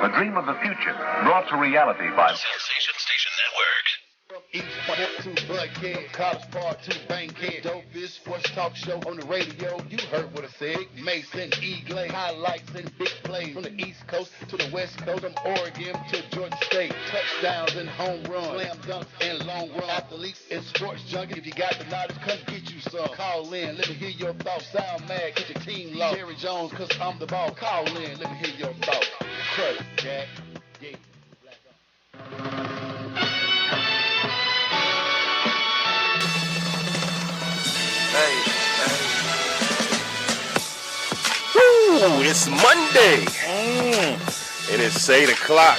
The dream of the future, brought to reality by Sensation Station Network. East part 2 Buckhead, College Part 2 Bankhead, dopest sports talk show on the radio. You heard what I said. Mason, Eagle, highlights and big plays from the East Coast to the West Coast, from Oregon to Georgia State. Touchdowns and home runs, slam dunks and long run. Athletes and sports junkie. If you got the knowledge, come get you some. Call in, let me hear your thoughts. Sound mad, get your team lost. Jerry Jones, cause I'm the ball. Call in, let me hear your thoughts. Crush, Jack. Yeah. Woo, it's Monday. And it's 8 o'clock.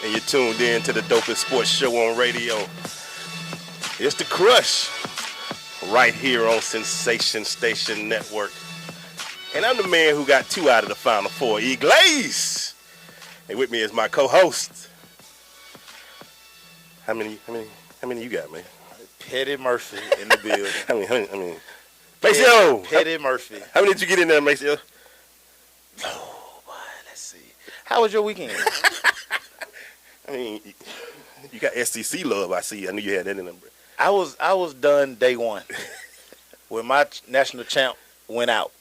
And you're tuned in to the dopest sports show on radio. It's The Crush. Right here on Sensation Station Network. And I'm the man who got 2 out of the Final 4, Iglees. And with me is my co-host. How many you got, man? Petty Murphy in the building. I mean, Maceo. Petty Murphy. How many did you get in there, Maceo? Oh, boy, let's see. How was your weekend? I mean, you got SEC love, I see. I knew you had that in there. I was done day one when my national champ went out.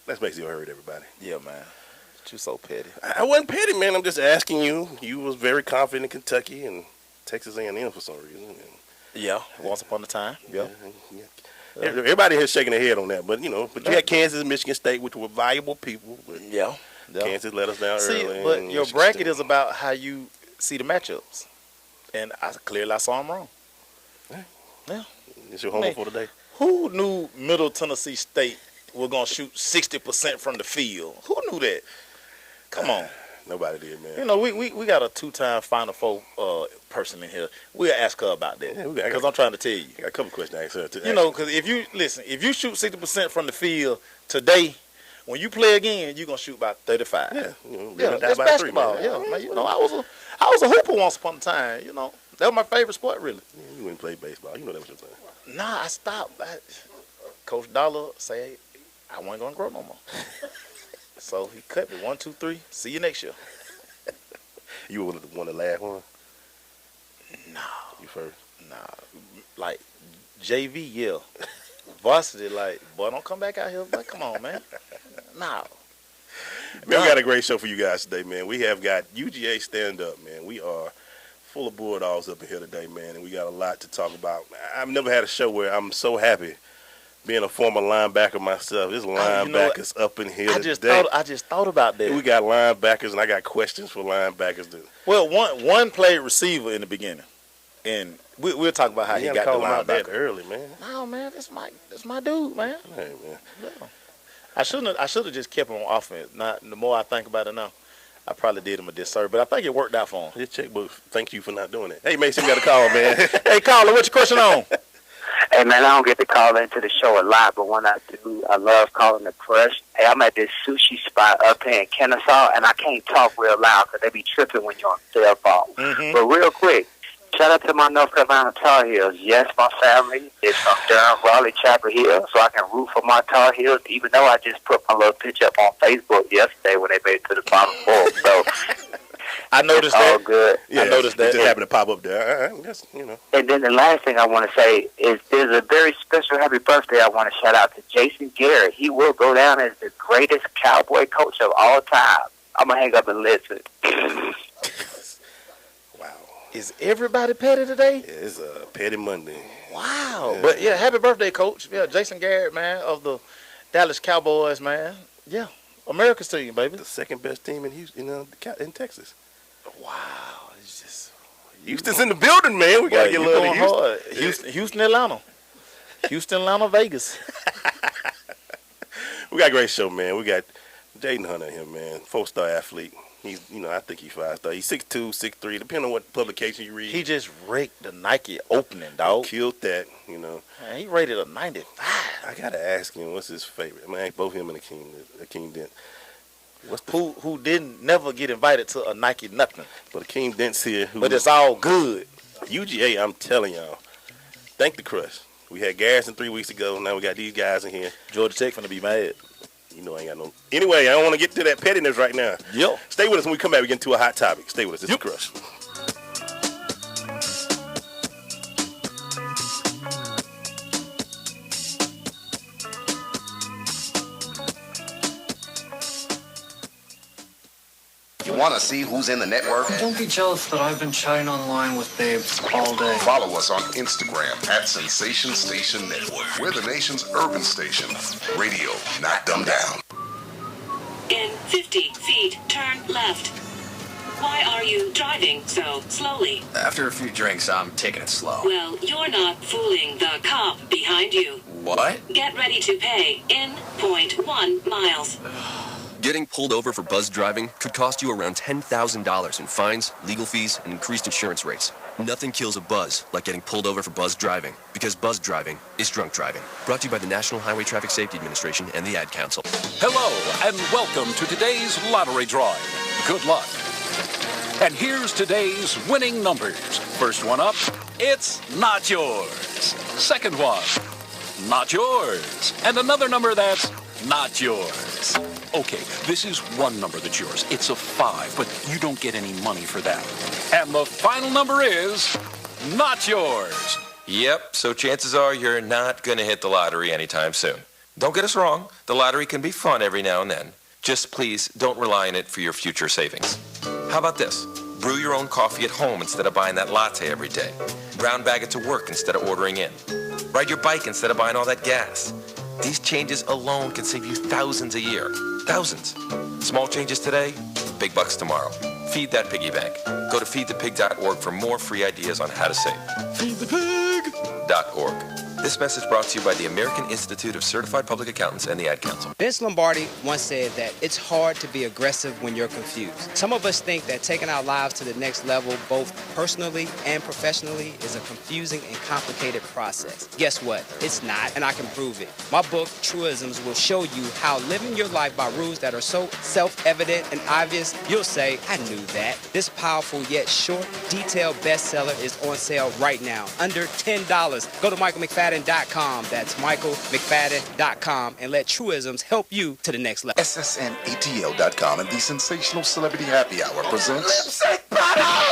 Let's make sure you heard everybody. Yeah, man. You so petty. I wasn't petty, man. I'm just asking you. You was very confident in Kentucky and Texas A&M for some reason. Yeah, once upon a time. Yeah. Everybody here shaking their head on that, but you had Kansas and Michigan State, which were valuable people. But yeah. Kansas let us down early. But your bracket is about how you see the matchups, and I saw them wrong. Yeah. It's your homework for today. Who knew Middle Tennessee State was gonna shoot 60% from the field? Who knew that? Come on. Nobody did, man. You know, we got a 2-time Final Four person in here. We'll ask her about that. Yeah, because I'm trying to tell you. I got a couple questions to ask her. You know, because if you shoot 60% from the field today, when you play again, you're gonna shoot about 35. Yeah, that's basketball. Man, you know, I was a hooper once upon a time. You know, that was my favorite sport, really. Yeah, you wouldn't play baseball. You know that was your thing. Nah, I stopped. Coach Dollar said I wasn't gonna grow no more. So he cut me 1, 2, 3. See you next year. You were one of the last one? No. You first? Nah. Like JV, yeah. Varsity, like, boy, don't come back out here. Like, come on, man. No. Man, we got a great show for you guys today, man. We have got UGA Stand Up, man. We are full of Bulldogs up in here today, man, and we got a lot to talk about. I've never had a show where I'm so happy being a former linebacker myself. There's linebackers up in here today. I just thought about that. We got linebackers, and I got questions for linebackers. Well, one played receiver in the beginning, and we'll talk about how he got the linebacker early, man. No, man, that's my dude, man. Hey, man. Yeah. I should have just kept him on offense. The more I think about it now, I probably did him a disservice, but I think it worked out for him. His checkbook, thank you for not doing it. Hey, Mason, got a call, man. Hey, caller, what's your question on? Hey, man, I don't get to call into the show a lot, but when I do, I love calling the Crush. Hey, I'm at this sushi spot up here in Kennesaw, and I can't talk real loud because they be tripping when you're on cell phone. Mm-hmm. But real quick, shout out to my North Carolina Tar Heels. Yes, my family is from Durham, Raleigh, Chapel Hill, so I can root for my Tar Heels, even though I just put my little picture up on Facebook yesterday when they made it to the Final Four. So I noticed all that. good. Yeah, I noticed that. It just happened to pop up there. Just, And then the last thing I want to say is there's a very special happy birthday I want to shout out to Jason Garrett. He will go down as the greatest Cowboy coach of all time. I'm going to hang up and listen. Wow. Is everybody petty today? Yeah, it's a petty Monday. Wow. Yeah. But, yeah, happy birthday, Coach. Yeah, Jason Garrett, man, of the Dallas Cowboys, man. Yeah, America's team, baby. The second best team in Houston, in Texas. Wow. It's just Houston's in the building, man. We got to get a little Houston. Houston, Atlanta. Houston, Atlanta, Vegas. We got a great show, man. We got Jaden Hunter here, man. 4-star athlete. He's, I think he's 5-star. He's 6'2", 6'3", depending on what publication you read. He just raked the Nike opening, dog. Killed that, Man, he rated a 95. I got to ask him, what's his favorite? I'm going to ask both him and Akeem Dent. Who didn't never get invited to a Nike nothing. But Akeem Dent's here. But it's all good. UGA, I'm telling y'all, thank the Crush. We had Garrison 3 weeks ago. Now we got these guys in here. Georgia Tech finna be mad. You know I ain't got no. Anyway, I don't want to get to that pettiness right now. Yo. Stay with us when we come back. We get into a hot topic. Stay with us. It's the Crush. You want to see who's in the network? Don't be jealous that I've been chatting online with babes all day. Follow us on Instagram at Sensation Station Network. We're the nation's urban station. Radio, not dumbed down. In 50 feet, turn left. Why are you driving so slowly? After a few drinks, I'm taking it slow. Well, you're not fooling the cop behind you. What? Get ready to pay in 0.1 miles. Getting pulled over for buzz driving could cost you around $10,000 in fines, legal fees, and increased insurance rates. Nothing kills a buzz like getting pulled over for buzz driving, because buzz driving is drunk driving. Brought to you by the National Highway Traffic Safety Administration and the Ad Council. Hello, and welcome to today's lottery drawing. Good luck. And here's today's winning numbers. First one up, it's not yours. Second one, not yours. And another number that's not yours. Okay, this is one number that's yours. It's a 5, but you don't get any money for that. And the final number is not yours. Yep, so chances are you're not going to hit the lottery anytime soon. Don't get us wrong, the lottery can be fun every now and then. Just please don't rely on it for your future savings. How about this? Brew your own coffee at home instead of buying that latte every day. Brown bag it to work instead of ordering in. Ride your bike instead of buying all that gas. These changes alone can save you thousands a year. Thousands. Small changes today, big bucks tomorrow. Feed that piggy bank. Go to feedthepig.org for more free ideas on how to save. Feedthepig.org. This message brought to you by the American Institute of Certified Public Accountants and the Ad Council. Vince Lombardi once said that it's hard to be aggressive when you're confused. Some of us think that taking our lives to the next level, both personally and professionally, is a confusing and complicated process. Guess what? It's not, and I can prove it. My book, Truisms, will show you how living your life by rules that are so self-evident and obvious, you'll say, I knew that. This powerful yet short, detailed bestseller is on sale right now, under $10. Go to MichaelMcFadden.com. That's MichaelMcFadden.com, and let Truisms help you to the next level. SSNATL.com and the Sensational Celebrity Happy Hour presents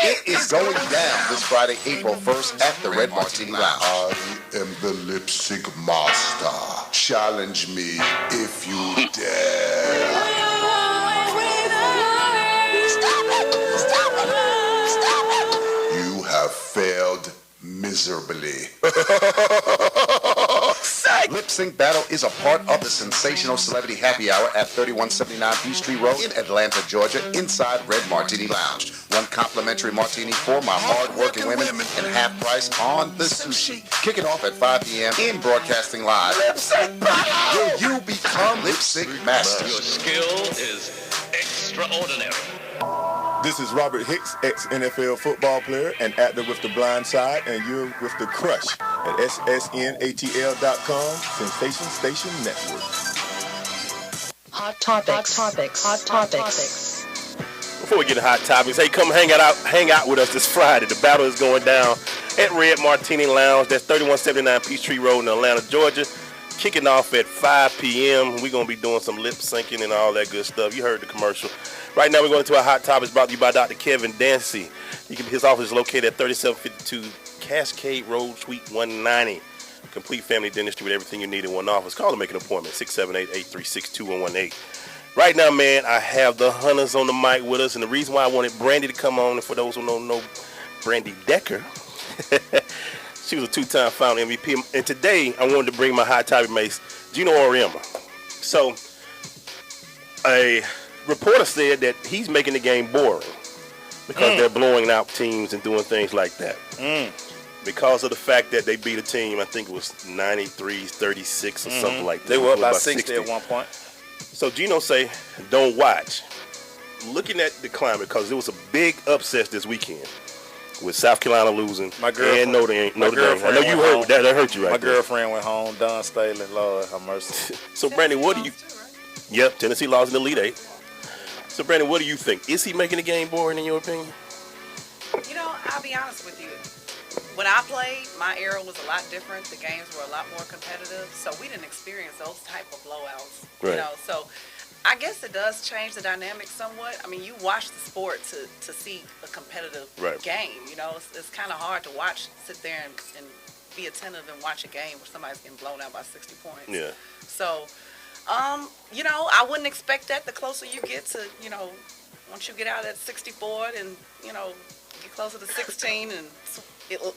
It is going down this Friday, April 1st at the Red Martini Lounge. I am the lip sync master. Challenge me if you dare. Stop it! Stop it! Stop it! You have failed miserably. Lip Sync Battle is a part of the Sensational Celebrity Happy Hour at 3179 Peachtree Road in Atlanta, Georgia, inside Red Martini Lounge. One complimentary martini for my hard-working women and half price on the sushi. Kick it off at 5 p.m. in Broadcasting Live. Lip Sync Battle! Will you become Lip Sync Master? Your skill is extraordinary. This is Robert Hicks, ex-NFL football player and actor with The Blind Side, and you're with The Crush at SSNATL.com, Sensation Station Network. Hot topics. Before we get to hot topics, hey, come hang out with us this Friday. The battle is going down at Red Martini Lounge. That's 3179 Peachtree Road in Atlanta, Georgia. Kicking off at 5 p.m. We're going to be doing some lip syncing and all that good stuff. You heard the commercial. Right now, we're going to our hot topics brought to you by Dr. Kevin Dancy. His office is located at 3752 Cascade Road, Suite 190. Complete family dentistry with everything you need in one office. Call and make an appointment, 678-836-2118. Right now, man, I have the Hunters on the mic with us. And the reason why I wanted Brandi to come on, and for those who don't know Brandi Decker, she was a two-time final MVP. And today, I wanted to bring my hot topic mates, Gino Auriemma. So, a reporter said that he's making the game boring because they're blowing out teams and doing things like that. Because of the fact that they beat a team, I think it was 93-36 or something like that. They were up by 60 at one point. So Gino say, don't watch. Looking at the climate, because there was a big upset this weekend with South Carolina losing and Notre Dame. I know you heard that. That hurt you right there. My girlfriend went home, Don Staley, Lord have mercy. So, Brandi, what do you... Yep, Tennessee lost in the Elite Eight. So, Brandi, what do you think? Is he making the game boring in your opinion? You know, I'll be honest with you. when I played, my era was a lot different. The games were a lot more competitive, so we didn't experience those type of blowouts. Right. You know, so I guess it does change the dynamic somewhat. I mean, you watch the sport to see a competitive game. You know, it's kind of hard to sit there and be attentive and watch a game where somebody's getting blown out by 60 points. Yeah. So, you know, I wouldn't expect that the closer you get to, you know, once you get out at 64 and, you know, get closer to 16 and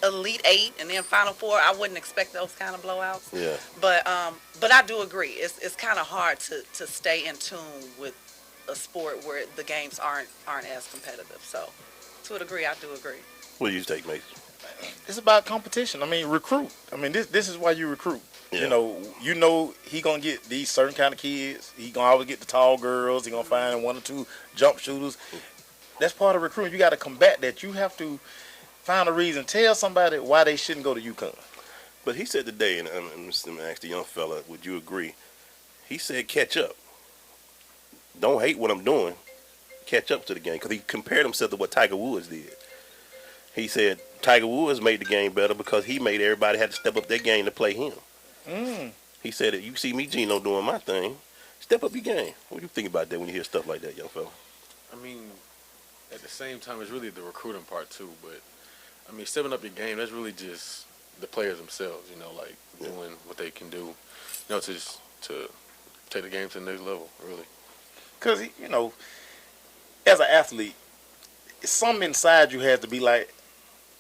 Elite 8 and then Final Four, I wouldn't expect those kind of blowouts. Yeah. But I do agree. It's kind of hard to stay in tune with a sport where the games aren't as competitive. So, to a degree, I do agree. What do you take, Mason? It's about competition. I mean, recruit. I mean, this is why you recruit. Yeah. You know he gonna get these certain kind of kids. He gonna always get the tall girls. He gonna find one or two jump shooters. That's part of recruiting. You got to combat that. You have to find a reason. Tell somebody why they shouldn't go to UConn. But he said today, and I'm just going to ask the young fella, would you agree? He said catch up. Don't hate what I'm doing. Catch up to the game. Because he compared himself to what Tiger Woods did. He said Tiger Woods made the game better because he made everybody have to step up their game to play him. He said, you see me, Gino, doing my thing. Step up your game. What do you think about that when you hear stuff like that, young fella? I mean, at the same time, it's really the recruiting part too. But I mean, stepping up your game, that's really just the players themselves. You know, like doing what they can do. You know, to take the game to the next level, really. Because you know, as an athlete, something inside you has to be like,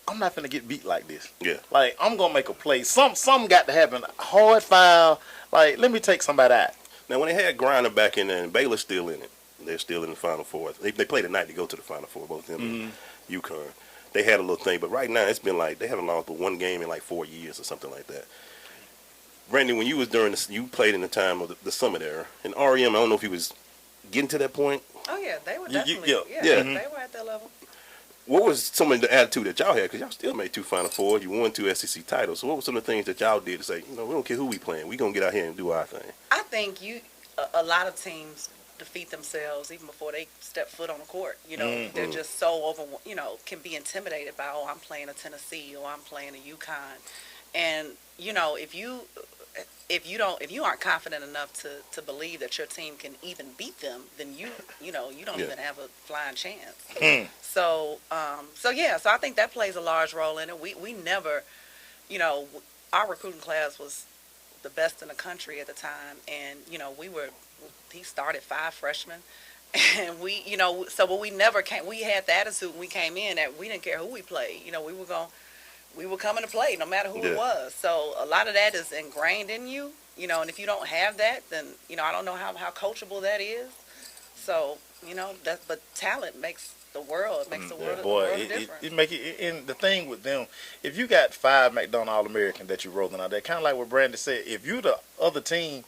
I'm not finna get beat like this. Yeah. Like I'm gonna make a play. Something got to happen. Hard foul. Like let me take somebody out. Now when they had Grinder back in there, and Baylor's still in it. They're still in the Final Four. They play tonight to go to the Final Four, both them and UConn. They had a little thing, but right now it's been like they haven't lost but one game in like 4 years or something like that. Brandi, when you was you played in the time of the Summit era, and REM, I don't know if he was getting to that point. Oh yeah, they were definitely. They were at that level. What was some of the attitude that y'all had? Because y'all still made 2 Final Fours, you won 2 SEC titles. So what were some of the things that y'all did to say, you know, we don't care who we playing, we gonna get out here and do our thing? I think a lot of teams defeat themselves even before they step foot on the court. You know, they're just so can be intimidated by, I'm playing a Tennessee or I'm playing a UConn. And, you know, if you aren't confident enough to believe that your team can even beat them, then you don't even have a flying chance. So I think that plays a large role in it. We never, you know, our recruiting class was the best in the country at the time, and he started 5 freshmen, and we never came. We had the attitude when we came in that we didn't care who we played. You know, we were coming to play no matter who it was. So a lot of that is ingrained in you. You know, and if you don't have that, then I don't know how coachable that is. So but talent makes the world. It makes the world. It make it. And the thing with them, if you got 5 McDonald's All-Americans that you're rolling out there, kind of like what Brandi said, if you're the other team,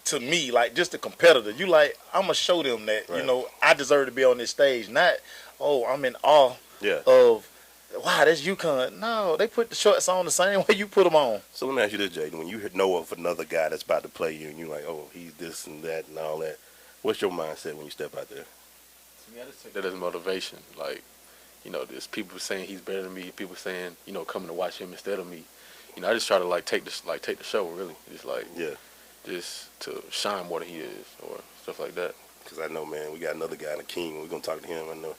to me, like just a competitor, you like, I'm gonna show them that I deserve to be on this stage. Not, I'm in awe of, wow, that's UConn. No, they put the shorts on the same way you put them on. So let me ask you this, Jaden. When you know of another guy that's about to play you, and you're like, he's this and that and all that, what's your mindset when you step out there? I just take that as motivation. Like, there's people saying he's better than me. People saying, coming to watch him instead of me. I just try to take the show really. Just to shine more than he is or stuff like that. Because I know, man, we got another guy, Akeem. We're gonna talk to him. I know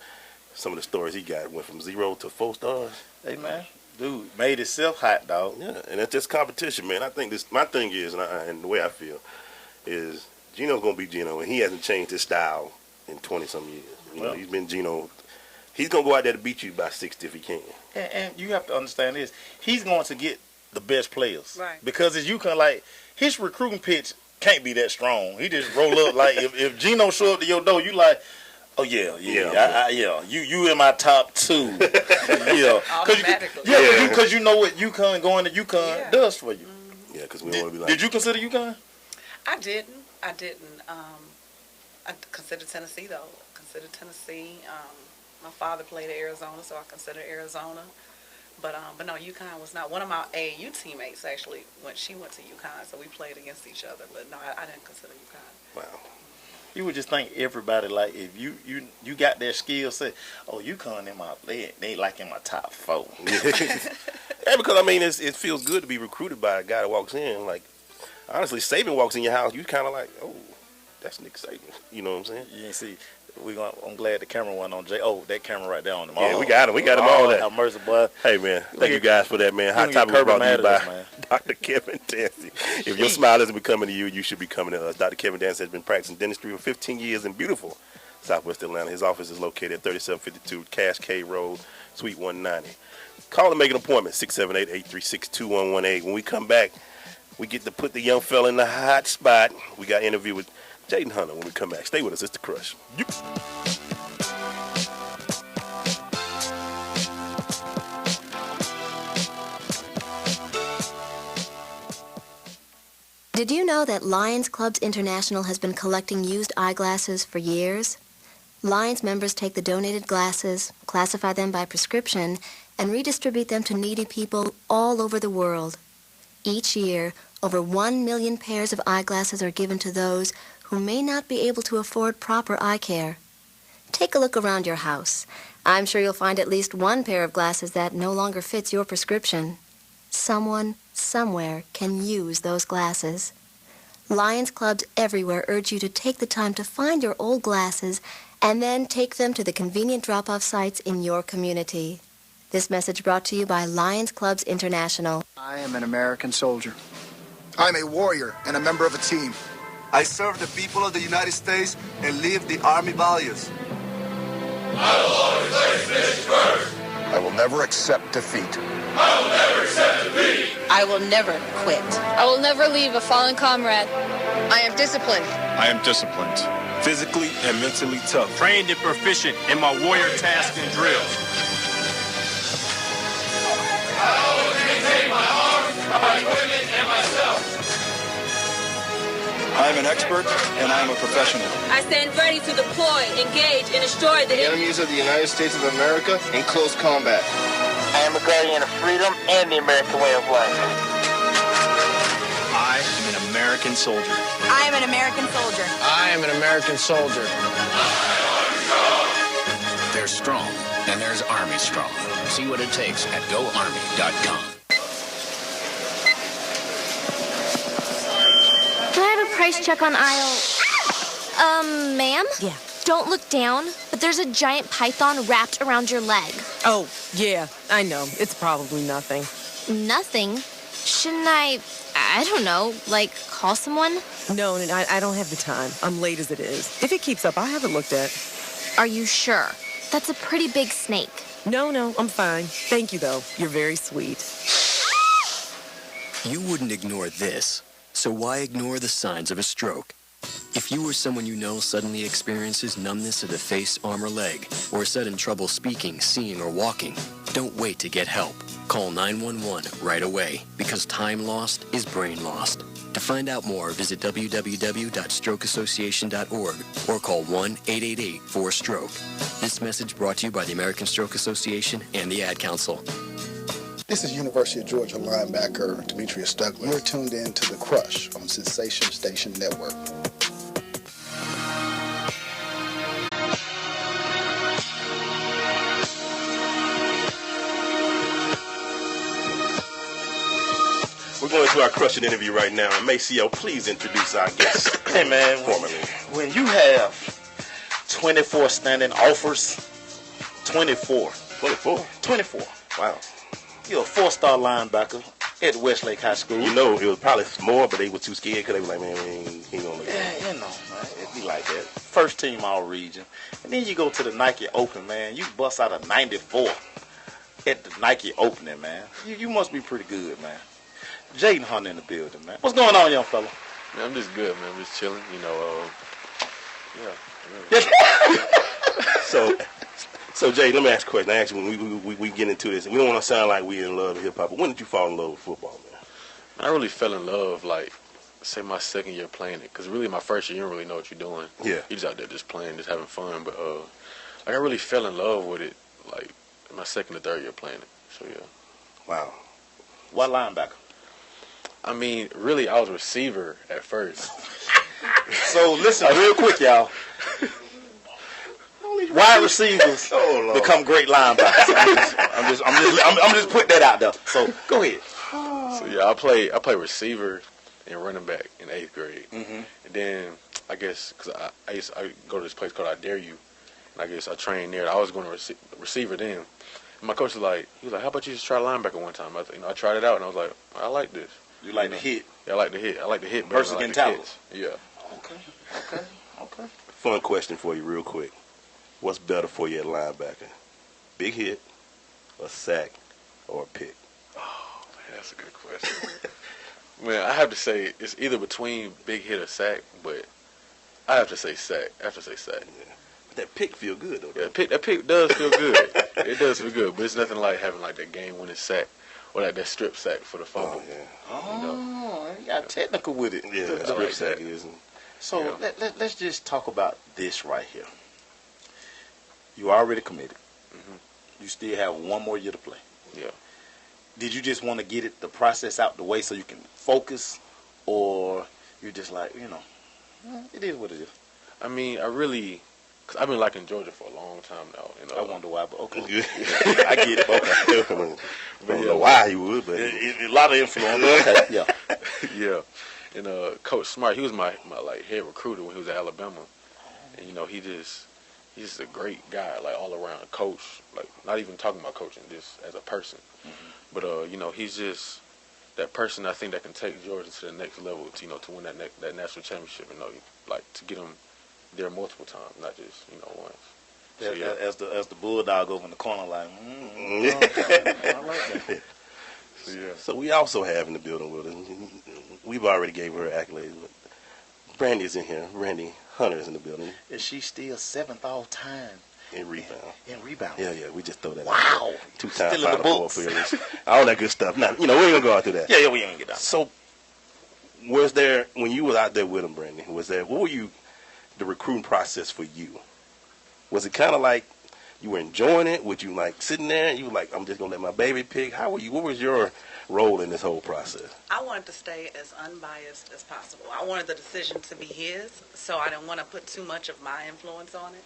some of the stories he got went from 0 to 4 stars. Hey man, dude made himself hot, dog. Yeah, and that's just competition, man. I think my thing is, and the way I feel is, Gino's gonna be Gino, and he hasn't changed his style in 20-some years. He's been Gino. He's gonna go out there to beat you by 60 if he can. And you have to understand this: he's going to get the best players, right? Because as you can his recruiting pitch can't be that strong. He just roll up like if Gino show up to your door, you like, oh yeah, you in my top 2, because you know what UConn going to UConn does for you. Yeah, because we don't want to be like. Did you consider UConn? I didn't. I considered Tennessee though. My father played at Arizona, so I considered Arizona. But no, UConn was not. One of my AAU teammates actually she went to UConn, so we played against each other. But no, I didn't consider UConn. Wow. You would just think everybody, like, if you got their skill set, UConn in my, they like in my top 4. Yeah, because I mean, it feels good to be recruited by a guy that walks in. Like, honestly, Saban walks in your house, you kind of like, oh, that's Nick Saban. You know what I'm saying? You ain't see. I'm glad the camera went on Jay. Oh, that camera right there on him. Yeah, we got him. We got him all that. Have mercy, boy. Hey, man. Thank you guys for that, man. Hot Topic was brought to you by Dr. Kevin Dancy. If your smile isn't becoming to you, you should be coming to us. Dr. Kevin Dancy has been practicing dentistry for 15 years in beautiful Southwest Atlanta. His office is located at 3752 Cascade Road, Suite 190. Call and make an appointment, 678-836-2118. When we come back, we get to put the young fella in the hot spot. We got an interview with Jaden Hunter when we come back. Stay with us. It's The Crush. Yep. Did you know that Lions Clubs International has been collecting used eyeglasses for years? Lions members take the donated glasses, classify them by prescription, and redistribute them to needy people all over the world. Each year, over 1 million pairs of eyeglasses are given to those who may not be able to afford proper eye care. Take a look around your house. I'm sure you'll find at least one pair of glasses that no longer fits your prescription. Someone, somewhere, can use those glasses. Lions Clubs everywhere urge you to take the time to find your old glasses and then take them to the convenient drop-off sites in your community. This message brought to you by Lions Clubs International. I am an American soldier. I'm a warrior and a member of a team. I serve the people of the United States and live the Army values. I will always place finish first. I will never accept defeat. I will never accept defeat. I will never quit. I will never leave a fallen comrade. I am disciplined. I am disciplined. Physically and mentally tough. Trained and proficient in my warrior tasks and drills. I always maintain my arms, my equipment, and myself. I am an expert and I am a professional. I stand ready to deploy, engage, and destroy the enemies of the United States of America in close combat. I am a guardian of freedom and the American way of life. I am an American soldier. I am an American soldier. I am an American soldier. There's strong, and there's Army strong. See what it takes at GoArmy.com. Can I have a price check on aisle... ma'am? Yeah. Don't look down, but there's a giant python wrapped around your leg. Oh, yeah, I know. It's probably nothing. Nothing? Shouldn't I don't know, like, call someone? No, I don't have the time. I'm late as it is. If it keeps up, I'll have it looked at. Are you sure? That's a pretty big snake. No, I'm fine. Thank you, though. You're very sweet. You wouldn't ignore this, so why ignore the signs of a stroke? If you or someone you know suddenly experiences numbness of the face, arm, or leg, or sudden trouble speaking, seeing, or walking, don't wait to get help. Call 911 right away, because time lost is brain lost. To find out more, visit www.strokeassociation.org or call 1-888-4STROKE. This message brought to you by the American Stroke Association and the Ad Council. This is University of Georgia linebacker Demetrius Douglas. You're tuned in to The Crush on Sensation Station Network. We're going to our crushing interview right now. And Maceo, please introduce our guest. Hey, man. When you have 24 standing offers, 24. 24. Wow. You're a 4-star linebacker at Westlake High School. You know, it was probably more, but they were too scared because they were like, man, he ain't gonna look Yeah, you know, man. It'd be like that. First team all region. And then you go to the Nike Open, man. You bust out a 94 at the Nike opening, man. You must be pretty good, man. Jaden Hunter in the building, man. What's going on, young fella? Man, I'm just good, man. I'm just chilling, you know. So Jay, let me ask a question. I ask you when we get into this, and we don't want to sound like we in love with hip hop, but when did you fall in love with football, man? I really fell in love, like, say my second year playing it, because really my first year, you don't really know what you're doing. Yeah. You're just out there just playing, just having fun, but, like, I really fell in love with it, like, my second or third year playing it, so, yeah. Wow. What linebacker? I mean, really, I was a receiver at first. So, listen real quick, y'all. Only wide receivers become great linebackers. I'm just putting that out there. So go ahead. So yeah, I play receiver and running back in 8th grade, and then I guess because I go to this place called I Dare You, and I guess I trained there. I was going to receiver then. And my coach was like, how about you just try linebacker one time? I tried it out, and I was like, I like this. You like to hit? Yeah, I like to hit. I like to hit. Versus getting tackled. Yeah. Okay. Fun question for you, real quick. What's better for you at linebacker? Big hit, a sack, or a pick? Oh man, that's a good question. Man, I have to say it's either between big hit or sack, but I have to say sack. Yeah. But that pick feel good though. Yeah, that pick does feel good. It does feel good, but it's nothing like having like that game-winning sack or like that strip sack for the fumble. You got technical with it. Yeah, that strip sack is. So let's just talk about this right here. You already committed. You still have one more year to play. Yeah. Did you just want to get the process out the way so you can focus, or you just like, it is what it is? I mean, cause I've been liking Georgia for a long time now. I wonder why, but okay. I get it. Okay. I don't know why he would, but a lot of influence. Okay. Yeah. Yeah. And Coach Smart, he was my like head recruiter when he was at Alabama, and he's just a great guy, like all around coach, like not even talking about coaching, just as a person. But he's just that person I think that can take Georgia to the next level, to win that national championship, like to get them there multiple times, not just once. So, as the Bulldog over in the corner, like, I like that. So we also have in the building with us. We've already gave her accolades, but Brandi is in here. Brandi Hunter is in the building. Is she still 7th all time in rebound? Yeah. We just throw that. Wow. Out. 2-time Final Four appearance. All that good stuff. Now, we ain't gonna go out through that. Yeah, we ain't gonna get out. So, was there when you was out there with him, Brandi? What were the recruiting process for you? Was it kind of like you were enjoying it? Would you like sitting there and you were like, I'm just gonna let my baby pick? How were you? What was your role in this whole process? I wanted to stay as unbiased as possible. I wanted the decision to be his, so I didn't want to put too much of my influence on it.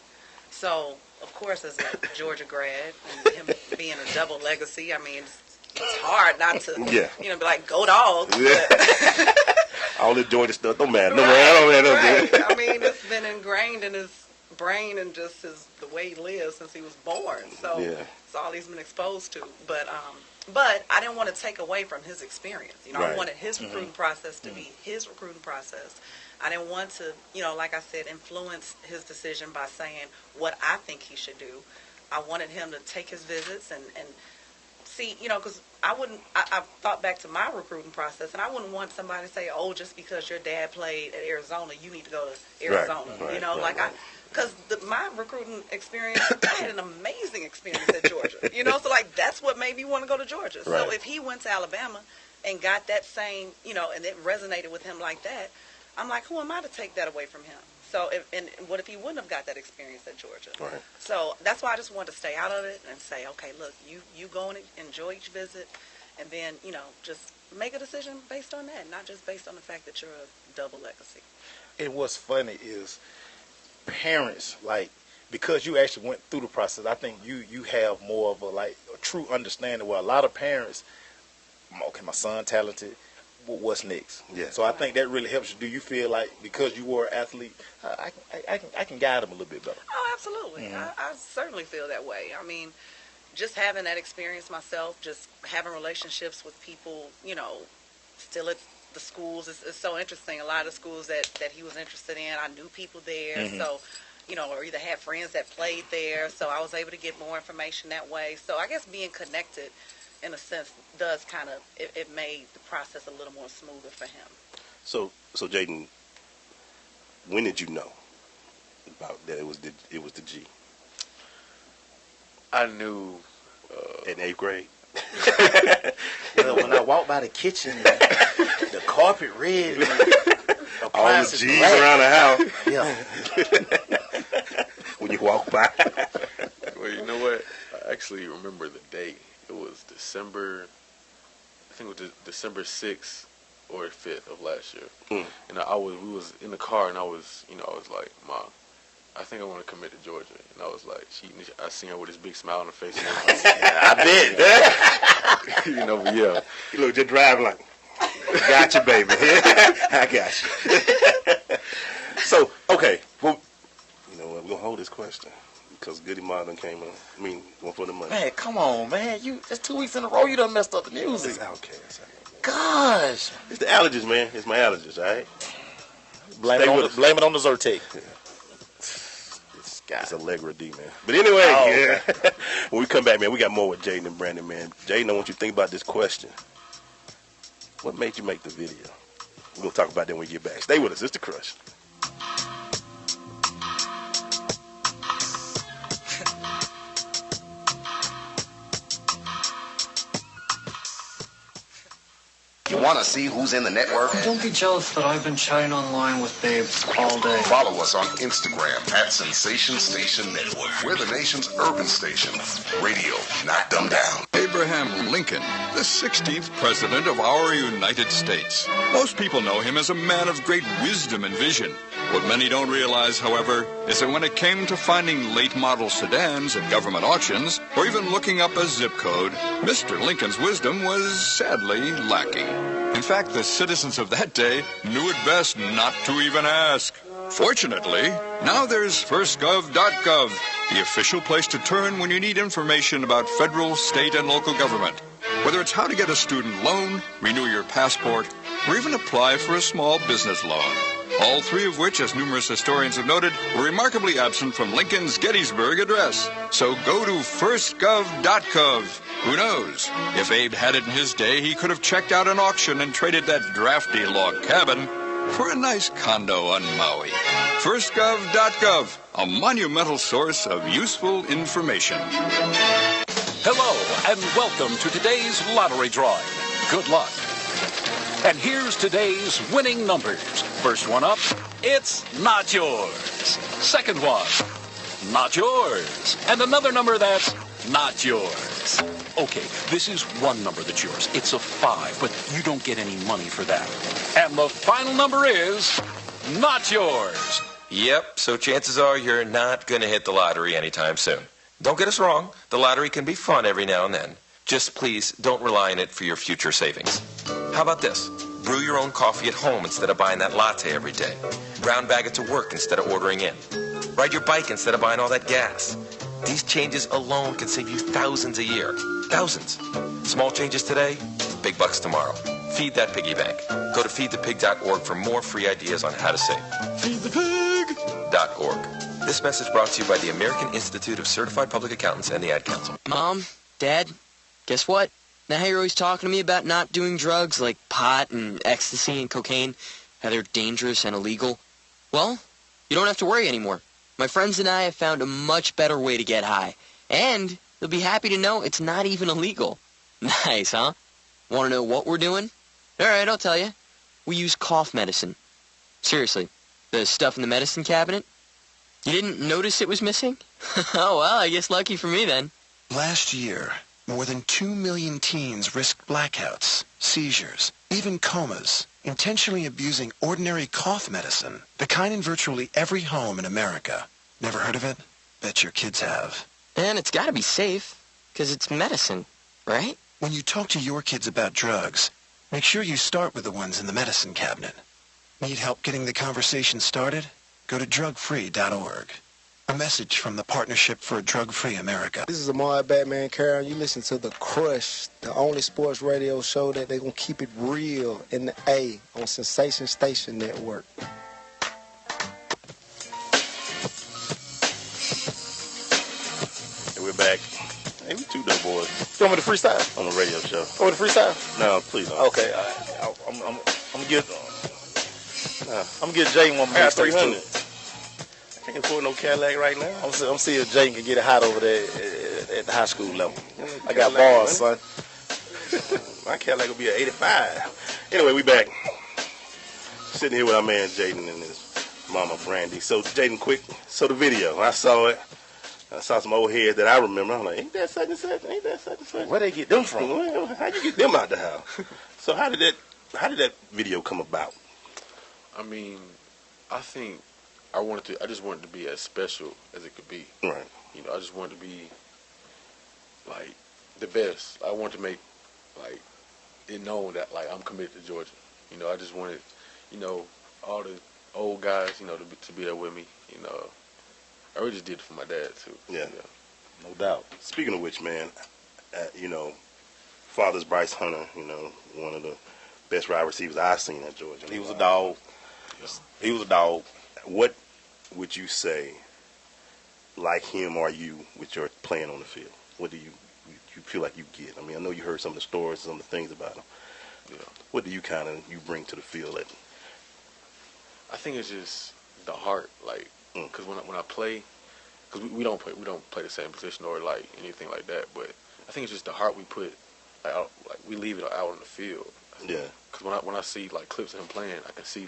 So, of course, as a Georgia grad and him being a double legacy, I mean, it's hard not to, be like, go dog. Yeah. All the Georgia stuff don't matter. Right. I mean, it's been ingrained in his brain and just the way he lives since he was born. So it's all he's been exposed to. But I didn't want to take away from his experience. I wanted his recruiting process to be his recruiting process. I didn't want to, like I said, influence his decision by saying what I think he should do. I wanted him to take his visits and see, because I've thought back to my recruiting process, and I wouldn't want somebody to say, oh, just because your dad played at Arizona, you need to go to Arizona. Because my recruiting experience, I had an amazing experience at Georgia. So like that's what made me want to go to Georgia. Right. So if he went to Alabama and got that same, and it resonated with him like that, I'm like, who am I to take that away from him? So what if he wouldn't have got that experience at Georgia? Right. So that's why I just wanted to stay out of it and say, okay, look, you go and enjoy each visit, and then just make a decision based on that, not just based on the fact that you're a double legacy. And what's funny is parents, like, because you actually went through the process, I think you have more of a true understanding where a lot of parents, okay, my son talented, what's next? Yeah. So I think that really helps you. Do you feel like because you were an athlete, I can guide them a little bit better? Oh, absolutely. I certainly feel that way. I mean, just having that experience myself, just having relationships with people, still at the schools. It's so interesting. A lot of the schools that he was interested in, I knew people there. So, or either had friends that played there. So I was able to get more information that way. So I guess being connected, in a sense, does kind of, it made the process a little more smoother for him. So Jaden, when did you know about that it was the G? I knew in 8th grade. Well, when I walked by the kitchen, the carpet red, all the G's around the house. Yeah. When you walk by. Well, you know what? I actually remember the date. It was December 6th or 5th of last year. And we was in the car, and I was like, Mom, I think I want to commit to Georgia. And I was like, I seen her with this big smile on her face. I bet. You know, but yeah. You look, just driving like, got you, baby. I got you. So, okay. Well, you know what? We're going to hold this question because Goody Martin came on. I mean, going for the money. Man, come on, man. That's 2 weeks in a row you done messed up the music. It's Outcast. Gosh. It's the allergies, man. It's my allergies, all right? Blame it on the Zyrtec. It's Allegra D, man. But anyway, okay. When we come back, man, we got more with Jaden and Brandi, man. Jaden, I want you to think about this question. What made you make the video? We're going to talk about that when we get back. Stay with us. It's The Crush. You want to see who's in the network? Don't be jealous that I've been chatting online with babes all day. Follow us on Instagram at Sensation Station Network. We're the nation's urban station. Radio, not dumbed down. Abraham Lincoln, the 16th president of our United States. Most people know him as a man of great wisdom and vision. What many don't realize, however, is that when it came to finding late-model sedans at government auctions, or even looking up a zip code, Mr. Lincoln's wisdom was sadly lacking. In fact, the citizens of that day knew it best not to even ask. Fortunately, now there's firstgov.gov, the official place to turn when you need information about federal, state, and local government. Whether it's how to get a student loan, renew your passport, or even apply for a small business loan. All three of which, as numerous historians have noted, were remarkably absent from Lincoln's Gettysburg Address. So go to firstgov.gov. Who knows? If Abe had it in his day, he could have checked out an auction and traded that drafty log cabin for a nice condo on Maui. Firstgov.gov, a monumental source of useful information. Hello, and welcome to today's lottery drawing. Good luck. And here's today's winning numbers. First one up, it's not yours. Second one, not yours. And another number that's not yours. Okay, this is one number that's yours. It's a 5, but you don't get any money for that. And the final number is not yours. Yep, so chances are you're not going to hit the lottery anytime soon. Don't get us wrong, the lottery can be fun every now and then. Just please don't rely on it for your future savings. How about this? Brew your own coffee at home instead of buying that latte every day. Brown bag it to work instead of ordering in. Ride your bike instead of buying all that gas. These changes alone can save you thousands a year. Thousands. Small changes today, big bucks tomorrow. Feed that piggy bank. Go to feedthepig.org for more free ideas on how to save. Feedthepig.org. This message brought to you by the American Institute of Certified Public Accountants and the Ad Council. Mom, Dad, guess what? Now you're always talking to me about not doing drugs like pot and ecstasy and cocaine, how they're dangerous and illegal. Well, you don't have to worry anymore. My friends and I have found a much better way to get high. And you'll be happy to know it's not even illegal. Nice, huh? Want to know what we're doing? All right, I'll tell you. We use cough medicine. Seriously, the stuff in the medicine cabinet. You didn't notice it was missing? Oh, well, I guess lucky for me then. Last year, more than 2 million teens risked blackouts, seizures, even comas, intentionally abusing ordinary cough medicine, the kind in virtually every home in America. Never heard of it? Bet your kids have. And it's got to be safe, because it's medicine, right? When you talk to your kids about drugs, make sure you start with the ones in the medicine cabinet. Need help getting the conversation started? Go to drugfree.org. A message from the Partnership for a Drug-Free America. This is Amar Batman Carroll. You listen to The Crush, the only sports radio show that they're going to keep it real in the A on Sensation Station Network. And we're back. Hey, we two dope boys. You want me to freestyle? On the radio show. You want me to freestyle? No, please don't. Okay, I'm gonna get Jaden one more. I got 300. I can't afford no Cadillac right now. I'm see if Jaden can get it hot over there at the high school level. I got bars, son. My Cadillac will be an 85. Anyway, we back. Sitting here with our man Jaden and his mama Brandi. So Jaden, quick. So the video, I saw it. I saw some old heads that I remember. I'm like, ain't that such and such? Ain't that such and such? Where they get them from? How you get them out the house? So how did that video come about? I mean, I think I just wanted to be as special as it could be. Right. You know, I just wanted to be like the best. I wanted to make like it known that like I'm committed to Georgia. You know, I just wanted, you know, all the old guys, you know, to be there with me. You know, I really just did it for my dad too. Yeah. No doubt. Speaking of which, man, you know, father's Bryce Hunter, you know, one of the best wide receivers I've seen at Georgia. He was a dog. Yeah. He was a dog. What would you say, like him, are you with your playing on the field? What do you feel like you get? I mean, I know you heard some of the stories, some of the things about him. Yeah. What do you you bring to the field? I think it's just the heart, like, because when I play, because we don't play the same position or like anything like that, but I think it's just the heart we put out, like we leave it out on the field. Yeah. Because when I see like clips of him playing, I can see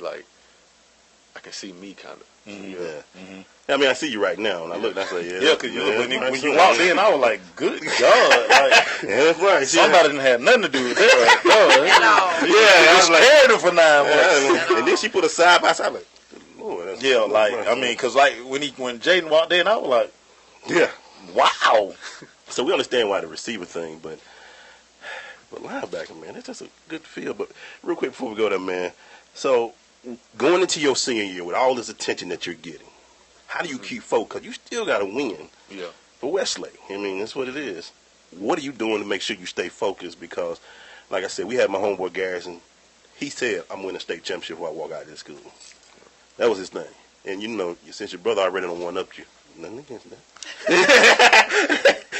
me kind of. Mm-hmm. Yeah. Mm-hmm. I mean, I see you right now, and I look, and I say, yeah. Yeah, because when you walked in, I was like, good God. Like, yeah, that's right. Somebody didn't have nothing to do with that. Right? Yeah, I was like, carried him for 9 months. And then she put a side by side, like, Lord, that's like, I mean, because like when Jaden walked in, I was like, yeah, wow. So we understand why the receiver thing, but linebacker, man, it's just a good feel. But real quick before we go there, man, so going into your senior year with all this attention that you're getting, how do you keep focused? Because you still got to win for Westlake. I mean, that's what it is. What are you doing to make sure you stay focused? Because, like I said, we had my homeboy Garrison. He said, I'm winning a state championship before I walk out of this school. That was his thing. And, you know, since your brother already done one-upped you, nothing against that.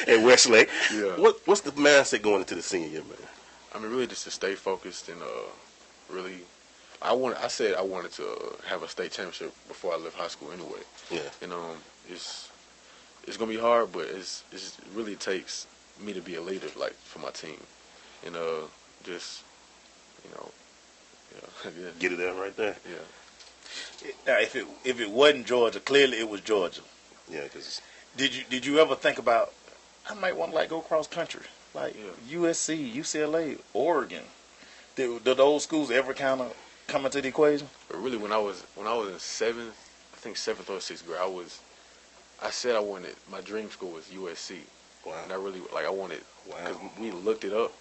At Westlake. Yeah. What's the mindset going into the senior year, man? I mean, really just to stay focused and really, I said I wanted to have a state championship before I left high school anyway. Yeah. And it's gonna be hard, but it really takes me to be a leader, like for my team, and just yeah. Get it there right there. Yeah. Now, if it wasn't Georgia, clearly it was Georgia. Yeah, because did you ever think about I might want to like go cross country, like USC, UCLA, Oregon? Did those schools ever kind of come into the equation? But really, when I was in seventh or sixth grade, I said I wanted, my dream school was USC. Wow. And I really I wanted, because we looked it up.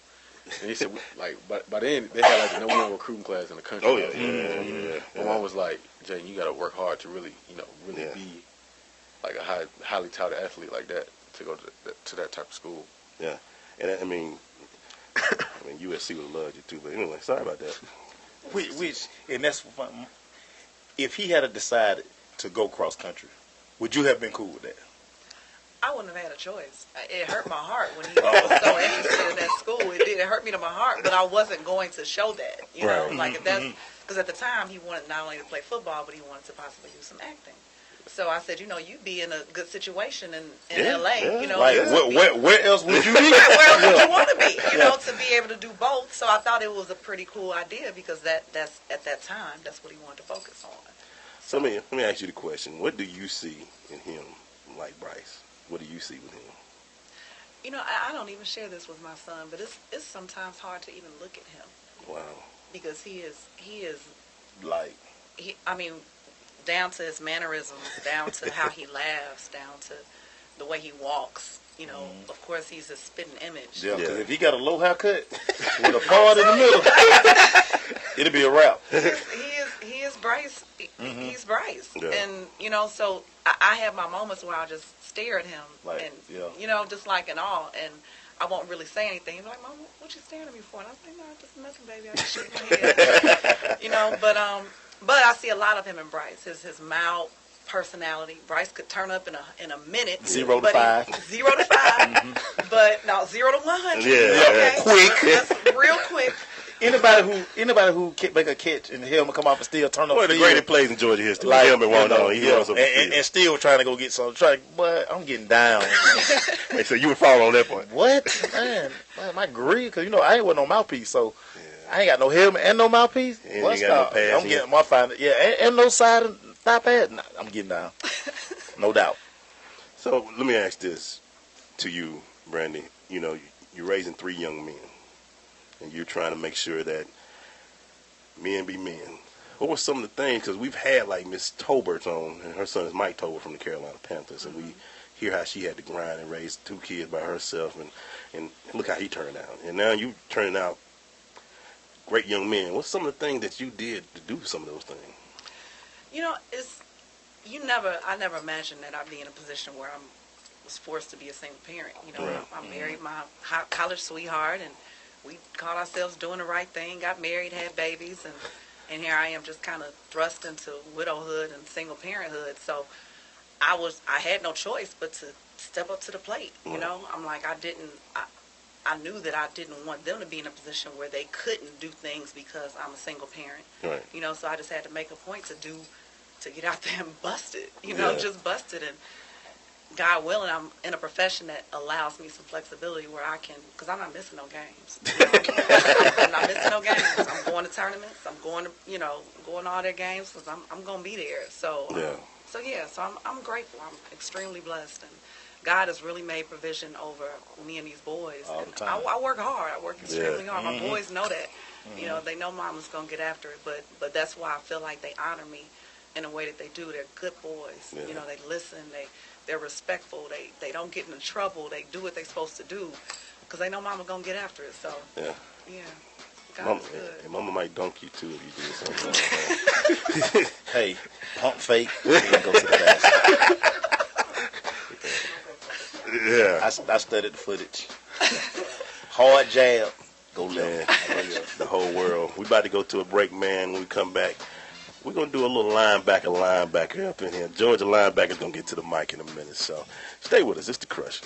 And he said, by then, they had like the #1 recruiting class in the country. Oh, yeah. My mom was like, Jaden, you got to work hard to really, be like a highly touted athlete like that to go to that type of school. Yeah. And I mean, USC would have loved you too. But anyway, sorry about that. And that's fun. If he had decided to go cross country, would you have been cool with that? I wouldn't have had a choice. It hurt my heart when he was so interested in that school. It hurt me to my heart, but I wasn't going to show that. You know, like if that's because at the time he wanted not only to play football, but he wanted to possibly do some acting. So I said, you'd be in a good situation in LA. Yeah. You know, like where else would you be? Where else would you want to be? You know, to be able to do both. So I thought it was a pretty cool idea because that's at that time that's what he wanted to focus on. So let me ask you the question: what do you see in him, like Bryce? What do you see with him? You know, I don't even share this with my son, but it's sometimes hard to even look at him. Wow. Because he is like down to his mannerisms, down to how he laughs, down to the way he walks. You know, of course, he's a spitting image. Yeah, because if he got a low haircut with a part in the middle, it'll be a wrap. He is Bryce. He's Bryce. Yeah. And, so I have my moments where I'll just stare at him just like in awe. And I won't really say anything. He'll be like, Mom, what you staring at me for? And I'm like, no, just nothing, baby. I just shake my head. But I see a lot of him in Bryce. His mouth, personality. Bryce could turn up in a minute. 0 to 5. 0 to 5. But no, 0 to 100. Yeah, okay? quick. That's real quick. Anybody who make a catch and the helmet come off and still turn up. One of the greatest plays in Georgia history. Like, helmet won't on. He runs up the field. And still trying to go get something. But I'm getting down. Wait, so you would fall on that point? What? Man, my grief, because I ain't with no mouthpiece, so I ain't got no helmet and no mouthpiece. And you ain't got no pads. I'm getting my final. Yeah, and no side and thigh pad. Nah, I'm getting down. No doubt. So let me ask this to you, Brandi. You're raising 3 young men, and you're trying to make sure that men be men. what were some of the things, because we've had like Miss Tolbert on, and her son is Mike Tolbert from the Carolina Panthers, and we hear how she had to grind and raise 2 kids by herself, and look how he turned out. And now you turning out great young men. What's some of the things that you did to do some of those things? You know, I never imagined that I'd be in a position where I was forced to be a single parent. You know, Right. I married my college sweetheart, and we called ourselves doing the right thing, got married, had babies, and here I am just kind of thrust into widowhood and single parenthood. So I had no choice but to step up to the plate. You know, I'm like, I knew that I didn't want them to be in a position where they couldn't do things because I'm a single parent. Right. You know, so I just had to make a point to get out there and bust it. You know, just bust it. And God willing, I'm in a profession that allows me some flexibility where I can, because I'm not missing no games. You know? I'm not missing no games. I'm going to tournaments. I'm going to, going to all their games because I'm going to be there. So, so I'm grateful. I'm extremely blessed. And God has really made provision over me and these boys. All the And time. I work hard. I work extremely hard. My boys know that. You know, they know Mama's going to get after it. But that's why I feel like they honor me in the way that they do. They're good boys. You know, they listen. They're respectful. They don't get into trouble. They do what they're supposed to do because they know Mama going to get after it. So, yeah. God's good. And Mama might dunk you, too, if you do something. Hey, pump fake. Go to the basket. Yeah. I studied the footage. Hard jab. Go left. The whole world. We about to go to a break, man. When we come back, we're going to do a little linebacker up in here. Georgia linebacker's going to get to the mic in a minute. So stay with us. It's The Crush.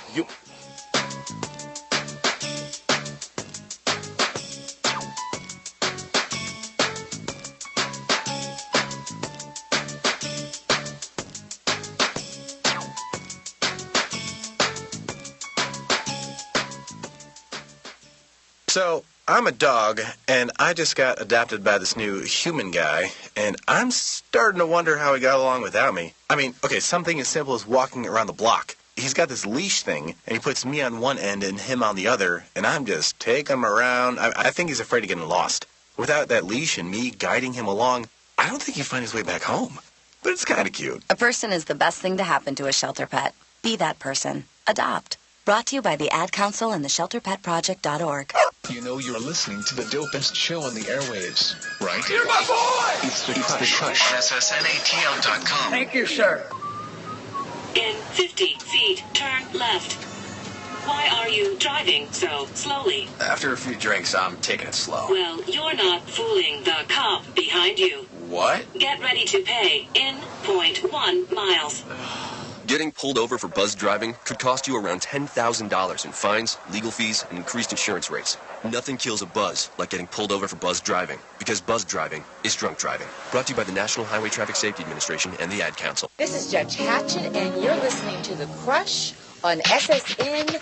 So, I'm a dog, and I just got adopted by this new human guy, and I'm starting to wonder how he got along without me. I mean, okay, something as simple as walking around the block. He's got this leash thing, and he puts me on one end and him on the other, and I'm just taking him around. I think he's afraid of getting lost. Without that leash and me guiding him along, I don't think he'd find his way back home. But it's kind of cute. A person is the best thing to happen to a shelter pet. Be that person. Adopt. Brought to you by the Ad Council and the ShelterPetProject.org. You know you're listening to the dopest show on the airwaves, right? You're my boy! It's The Crush. SSNATL.com. Thank you, sir. In 50 feet, turn left. Why are you driving so slowly? After a few drinks, I'm taking it slow. Well, you're not fooling the cop behind you. What? Get ready to pay in 0.1 miles. Getting pulled over for buzz driving could cost you around $10,000 in fines, legal fees, and increased insurance rates. Nothing kills a buzz like getting pulled over for buzz driving, because buzz driving is drunk driving. Brought to you by the National Highway Traffic Safety Administration and the Ad Council. This is Judge Hatchet, and you're listening to The Crush on SSNATL.com.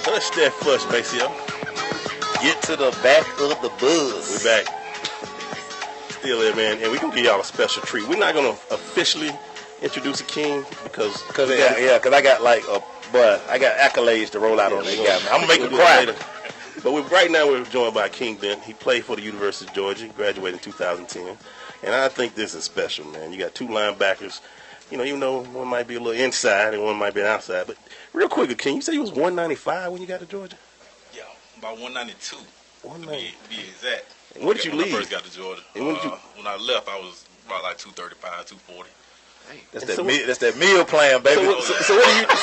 Touch that flush, Maceo. Get to the back of the buzz. We're back. Still there, man. And we're going to give y'all a special treat. We're not going to officially introduce Akeem because I got I got accolades to roll out on that guy. I'm going to make him cry. But right now we're joined by Akeem Dent. He played for the University of Georgia, graduated in 2010. And I think this is special, man. You got two linebackers. You know, even though one might be a little inside and one might be outside. But real quick, Akeem, you said you was 195 when you got to Georgia? Yeah, about 192 to be exact. And when did you leave? When I first got to Georgia. When I left, I was about like 235, 240. That's that meal plan, baby. So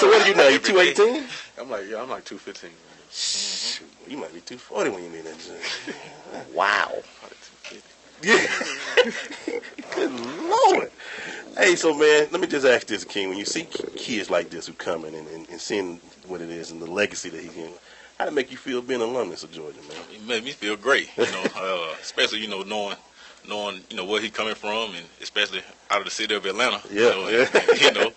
what do you know? You 218? I'm like 215. Shoot, you might be 240 when you meet that gym. Wow. Yeah. Good Lord. Hey, so man, let me just ask this, King. When you see kids like this who come in and seeing what it is and the legacy that he's in, how did it make you feel being an alumnus of Georgia, man? It made me feel great, especially knowing where he's coming from, and especially out of the city of Atlanta. Yeah,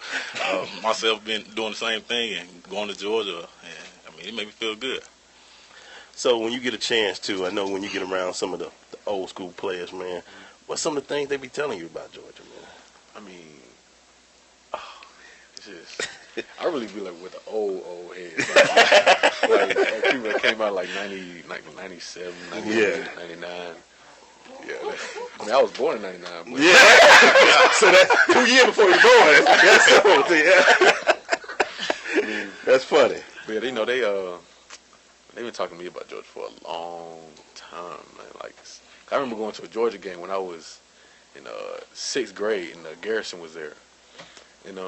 myself been doing the same thing and going to Georgia, and it made me feel good. So when you get a chance to, I know when you get around some of the old school players, man, what's some of the things they be telling you about Georgia, man? I mean, it's just I really be like with the old heads. Like people that came out like 90, like 97, 98, 99. Yeah, I mean, I was born in 99. But Yeah. So that's 2 years before you born. That's old. Yeah. That's funny. But yeah, you know, they've been talking to me about Georgia for a long time, man. Like, I remember going to a Georgia game when I was in 6th grade, and Garrison was there. And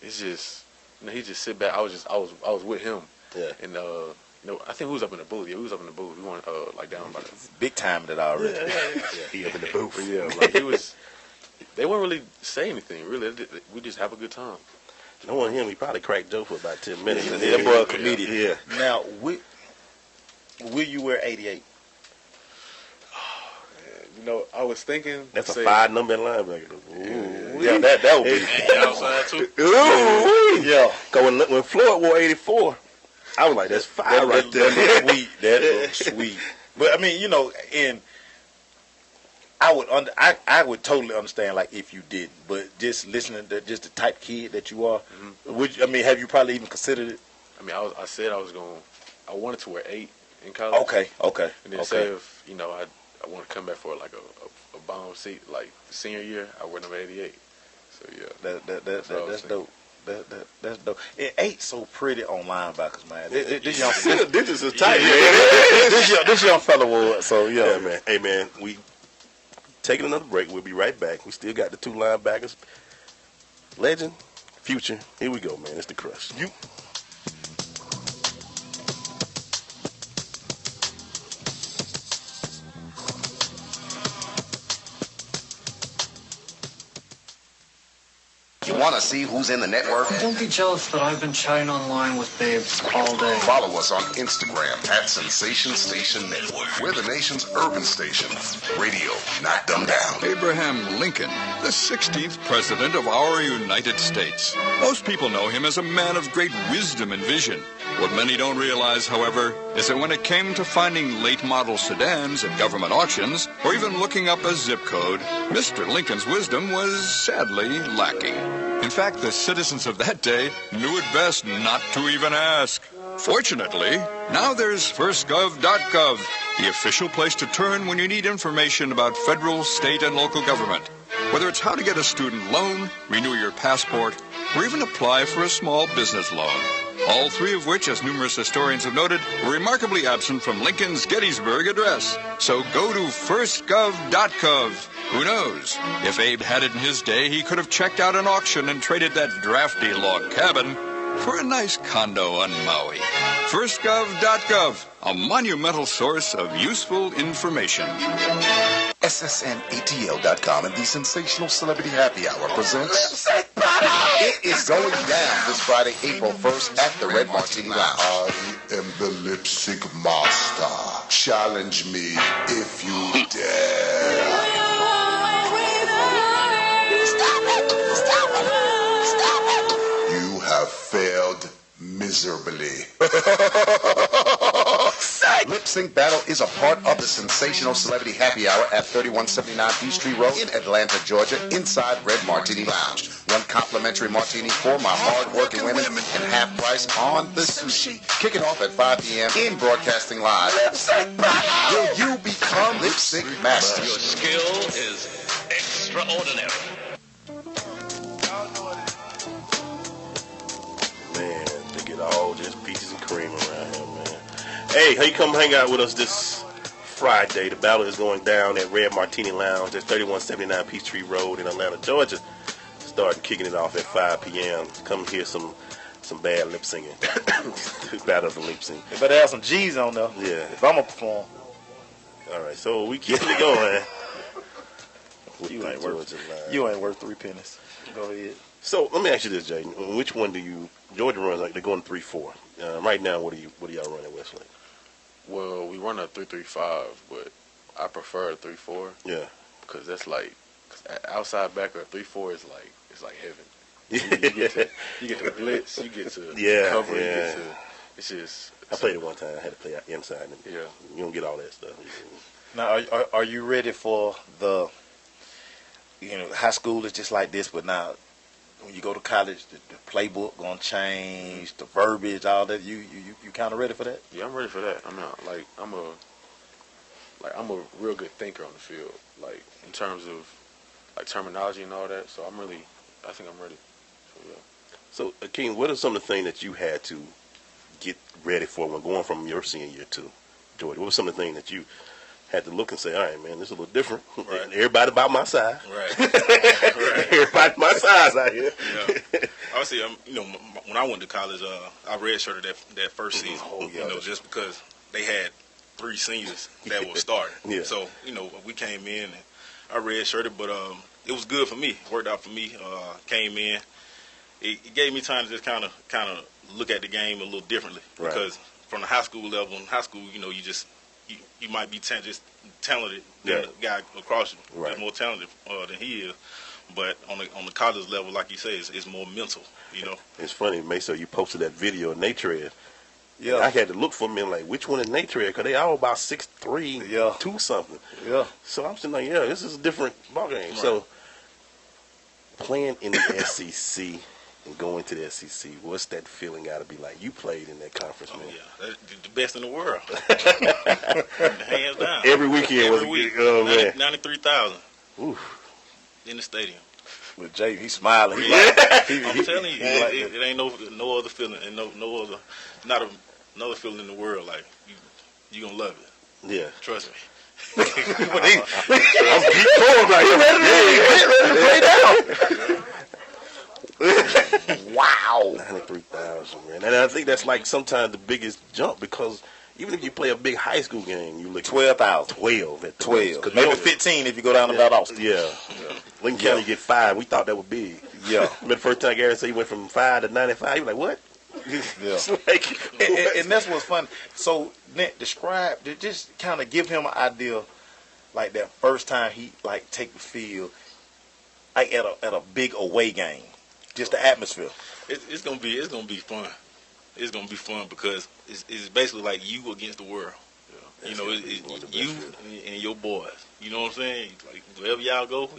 it's just, you know, he just sit back. I was with him. Yeah. And you know, I think we was up in the booth. Yeah, we was up in the booth. We weren't like down by the big time that already. Yeah. He up in the booth. But yeah, like he was. They wouldn't really say anything. Really, we just have a good time. Knowing him, he probably cracked Joe for about 10 minutes. Yeah, that boy a comedian. Yeah. Now, will you wear 88? You know, I was thinking that's a 5 number linebacker. Yeah, that would be outside too. Ooh, yeah. Cause when Floyd wore 84, I was like, that's 5 right there. That looks sweet. That looks sweet. But I mean, you know, and I would totally understand like if you didn't, but just listening to just the type of kid that you are, have you probably even considered it? I mean, I said I wanted to wear 8 in college. Okay. And then say if, you know, I want to come back for like a bomb seat, like the senior year, I wear number 88. So yeah, that's dope. That's dope. It ain't so pretty on linebackers, man. This young digits is tight. This young fella was. So yeah, man. Hey man, we taking another break. We'll be right back. We still got the 2 linebackers. Legend, future. Here we go, man. It's the Crush. You want to see who's in the network? Don't be jealous that I've been chatting online with babes all day. Follow us on Instagram at Sensation Station Network. We're the nation's urban station. Radio, not dumbed down. Abraham Lincoln, the 16th president of our United States. Most people know him as a man of great wisdom and vision. What many don't realize, however, is that when it came to finding late model sedans at government auctions, or even looking up a zip code, Mr. Lincoln's wisdom was sadly lacking. In fact, the citizens of that day knew it best not to even ask. Fortunately, now there's firstgov.gov, the official place to turn when you need information about federal, state, and local government. Whether it's how to get a student loan, renew your passport, or even apply for a small business loan. All 3 of which, as numerous historians have noted, were remarkably absent from Lincoln's Gettysburg Address. So go to firstgov.gov. Who knows? If Abe had it in his day, he could have checked out an auction and traded that drafty log cabin for a nice condo on Maui. Firstgov.gov, a monumental source of useful information. SSNATL.com and the Sensational Celebrity Happy Hour presents It is going down this Friday, April 1st at the Red Martini Lounge. I am the Lip Sync Master. Challenge me if you dare. You have failed miserably. Lip Sync Battle is a part of the Sensational Celebrity Happy Hour at 3179 Peachtree Road in Atlanta, Georgia, inside Red Martini Lounge. 1 complimentary martini for my hard-working women and half price on the sushi. Kick it off at 5 p.m. in Broadcasting Live. Lip Sync Battle! Will you become Lip Sync Master? Your skill is extraordinary. Man, they get all just peaches and cream around here, man. Hey, how you come hang out with us this Friday? The battle is going down at Red Martini Lounge at 3179 Peachtree Road in Atlanta, Georgia. Starting kicking it off at 5 p.m. Come hear some bad lip singing. Battle of the lip sync. You better have some G's on there. Yeah. If I'm going to perform. All right, so we keep it going. You ain't worth 3 pennies. Go ahead. So let me ask you this, Jaden. Which one do you? Georgia runs like they're going 3-4. Right now, what do y'all run at Westlake? Well, we run a 3-3-5, but I prefer a 3-4. Yeah. Because that's like outside backer 3-4 is like it's like heaven. You get to blitz, you get to cover, you get to. It's just. I played it one time. I had to play out inside. And you don't get all that stuff. Now, are you ready for the? High school is just like this, but now when you go to college, the playbook gonna change, the verbiage, all that. You kind of ready for that? Yeah, I'm ready for that. I'm a real good thinker on the field, like in terms of like terminology and all that. So I think I'm ready. So, yeah. So Akeem, what are some of the things that you had to get ready for when going from your senior year to Georgia? What were some of the things that you had to look and say, all right, man, this is a little different. Right. Everybody about my size. Right. Everybody my size out here. Yeah. Obviously, when I went to college, I redshirted that first season. Just because they had 3 seniors that were starting. Yeah. So, we came in and I redshirted, but it was good for me. It worked out for me. Came in. It gave me time to just kind of look at the game a little differently. Right. Because from the high school level, in high school, you might be just talented than the guy across you. Right. Just more talented than he is. But on the college level, like you say, it's more mental, It's funny, Mesa, you posted that video of Nate. Yeah. I had to look for me like, which one is Nate? Because they all about 6'3", 2 something. Yeah. So I'm sitting like, this is a different ballgame. Right. So playing in the SEC and going to the SEC, what's that feeling got to be like? You played in that conference, man. Yeah, the best in the world. Hands down. Every weekend Every week. 93,000 in the stadium. With Jay, he's smiling. I'm telling you, it ain't no other feeling, and not another feeling in the world like you gonna love it. Yeah, trust me. I'm deep forward right here. Ready to play down. Wow, 93,000, man, and I think that's like sometimes the biggest jump because even if you play a big high school game, you look 12,000. 12, maybe 15 if you go down to Mount Austin. Yeah. Lincoln County get 5. We thought that was big. Yeah. Remember the first time Gary said he went from 5 to 95? You were like, what? Yeah. And that's what's fun. So, Nick, just kind of give him an idea, like that first time he take the field, like at a big away game, just the atmosphere. It's gonna be fun. It's gonna be fun because it's basically like you against the world. Yeah. It's you and your boys. You know what I'm saying? Like wherever y'all go,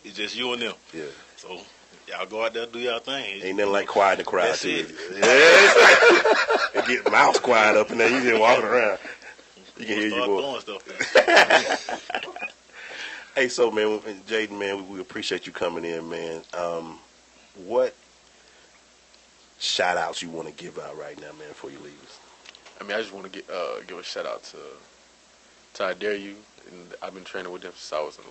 it's just you and them. Yeah. So y'all go out there, do y'all thing. Ain't nothing like quiet in the crowd. That's it. Yeah. Get mouth quiet up in there. You just walking around. You can hear your voice. Stuff. Hey, so man, Jaden, man, we appreciate you coming in, man. What shout outs you want to give out right now, man, before you leave us? I mean, I just want to give a shout out to I Dare You. And I've been training with them since I was in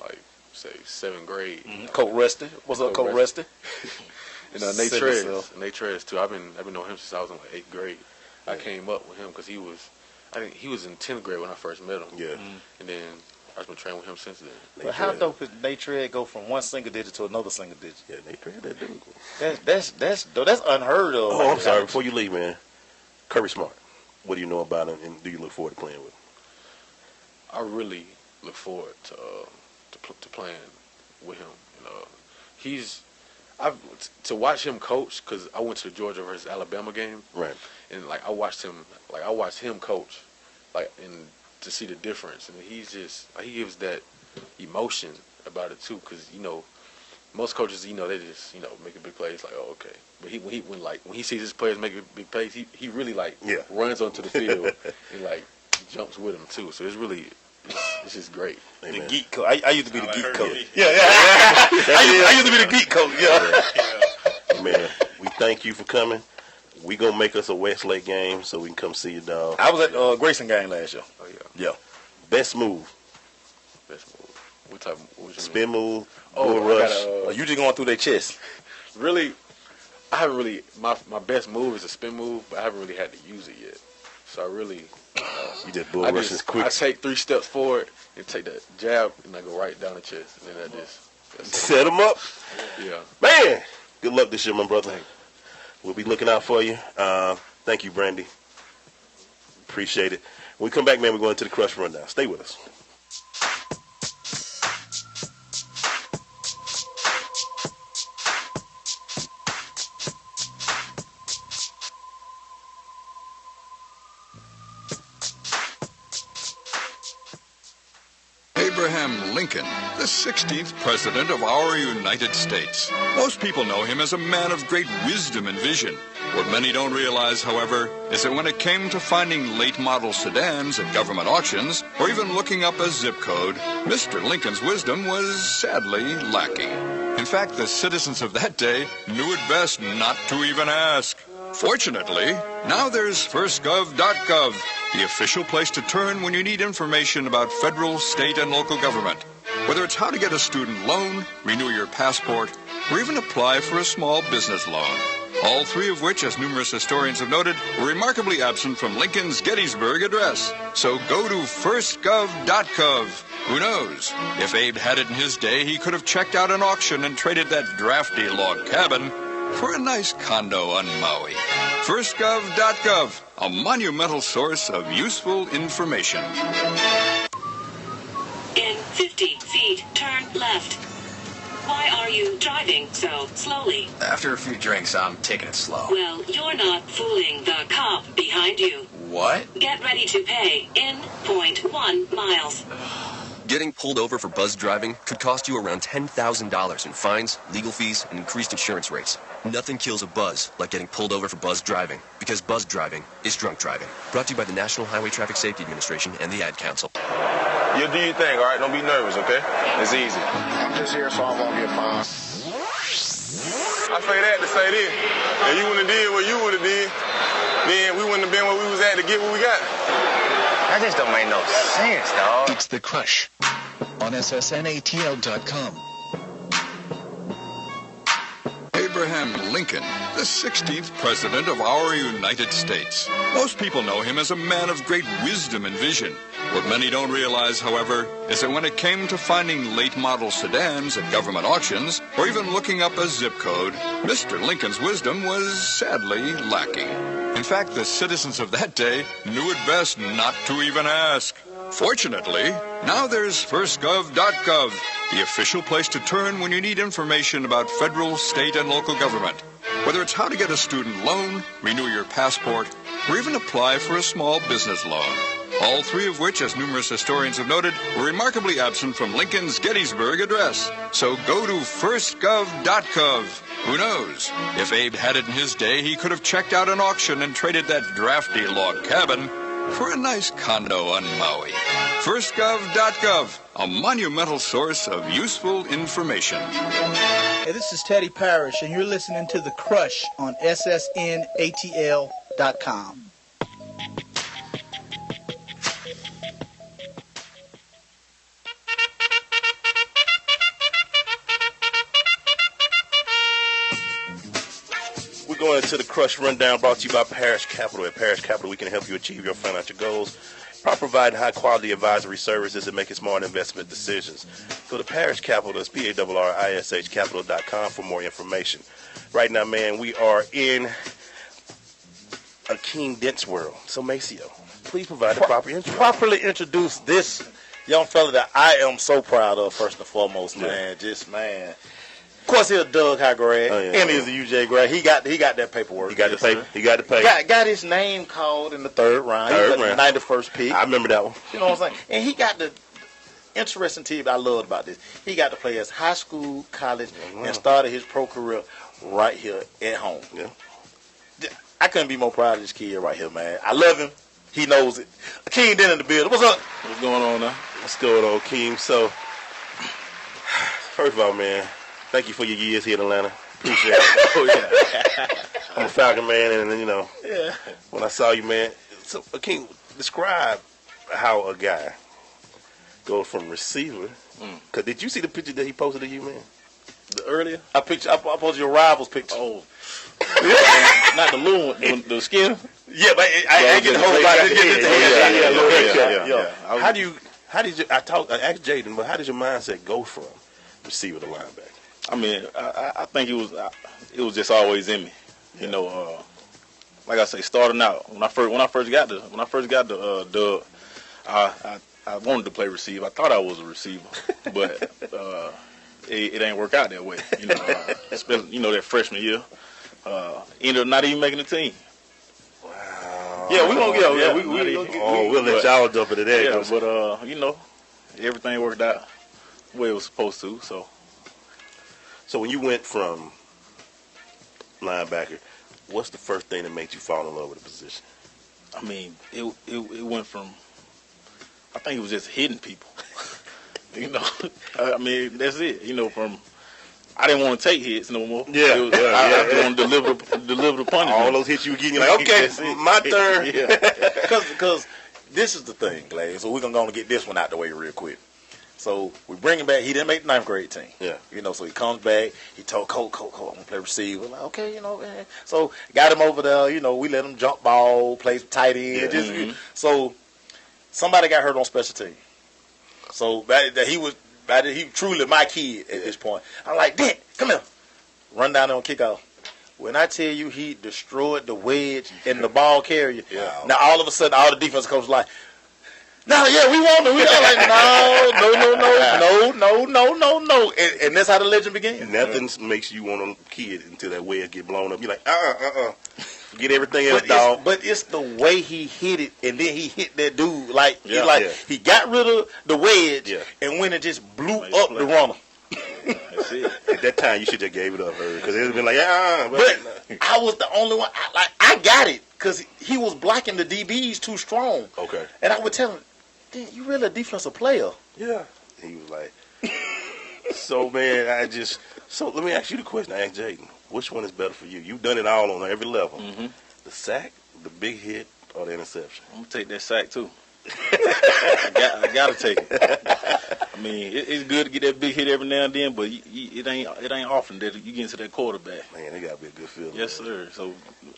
say 7th grade. Mm-hmm. Coach Rusty, what's up, Coach Rusty? And Nate Trez too. I've been knowing him since I was in 8th grade. Yeah. I came up with him because he was in 10th grade when I first met him. Yeah. Mm-hmm. And then I've been training with him since then. But how dope is Nate Trez go from one single digit to another single digit? Yeah, Nate Trez, that dude. That's unheard of. Oh, I'm sorry. Before you leave, man, Kirby Smart. What do you know about him, and do you look forward to playing with him? I really look forward to playing with him. To watch him coach, because I went to the Georgia versus Alabama game, right? And I watched him coach, and to see the difference, and he gives that emotion about it too, because most coaches, they just make big plays, oh, okay. But when he sees his players making big plays, he really runs onto the field and jumps with them too. So it's just great. The geek coach. I used to be the geek coach. Yeah. I used to be the geek coach. Yeah. Man, we thank you for coming. We gonna make us a Westlake game so we can come see you, dog. I was at Grayson game last year. Oh yeah. Yeah. Best move. What type? What spin move. Bull rush. You just going through their chest. Really, I haven't really. My best move is a spin move, but I haven't really had to use it yet. So I really. You just bull rush is quick. I take 3 steps forward and take that jab, and I go right down the chest, and then I just set them up. Yeah. Man, good luck this year, my brother. We'll be looking out for you. Thank you, Brandi. Appreciate it. When we come back, man, we're going to the Crush Rundown. Stay with us. Abraham Lincoln, the 16th President of our United States. Most people know him as a man of great wisdom and vision. What many don't realize, however, is that when it came to finding late-model sedans at government auctions, or even looking up a zip code, Mr. Lincoln's wisdom was sadly lacking. In fact, the citizens of that day knew it best not to even ask. Fortunately, now there's firstgov.gov, the official place to turn when you need information about federal, state, and local government. Whether it's how to get a student loan, renew your passport, or even apply for a small business loan. All three of which, as numerous historians have noted, were remarkably absent from Lincoln's Gettysburg Address. So go to firstgov.gov. Who knows? If Abe had it in his day, he could have checked out an auction and traded that drafty log cabin for a nice condo on Maui. Firstgov.gov, a monumental source of useful information. In 50 feet, turn left. Why are you driving so slowly? After a few drinks, I'm taking it slow. Well, you're not fooling the cop behind you. What? Get ready to pay in 0.1 miles. Getting pulled over for buzz driving could cost you around $10,000 in fines, legal fees, and increased insurance rates. Nothing kills a buzz like getting pulled over for buzz driving, because buzz driving is drunk driving. Brought to you by the National Highway Traffic Safety Administration and the Ad Council. You do your thing, all right? Don't be nervous, okay? It's easy. I'm just here so I won't get fined. I say that to say this. If you wouldn't have did what you would have did, then we wouldn't have been where we was at to get what we got. That just don't make no sense, dog. It's The Crush on SSNATL.com. Abraham Lincoln, the 16th President of our United States. Most people know him as a man of great wisdom and vision. What many don't realize, however, is that when it came to finding late-model sedans at government auctions, or even looking up a zip code, Mr. Lincoln's wisdom was sadly lacking. In fact, the citizens of that day knew it best not to even ask. Fortunately, now there's firstgov.gov, the official place to turn when you need information about federal, state, and local government. Whether it's how to get a student loan, renew your passport, or even apply for a small business loan. All three of which, as numerous historians have noted, were remarkably absent from Lincoln's Gettysburg Address. So go to firstgov.gov. Who knows? If Abe had it in his day, he could have checked out an auction and traded that drafty log cabin for a nice condo on Maui. Firstgov.gov, a monumental source of useful information. Hey, this is Teddy Parrish, and you're listening to The Crush on SSNATL.com. Going to the Crush Rundown, brought to you by Parish Capital. At Parish Capital, we can help you achieve your financial goals by providing high-quality advisory services and making smart investment decisions. Go to Parish Capital, that's PARRISH Capital.com for more information. Right now, man, we are in Akeem Dent's world. So, Maceo, please provide the proper intro. Properly introduce this young fella that I am so proud of, first and foremost, man. Just, man. Of course, he's a Doug High grad, and he's a UJ grad. He got that paperwork. He got the paper. He got the paper. Got his name called in the third round. He was the 91st pick. I remember that one. You know what I'm saying? And he got the interesting tidbit I loved about this. He got to play as high school, college, and started his pro career right here at home. Yeah. I couldn't be more proud of this kid right here, man. I love him. He knows it. Akeem Dent in the building. What's up? What's going on now? What's going on, Akeem? So, first of all, man, thank you for your years here in Atlanta. Appreciate it. Oh, yeah. I'm a Falcon man, and, you know, when I saw you, man. So, Akeem, describe how a guy goes from receiver. Because did you see the picture that he posted of you, man? The earlier? I posted your rival's picture. Oh. Not the loon, the skin? Yeah, but I ain't getting the whole body. How did you, I asked Jaden, but how did your mindset go from receiver to linebacker? I mean, I think it was just always in me. You know, like I say, starting out when I first got the Doug, I wanted to play receiver. I thought I was a receiver, but it ain't work out that way. You know, especially that freshman year, ended up not even making the team. Wow. Yeah, we'll let y'all jump into that. Yeah, but everything worked out the way it was supposed to. So when you went from linebacker, what's the first thing that made you fall in love with the position? I mean, it went from, I think it was just hitting people. I mean, that's it. From I didn't want to take hits no more. Yeah, I just want to deliver the punishment. All those hits you were getting, you're like, okay, my turn. Yeah, because this is the thing, Glad. So we're going to get this one out the way real quick. So we bring him back. He didn't make the 9th grade team. Yeah. So he comes back. He told Coach, I'm going to play receiver. Like, okay, man. So got him over there. We let him jump ball, play tight end. Yeah. So somebody got hurt on special team. So he truly my kid at this point. I'm like, Dent, come here. Run down there on kickoff. When I tell you he destroyed the wedge and the ball carrier, now all of a sudden all the defense coaches like, no, yeah, we want to. We all like, no. And that's how the legend began. Nothing makes you want a kid until that wedge get blown up. You're like, Get everything else, dog. But it's the way he hit it, and then he hit that dude. He got rid of the wedge, and went and just blew up the runner. That's it. At that time, you should have gave it up, because it would have been like, But I was the only one. I got it, because he was blocking the DBs too strong. Okay. And I would tell him, "Damn, you really a defensive player." Yeah. He was like, so, man, so let me ask you the question I asked Jaden. Which one is better for you? You've done it all on every level. Mm-hmm. The sack, the big hit, or the interception? I'm going to take that sack, too. I got to take it. I mean, it's good to get that big hit every now and then, but it ain't often that you get into that quarterback. Man, it got to be a good feeling. Yes, sir. So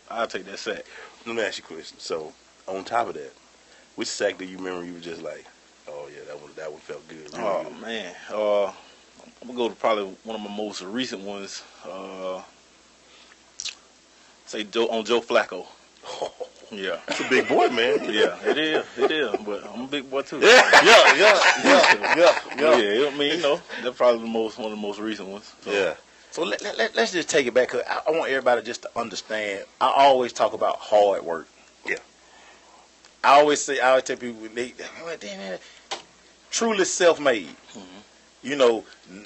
I'll take that sack. Let me ask you a question. So, on top of that, which sack do you remember you were just like, oh, yeah, that one felt good? Really oh, good. Man. I'm going to go to probably one of my most recent ones. Say on Joe Flacco. Yeah. It's a big boy, man. Yeah, it is. But I'm a big boy, too. Yeah. Yeah, I mean, that's probably one of the most recent ones. So. Yeah. So let's just take it back, because I want everybody just to understand. I always talk about hard work. Yeah. I always tell people, truly self-made. Mm-hmm.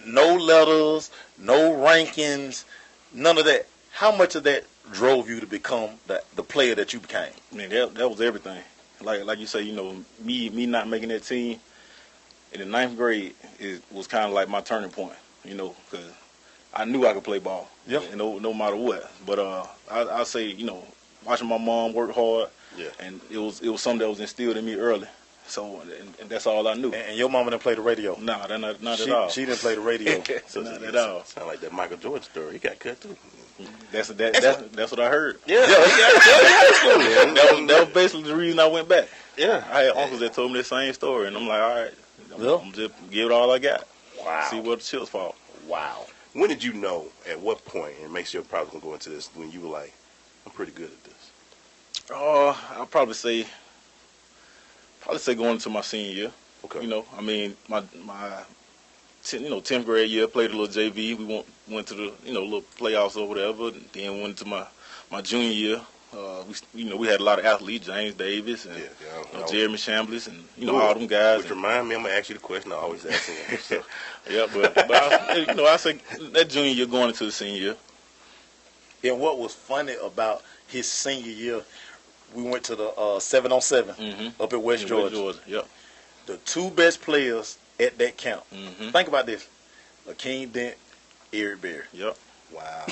No letters, no rankings, none of that. How much of that drove you to become the player that you became? I mean, that was everything. Like you say, me not making that team in the 9th grade was kind of like my turning point, because I knew I could play ball, no matter what. But I say, watching my mom work hard, and it was something that was instilled in me early. So, and that's all I knew. And your mama didn't play the radio? Nah, not at all. She didn't play the radio. So not at all. Sound like that Michael Jordan story. He got cut too. That's what I heard. Yeah. That was basically the reason I went back. Yeah. I had uncles that told me the same story, and I'm like, all right, I'm just give it all I got. Wow. See where the chips fall. Wow. When did you know, at what point, and make sure you're probably going to go into this, when you were like, I'm pretty good at this? I'll probably say going into my senior year. Okay. I mean, my 10th grade year, played a little JV. We went to the, little playoffs or whatever. Then went into my junior year. We had a lot of athletes, James Davis and Jeremy Chambliss and, all them guys. Which remind me, I'm going to ask you the question I always ask him. So. Yeah, but I say that junior year going into the senior year. And what was funny about his senior year, we went to the 7-on-7 up at West Georgia. Yep. The two best players at that camp. Mm-hmm. Think about this: Akeem Dent, Eric Berry. Yep. Wow.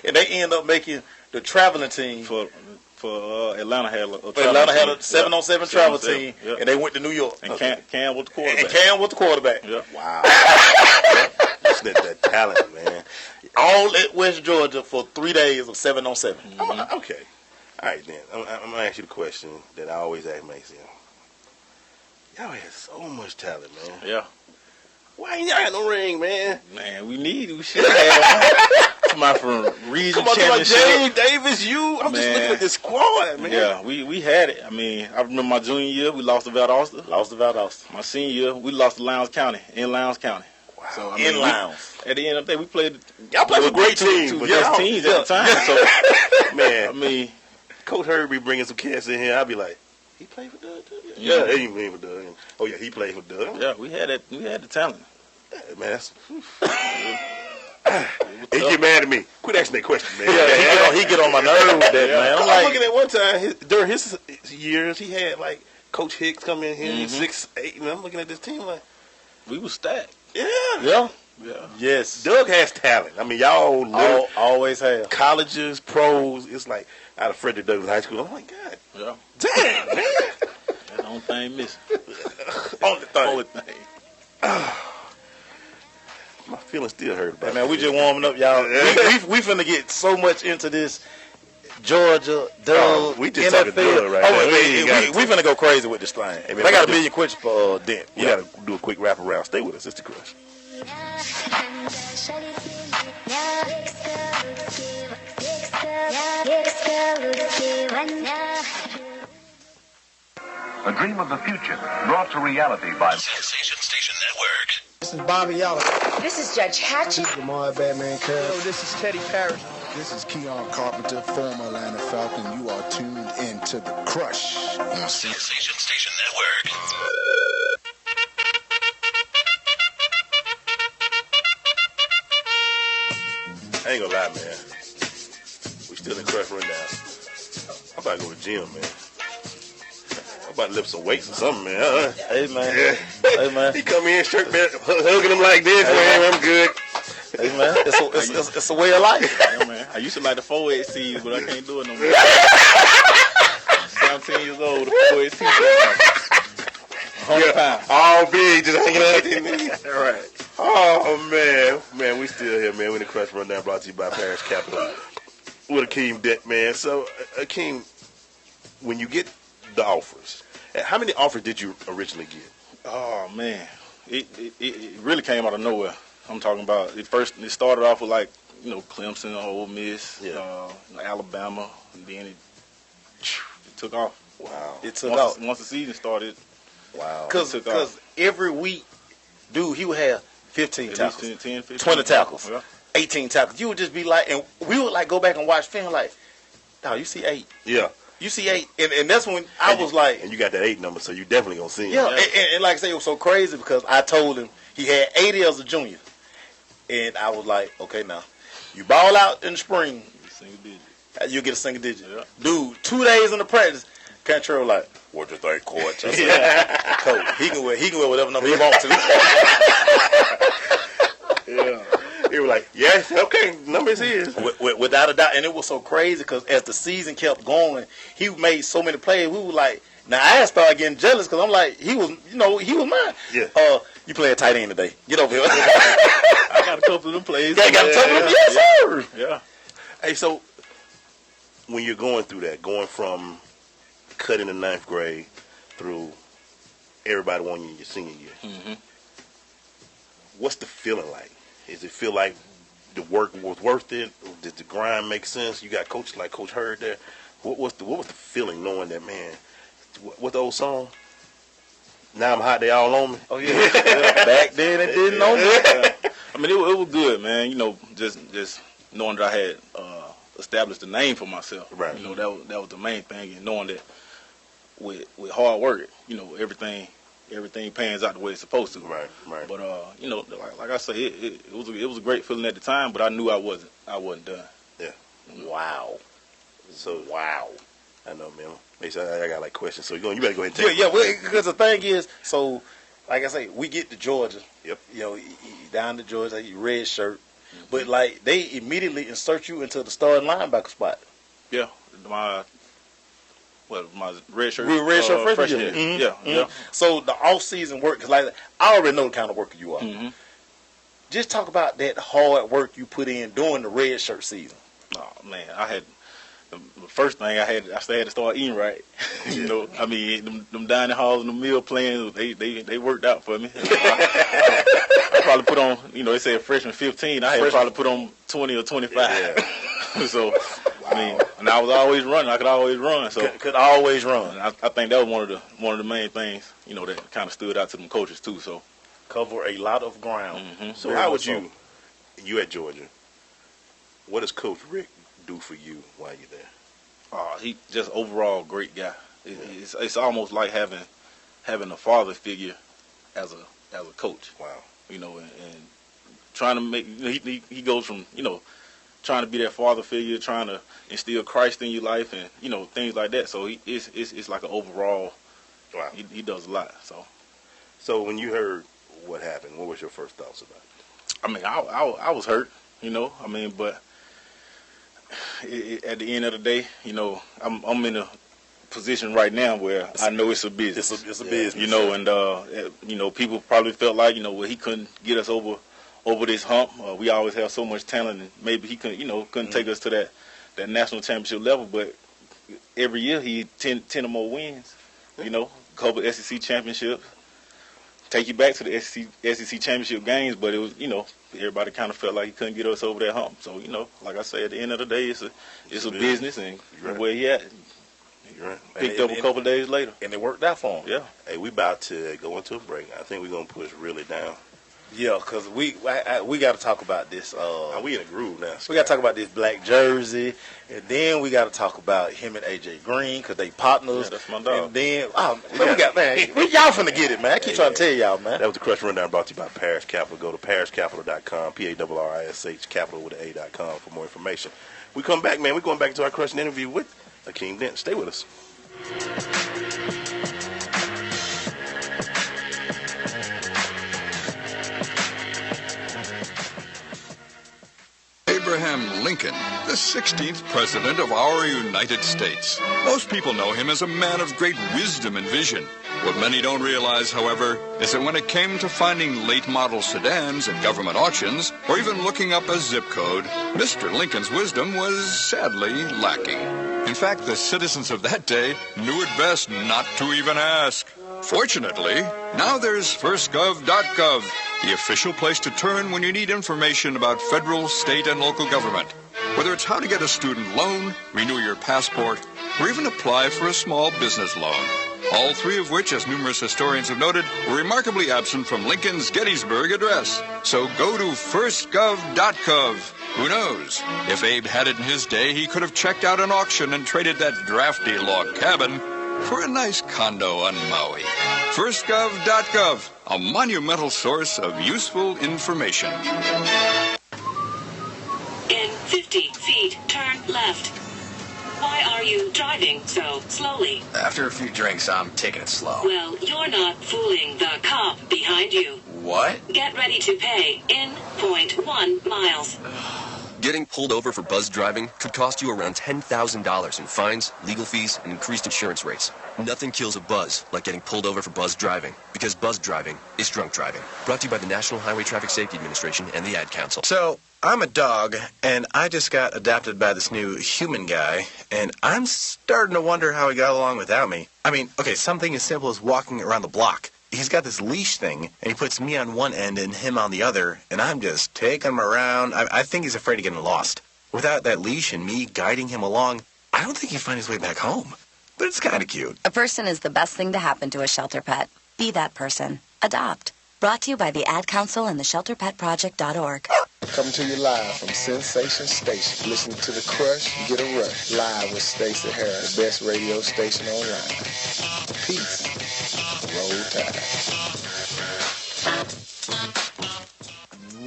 And they end up making the traveling team for Atlanta had a 7-on-7 travel team, and they went to New York. And Cam was the quarterback. Yep. Wow. Just that talent, man. All at West Georgia for 3 days of 7-on-7. Mm-hmm. Okay. All right, then. I'm going to ask you the question that I always ask Mason. Y'all had so much talent, man. Yeah. Why ain't y'all had no ring, man? Man, we should have. Come out from region championship. James Davis, I'm just looking at this squad, man. Yeah, we had it. I mean, I remember my junior year, we lost to Valdosta. My senior year, we lost to Lowndes County, in Lowndes County. Wow. So, at the end of the day, we played. Y'all played with great teams. Two best teams at the time. So, man, I mean, Coach Herbie bringing some cats in here, I'd be like, He played for Doug too. Yeah, he played for Doug. Oh yeah, he played for Doug. Yeah, we had the talent. Yeah, man, that's. He get mad at me. Quit asking that question, man. Yeah, he get on my nerve with that, man. I'm like, looking at one time during his years, he had like Coach Hicks come in here, 6'8", and I'm looking at this team like we was stacked. Yeah. Yes. Doug has talent. I mean, y'all always have. Colleges, pros. It's like out of Frederick Douglass High School. I'm like, God, Yeah. damn, man. That's the only thing missing. Only thing. My feelings still hurt about Hey, man, we just warming up, y'all. we finna get so much into this Georgia, Doug, we just NFL. talking Doug right now. We finna go crazy with this thing. Hey, man, I got a million questions for Dent. We gotta do a quick wrap around. Stay with us. It's the Crush. A dream of the future brought to reality by Sensation Station Network. This is Bobby Yalla. This is Judge Hatchett. Lamar Batman Carroll. Yo, this is Teddy Parrish. This is Keon Carpenter, former Atlanta Falcon. You are tuned into The Crush on Sensation Station Network. I ain't gonna lie, man. We still in Crush rundown. I'm about to go to the gym, man. I'm about to lift some weights or something, man. Hey, man. Yeah. Hey, man. He come in, shirt man, hugging him like this, man. I'm good. Hey, man. It's a way of life. Yeah, man. I used to like the 4-8 seeds, but I can't do it no more. 17 years old, the 4-8 seeds. 100 pounds. All big, just hanging out in there. All right. Oh, man, we still here, man. We in the Crush Rundown, brought to you by Parish Capital with Akeem Dent, man. So, Akeem, when you get the offers, how many offers did you originally get? Oh, man. It really came out of nowhere. I'm talking about, it started off with like, Clemson, Ole Miss, Alabama, and then it took off. Wow. It took off. Once the season started, wow. Because every week, dude, he would have 15 tackles, 10, 15, 20 tackles, yeah. 18 tackles. You would just be like, and we would like go back and watch film like, no, you see 8. Yeah. You see 8. And that's when I was like. And you got that 8 number, so you definitely going to see him. Yeah, and like I say, it was so crazy because I told him he had 80 as a junior. And I was like, okay, now, you ball out in the spring, you get a single digit. Yeah. Dude, 2 days in the practice, Cantrell like, what you think, coach? I said, coach, he can wear whatever number he wants to. Yeah. He was like, yes, okay, number is his. Without a doubt. And it was so crazy because as the season kept going, he made so many plays. We were like, now I started getting jealous because I'm like, he was mine. Yeah. You play a tight end today. Get over here. I got a couple of them plays. Yeah, got a couple of them. Yes, sir. Yeah. Hey, so when you're going through that, going from cutting the 9th grade through everybody wanting you in your senior year, what's the feeling like? Does it feel like the work was worth it? Did the grind make sense? You got coaches like Coach Hurd there. What was the feeling knowing that, man, what the old song? Now I'm hot, they all on me. Oh, yeah. Back then, it didn't know me. I mean, it was good, man. Just knowing that I had established a name for myself. Right. That was the main thing, and knowing that with hard work, everything pans out the way it's supposed to. Right. But like I say, it was a great feeling at the time, but I knew I wasn't done. Yeah. Wow. So wow. I know, man. I got like questions, so you better go ahead and take it. Because the thing is, so like I say, we get to Georgia. Yep. He down to Georgia, he red shirt, but like they immediately insert you into the starting linebacker spot. Yeah, my red shirt. We were red shirt freshman. Yeah. So the off season work, cause like I already know the kind of worker you are. Just talk about that hard work you put in during the red shirt season. Oh man, I had. The first thing I still had to start eating right. I mean, them dining halls and the meal plans, they worked out for me. I probably put on, they said freshman 15. I had probably put on 20 or 25. Yeah. So, I mean, and I was always running. I could always run. So could always run. I think that was one of the main things, that kind of stood out to them coaches too. So cover a lot of ground. So how would you at Georgia? What does Coach Rick do for you while you're there? He just overall great guy. It's almost like having a father figure as a coach. Wow. And trying to make he goes from trying to be that father figure, trying to instill Christ in your life, and things like that. So it's like an overall. Wow. He does a lot. So when you heard what happened, what was your first thoughts about it? I mean, I was hurt. But at the end of the day, I'm in a position right now where I know it's a business. It's a business. And people probably felt like well, he couldn't get us over this hump. We always have so much talent, and maybe he couldn't take us to that national championship level. But every year he 10 or more wins. Couple of SEC championships. Take you back to the SEC championship games, but it was everybody kind of felt like he couldn't get us over that hump. So like I say, at the end of the day, it's a business, and where he at. You're right. Picked up a couple days later. And it worked out for him. Yeah. Hey, we about to go into a break. I think we're going to push really down. Yeah, because we got to talk about this. We in a groove now. We got to talk about this black jersey, and then we got to talk about him and AJ Green because they partners. Yeah, that's my dog. And then, y'all finna get it, man. I keep trying to tell y'all, man. That was the Crush Rundown brought to you by Parish Capital. Go to parishcapital.com, PARRISH, capital with an A.com for more information. We come back, man. We're going back to our crushing interview with Akeem Dent. Stay with us. Abraham Lincoln, the 16th president of our United States. Most people know him as a man of great wisdom and vision. What many don't realize, however, is that when it came to finding late-model sedans at government auctions, or even looking up a zip code, Mr. Lincoln's wisdom was sadly lacking. In fact, the citizens of that day knew it best not to even ask. Fortunately, now there's firstgov.gov, the official place to turn when you need information about federal, state, and local government. Whether it's how to get a student loan, renew your passport, or even apply for a small business loan. All three of which, as numerous historians have noted, were remarkably absent from Lincoln's Gettysburg Address. So go to firstgov.gov. Who knows? If Abe had it in his day, he could have checked out an auction and traded that drafty log cabin for a nice condo on Maui. Firstgov.gov, a monumental source of useful information. In 50 feet, turn left. Why are you driving so slowly? After a few drinks, I'm taking it slow. Well, you're not fooling the cop behind you. What? Get ready to pay in 0.1 miles. Getting pulled over for buzz driving could cost you around $10,000 in fines, legal fees, and increased insurance rates. Nothing kills a buzz like getting pulled over for buzz driving, because buzz driving is drunk driving. Brought to you by the National Highway Traffic Safety Administration and the Ad Council. So, I'm a dog, and I just got adopted by this new human guy, and I'm starting to wonder how he got along without me. I mean, okay, something as simple as walking around the block. He's got this leash thing, and he puts me on one end and him on the other, and I'm just taking him around. I think he's afraid of getting lost. Without that leash and me guiding him along, I don't think he'd find his way back home. But it's kind of cute. A person is the best thing to happen to a shelter pet. Be that person. Adopt. Brought to you by the Ad Council and the ShelterPetProject.org. Coming to you live from Sensation Station. Listen to The Crush, Get a Rush. Live with Stacey Harris, the best radio station online. Peace. Roll Tide.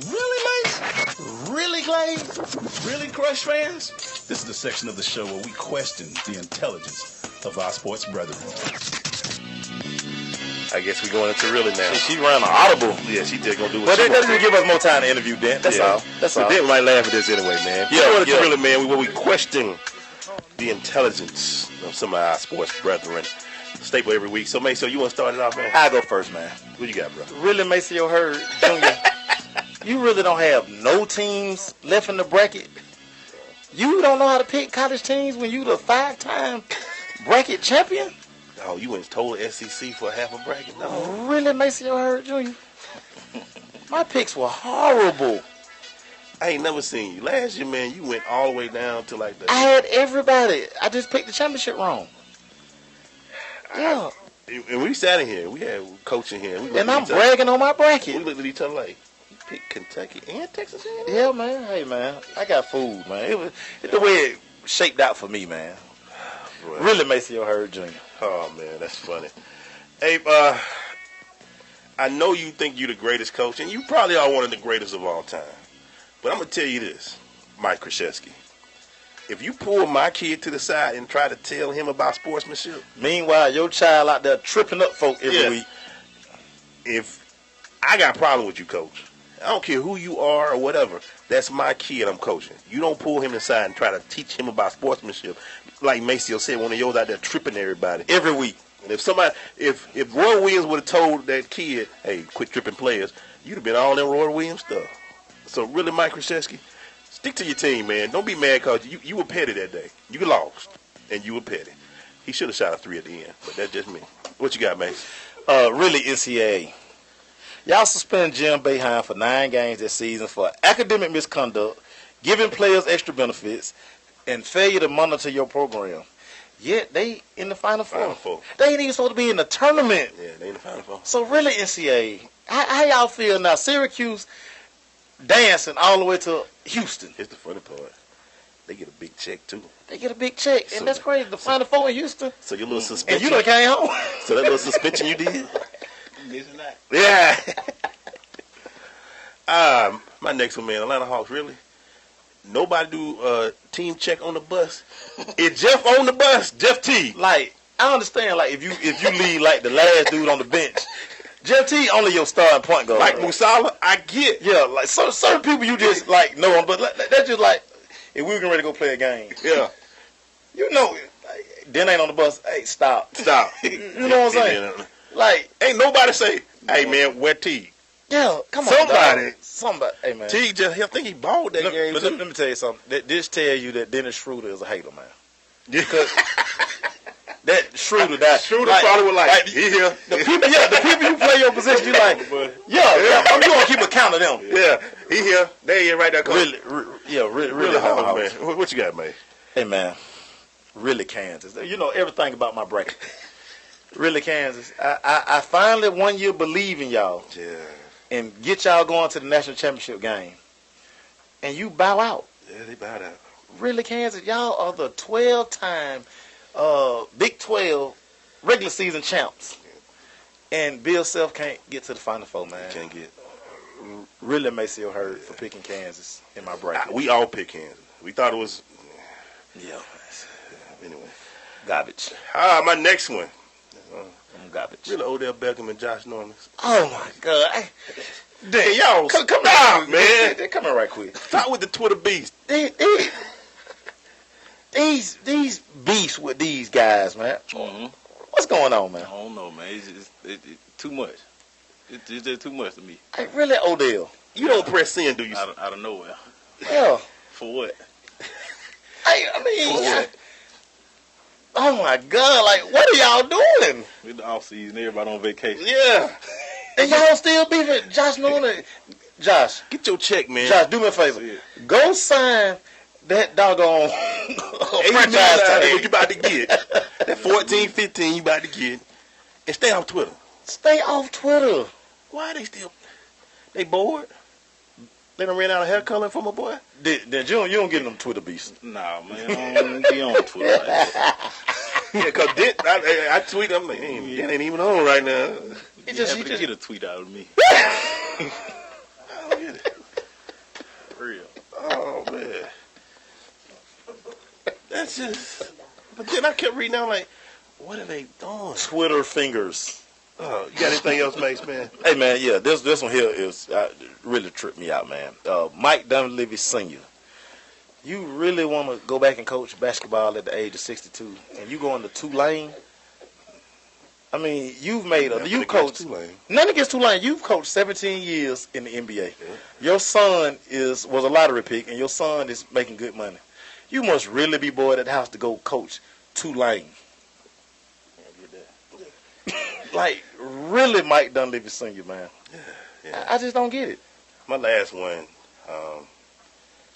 Really, Mace? Really, Glaze? Really, Crush fans? This is the section of the show where we question the intelligence of our sports brethren. I guess we're going into really now. She ran an audible. Yeah, she did gonna do what But she it doesn't give us more time to interview Dent. That's all. That's all. Dent might laugh at this anyway, man. Yeah, going into really, man, where we question the intelligence of some of our sports brethren. Staple every week. So, Mace, you want to start it off, man? I'll go first, man. What you got, bro? Really, Maceo Hurd Jr., you really don't have no teams left in the bracket? You don't know how to pick college teams when you the 5-time bracket champion? Oh, you went total SEC for half a bracket? No. Really, Maceo Hurd Jr.? My picks were horrible. I ain't never seen you. Last year, man, you went all the way down to like the... I had everybody. I just picked the championship wrong. Yeah. And we sat in here. We had coaching here. And I'm bragging on my bracket. We looked at each other like, you picked Kentucky and Texas in? Yeah, man. Hey, man. I got food, man. It was the way it shaped out for me, man. Really Maceo Hurd Jr. Oh, man, that's funny. Hey, I know you think you're the greatest coach, and you probably are one of the greatest of all time. But I'm going to tell you this, Mike Krzyzewski. If you pull my kid to the side and try to tell him about sportsmanship. Meanwhile, your child out there tripping up folk every week. If I got a problem with you, coach, I don't care who you are or whatever. That's my kid I'm coaching. You don't pull him aside and try to teach him about sportsmanship. Like Maceo said, one of yours out there tripping everybody. Every week. And if Roy Williams would have told that kid, hey, quit tripping players, you'd have been all in Roy Williams stuff. So really, Mike Krzyzewski, stick to your team, man. Don't be mad because you were petty that day. You lost, and you were petty. He should have shot a 3 at the end, but that's just me. What you got, Mace? Really, NCAA. Y'all suspend Jim Boeheim for 9 games this season for academic misconduct, giving players extra benefits, and failure to monitor your program. Yet they in the Final Four. They ain't even supposed to be in the tournament. Yeah, they in the Final Four. So really, NCAA, how y'all feel now? Syracuse dancing all the way to Houston. Here's the funny part. They get a big check, too. They get a big check, and that's crazy. The Final Four in Houston. So your little suspension. And you done came home. So that little suspension you did? Yeah. My next one, man, Atlanta Hawks, really? Nobody do team check on the bus. Is Jeff on the bus? Jeff T. Like, I understand, like, if you leave, like, the last dude on the bench, Jeff T only your starting point guard. Like Musala, I get. Yeah, like, certain people you just, like, know them, but that's just like, if we were ready to go play a game. Yeah. You know, like, Den ain't on the bus. Hey, stop. You know what I'm saying? Like, ain't nobody say, hey, man, where T? Yeah, come on, somebody. Hey, man. T just, I think he balled that game, but too. let me tell you something. This tell you that Dennis Schroeder is a hater, man. Because that Schroeder, probably was like, he here. The people you play your position, you like, I'm going to keep a count of them. Yeah, he here. They here right there. Really hard, man. What you got, man? Hey, man, really Kansas. You know everything about my bracket. Really Kansas. I finally 1 year believe in y'all. Yeah. And get y'all going to the national championship game. And you bow out. Yeah, they bowed out. Really, Kansas, y'all are the 12-time Big 12 regular season champs. And Bill Self can't get to the Final Four, man. Can't get. Really Maceo Hurd for picking Kansas in my bracket. We all picked Kansas. We thought it was. Yeah. Anyway. Garbage. My next one. Garbage. Really, Odell Beckham and Josh Norman. Oh my God! Damn, y'all, come down, man. They're coming right quick. Start with the Twitter beast. These beefs with these guys, man. Mm-hmm. What's going on, man? I don't know, man. It's too much. It's just too much to me. Hey, really, Odell? You don't press sin, do you? Out of nowhere. Yeah. For what? Hey, I mean. Oh my God! Like, what are y'all doing? With the off season, everybody on vacation. Yeah, and y'all still beefing Josh Norman. Josh, get your check, man. Josh, do me a favor. Go sign that doggone franchise tag. You about to get that 14, 15. You about to get, and stay off Twitter. Stay off Twitter. Why are they still? They bored? They done ran out of hair color for my boy? Then you don't get them Twitter beasts. Nah, man, I don't be on Twitter like that. Yeah, because I tweet, I'm like, Dent ain't even on right now. He just get a tweet out of me. I don't get it. For real. Oh, man. That's just... But then I kept reading out like, what are they doing? Twitter fingers. Oh, you got anything else, Mace, man? Hey, man, yeah, this one here is really tripped me out, man. Mike Dunleavy Sr. You really want to go back and coach basketball at the age of 62, and you going to Tulane? I mean, you've coached. Nothing against Tulane. You've coached 17 years in the NBA. Yeah. Your son was a lottery pick, and your son is making good money. You must really be bored at the house to go coach Tulane. Like, really, Mike Dunleavy Sr., man. Yeah. I just don't get it. My last one,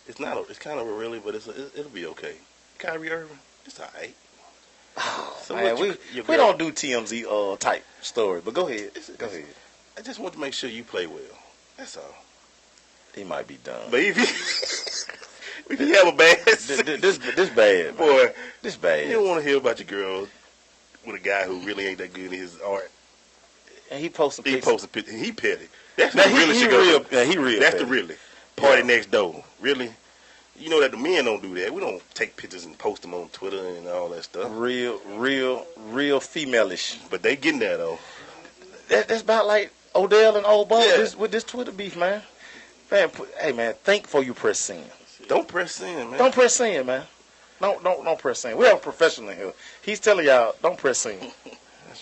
it's kind of a really, but it'll be okay. Kyrie Irving, it's all right. Oh, so man, we don't do TMZ type story, but go ahead. Go ahead. I just want to make sure you play well. That's all. He might be done. But if We just have a bad. This bad, boy. Man. This bad. You don't want to hear about your girl with a guy who really ain't that good in his art. And he posting pictures. He petty. That's now, the really he real. Yeah, he real. That's petty. the really party next door. Really. You know that the men don't do that. We don't take pictures and post them on Twitter and all that stuff. Real female-ish. But they getting there though. That's about like Odell and Old Bo with this Twitter beef, man. Man, hey man, think before you press send. Don't press send, man. Don't press send, man. Don't press send. We have a professional in here. He's telling y'all, don't press send.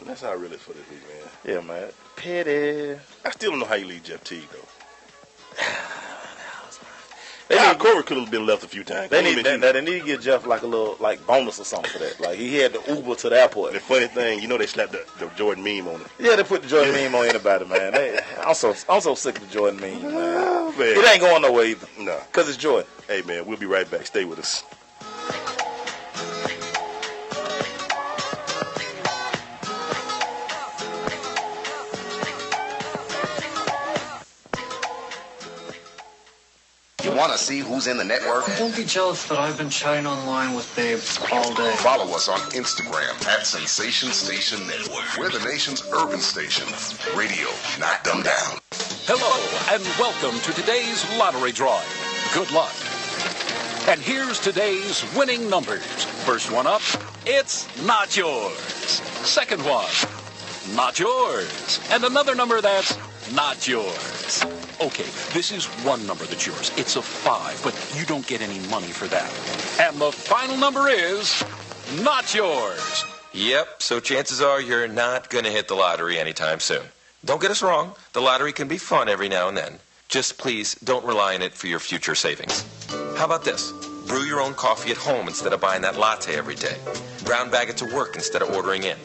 That's how I really feel this week, man. Yeah, man. Petty. I still don't know how you leave Jeff Teague though. Corey could have been left a few times. They need to give Jeff like a little bonus or something for that. Like he had the Uber to the airport. The funny thing, you know, they slapped the Jordan meme on it. Yeah, they put the Jordan meme on anybody, man. I'm so sick of the Jordan meme, man. Oh, man. It ain't going nowhere either. No, because it's Jordan. Hey man, we'll be right back. Stay with us. Want to see who's in the network? Don't be jealous that I've been chatting online with babes all day. Follow us on Instagram at Sensation Station Network. We're the nation's urban station. Radio, not dumbed down. Hello, and welcome to today's lottery drawing. Good luck. And here's today's winning numbers. First one up, it's not yours. Second one, not yours. And another number that's not yours. Okay, this is one number that's yours. It's a 5, but you don't get any money for that. And the final number is not yours. Yep, so chances are you're not going to hit the lottery anytime soon. Don't get us wrong. The lottery can be fun every now and then. Just please don't rely on it for your future savings. How about this? Brew your own coffee at home instead of buying that latte every day. Brown bag it to work instead of ordering in.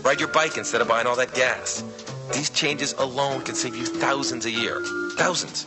Ride your bike instead of buying all that gas. These changes alone can save you thousands a year. Thousands.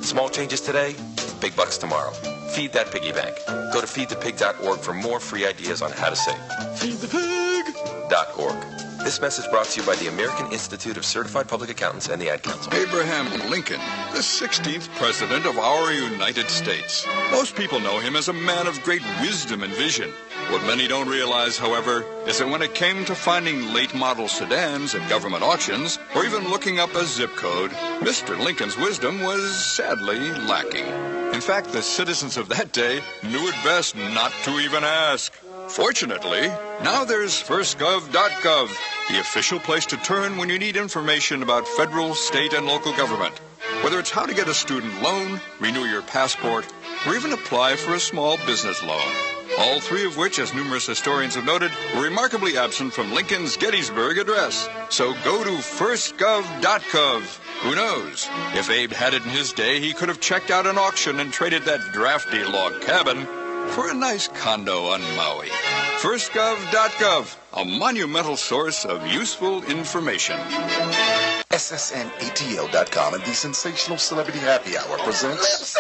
Small changes today, big bucks tomorrow. Feed that piggy bank. Go to feedthepig.org for more free ideas on how to save. Feedthepig.org. This message brought to you by the American Institute of Certified Public Accountants and the Ad Council. Abraham Lincoln, the 16th President of our United States. Most people know him as a man of great wisdom and vision. What many don't realize, however, is that when it came to finding late-model sedans at government auctions, or even looking up a zip code, Mr. Lincoln's wisdom was sadly lacking. In fact, the citizens of that day knew it best not to even ask. Fortunately, now there's firstgov.gov, the official place to turn when you need information about federal, state, and local government. Whether it's how to get a student loan, renew your passport, or even apply for a small business loan. All three of which, as numerous historians have noted, were remarkably absent from Lincoln's Gettysburg Address. So go to firstgov.gov. Who knows? If Abe had it in his day, he could have checked out an auction and traded that drafty log cabin for a nice condo on Maui. Firstgov.gov, a monumental source of useful information. SSNATL.com and the Sensational Celebrity Happy Hour presents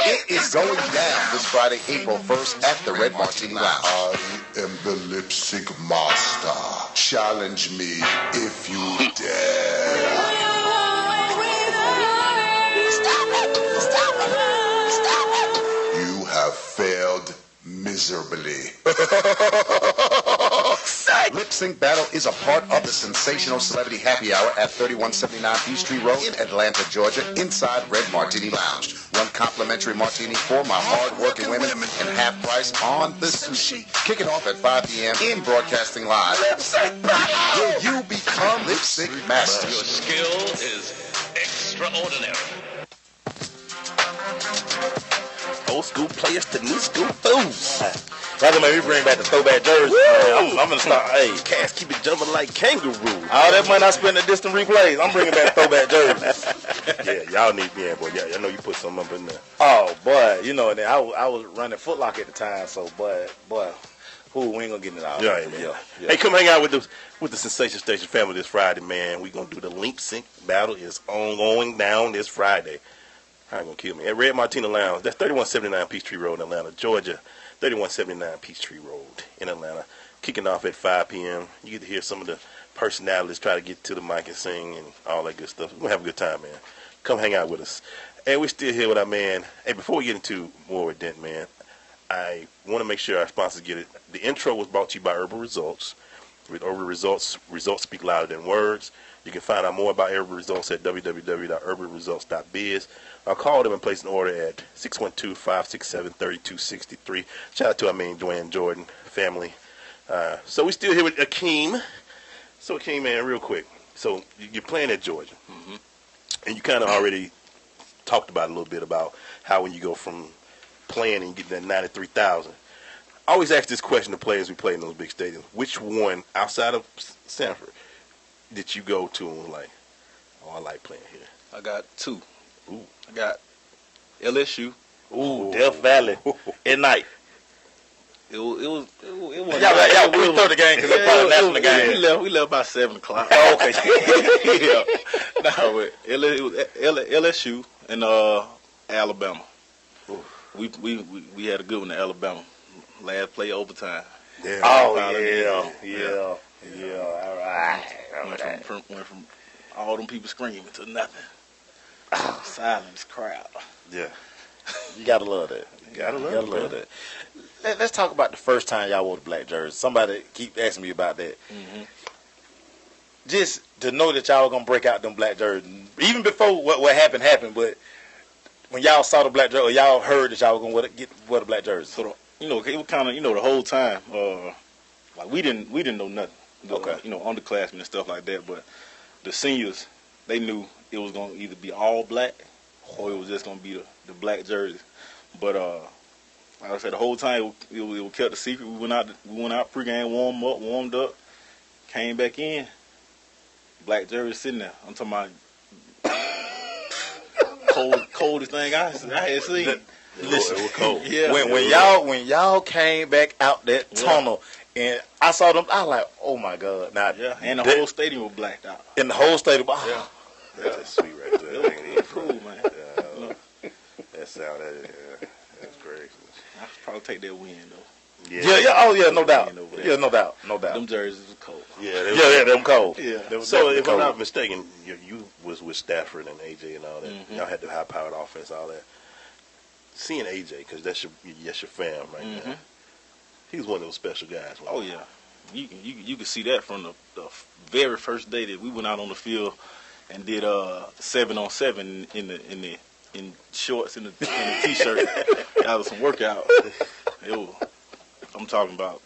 It is going down this Friday, April 1st at the Red Martini Lounge. I am the Lip Sync Master. Challenge me if you dare. Stop it! Stop it! Stop it! You have failed miserably. Lip Sync Battle is a part of the Sensational Celebrity Happy Hour at 3179 Peachtree Road in Atlanta, Georgia, inside Red Martini Lounge. One complimentary martini for my hard-working women and half price on the sushi. Kicking off at 5 p.m. in Broadcasting Live. Lip Sync Battle! Will you become Lip Sync Master? Your skill is extraordinary. Old school players to new school fools. That's gonna make me bring back the throwback jersey. I'm gonna start. Hey, cats keep it jumping like kangaroo. All that money I spent in distant replays, I'm bringing back throwback jerseys. Yeah, y'all need, boy. Yeah, I know you put something up in there. Oh, boy, you know, and then I was running Foot Locker at the time, so boy, we ain't gonna get it out. Yeah. Hey, come hang out with the Sensation Station family this Friday, man. We gonna do the Lip Sync Battle. It's going down this Friday. How you gonna kill me? At Red Martina Lounge. That's 3179 Peachtree Road in Atlanta, Georgia. 3179 Peachtree Road in Atlanta. Kicking off at 5 p.m. You get to hear some of the personalities try to get to the mic and sing and all that good stuff. We're going to have a good time, man. Come hang out with us. And we're still here with our man. Hey, before we get into more with Dent, man, I want to make sure our sponsors get it. The intro was brought to you by Herbal Results. With Herbal Results, results speak louder than words. You can find out more about Herbal Results at www.herbalresults.biz. I'll call them and place an order at 612-567-3263. Shout out to our man, Dwayne Jordan family. So we're still here with Akeem. So Akeem, man, real quick. So you're playing at Georgia. Mm-hmm. And you kind of already talked about a little bit about how when you go from playing and getting that 93,000. I always ask this question to players who play in those big stadiums. Which one, outside of Sanford, did you go to and was like, oh, I like playing here? I got 2. Ooh. I got LSU. Ooh, Death Valley at night. It was. Y'all throw the game because it's probably national game. We left about 7 o'clock. Oh, okay. Yeah. No, but it was LSU and Alabama. We had a good one in Alabama. Last play overtime. Yeah. Oh yeah. All right. Went from all them people screaming to nothing. Silence crowd. Yeah. You gotta love that. Gotta love that. Let's talk about the first time y'all wore the black jersey. Somebody keep asking me about that. Mm-hmm. Just to know that y'all were gonna break out them black jerseys, even before what happened, but when y'all saw the black jersey, or y'all heard that y'all were gonna wear the black jersey. So it was kind of the whole time. Like we didn't know nothing. Okay. Underclassmen and stuff like that. But the seniors, they knew it was gonna either be all black or it was just gonna be the black jersey. But like I said, the whole time it was kept a secret. We went out pregame, warmed up, came back in. Black jersey sitting there. I'm talking about coldest thing I had seen. Listen, it was cold. Yeah. When y'all came back out that tunnel and I saw them, I was like, oh my God! Now, and the whole stadium was blacked out. And the whole stadium, that's sweet right there. It was cool, man. That sound, that's crazy. I should probably take that win though. Yeah, no doubt. Yeah, no doubt. Them jerseys was cold. Them cold. Yeah. So if I'm not mistaken, you was with Stafford and AJ and all that. Mm-hmm. Y'all had the high-powered offense, all that. Seeing AJ, because that's your fam right now. He was one of those special guys. Oh yeah, you can see that from the very first day that we went out on the field and did 7-on-7 in shorts and the t-shirt. That was some workout. I'm talking about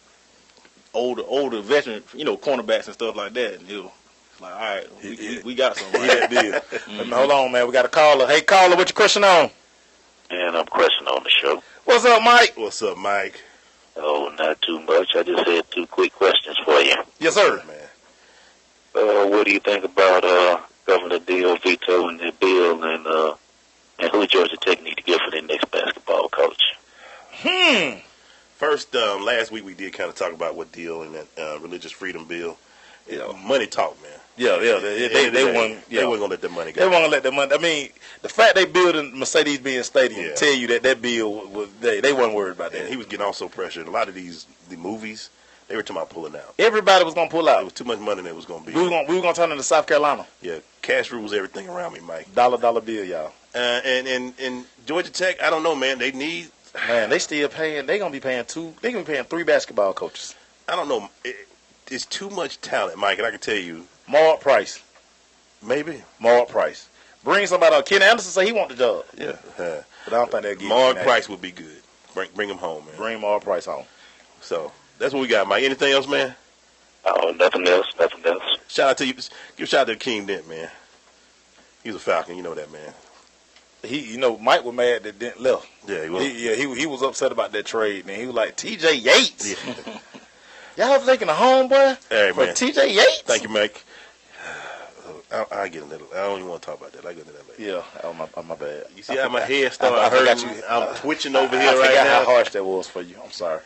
older veteran, cornerbacks and stuff like that. And it was like, all right, we got something. Right? Hold on, man. We got a caller. Hey, caller, what your question on? And I'm question on the show. What's up, Mike? What's up, Mike? Oh, not too much. I just had 2 quick questions for you. Yes, sir. Man. What do you think about Governor Deal vetoing the bill, and who Georgia Tech need to get for their next basketball coach? First, last week we did kind of talk about what Deal and that religious freedom bill. Money talk, man. They weren't gonna let the money go. They weren't gonna let the money. I mean, the fact they building Mercedes-Benz Stadium tell you that bill was they weren't worried about that. And he was getting also pressured. A lot of the movies, they were talking about pulling out. Everybody was gonna pull out. It was too much money that was gonna be. We were gonna turn into South Carolina. Yeah, cash rules everything around me, Mike. Dollar bill, y'all. And Georgia Tech, I don't know, man. They need. Man, they still paying. They gonna be paying 2. They gonna be paying 3 basketball coaches. I don't know. It's too much talent, Mike, and I can tell you. Mark Price. Maybe. Mark Price. Bring somebody out. Ken Anderson say he want the job. Yeah. But I don't think they'll give Mark Price would be good. Bring him home, man. Bring Mark Price home. So, that's what we got, Mike. Anything else, man? Oh, nothing else. Shout out to you. Give a shout out to Akeem Dent, man. He's a Falcon. You know that, man. Mike was mad that Dent left. Yeah, he was. He was upset about that trade, man. He was like, T.J. Yates. Yeah. Y'all taking a homeboy for T.J. Yates? Thank you, Mike. I get a little. I don't even want to talk about that. I get into that later. Yeah, my bad. You see how my head started? I'm twitching over here right now. How harsh that was for you. I'm sorry.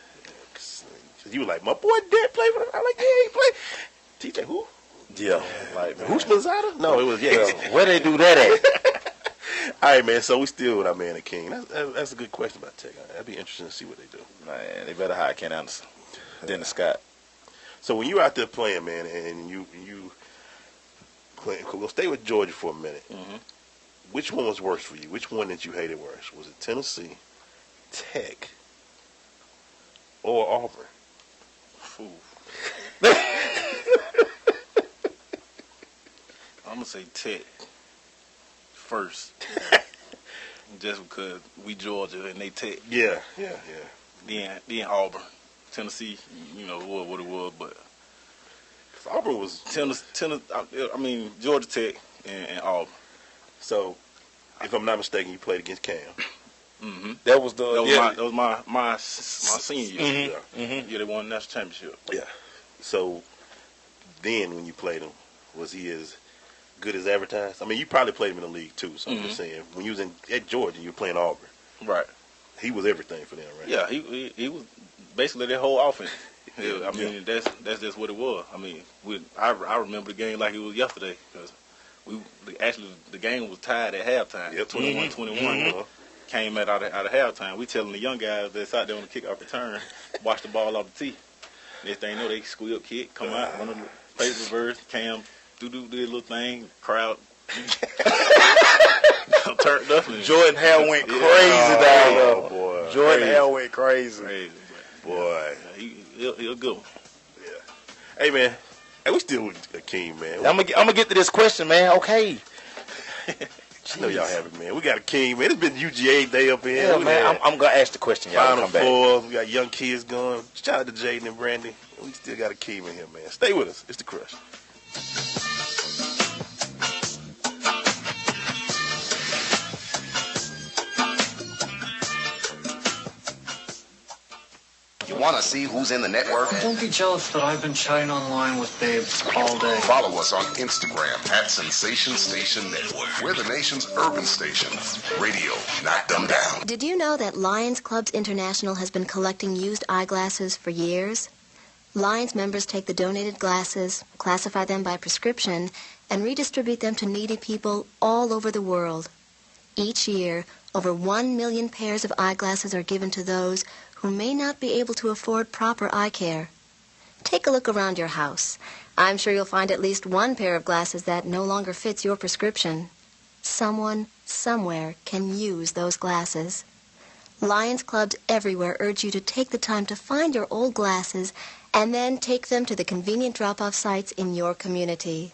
You were like, my boy Dent played for them. I'm like, yeah, he played. T.J. who? Yeah. Like, who's Lozada? No, it was Yates. Where they do that at? All right, man. So we still with our man, Akeem. That's a good question about Tech. That'd be interesting to see what they do. Man, they better hire Ken Anderson. Dennis Scott. So when you're out there playing, man, and you we'll stay with Georgia for a minute. Mm-hmm. which one was worse for you? Which one did you hate it worse? Was it Tennessee, Tech, or Auburn? I'm gonna say Tech first, just because we Georgia and they Tech. Yeah. Then Auburn, Tennessee. You know what it was, but Auburn was Tennessee. I mean Georgia Tech and Auburn. So, if I'm not mistaken, you played against Cam. Mm-hmm. That was my senior year. Mm-hmm. Yeah, they won the national championship. Yeah. So, then when you played him, was he as good as advertised? I mean, you probably played him in the league too. So I'm just saying, when you was at Georgia, you were playing Auburn. Right. He was everything for them, right? Yeah, he was basically their whole offense. I mean, that's just what it was. I mean, I remember the game like it was yesterday because the game was tied at halftime. Yep. 21-21. Came out of halftime. We telling the young guys that's out there on the kickoff return, watch the ball off the tee. Next thing you know, they squeal, kick, come out, run the play reverse, Cam do their little thing, crowd turned up. Jordan Hale went crazy down there. Oh boy, Jordan Hale went crazy. Boy, he'll a good one. Yeah. Hey man, we still with Akeem, man. I'm gonna get to this question, man. Okay. I know y'all have it, man. We got Akeem, man. It's been UGA day up here. Yeah, man. I'm gonna ask the question, y'all. Final four. We got young kids going. Shout out to Jaden and Brandi. We still got Akeem in here, man. Stay with us. It's the Crush. You want to see who's in the network? Don't be jealous that I've been chatting online with babes all day. Follow us on Instagram at Sensation Station Network. We're the nation's urban station. Radio, not dumbed down. Did you know that Lions Clubs International has been collecting used eyeglasses for years? Lions members take the donated glasses, classify them by prescription, and redistribute them to needy people all over the world. Each year, over 1 million pairs of eyeglasses are given to those who may not be able to afford proper eye care. Take a look around your house. I'm sure you'll find at least one pair of glasses that no longer fits your prescription. Someone, somewhere, can use those glasses. Lions Clubs everywhere urge you to take the time to find your old glasses and then take them to the convenient drop-off sites in your community.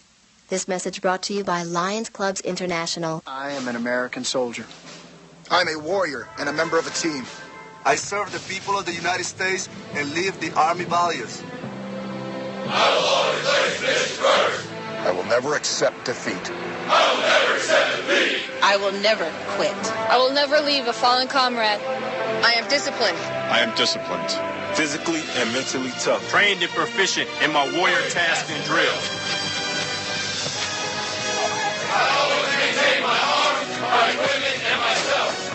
This message brought to you by Lions Clubs International. I am an American soldier. I'm a warrior and a member of a team. I serve the people of the United States and live the Army values. I will always place this first. I will never accept defeat. I will never accept defeat. I will never quit. I will never leave a fallen comrade. I am disciplined. I am disciplined. Physically and mentally tough. Trained and proficient in my warrior tasks and drills. I always maintain my arms, my equipment, and myself.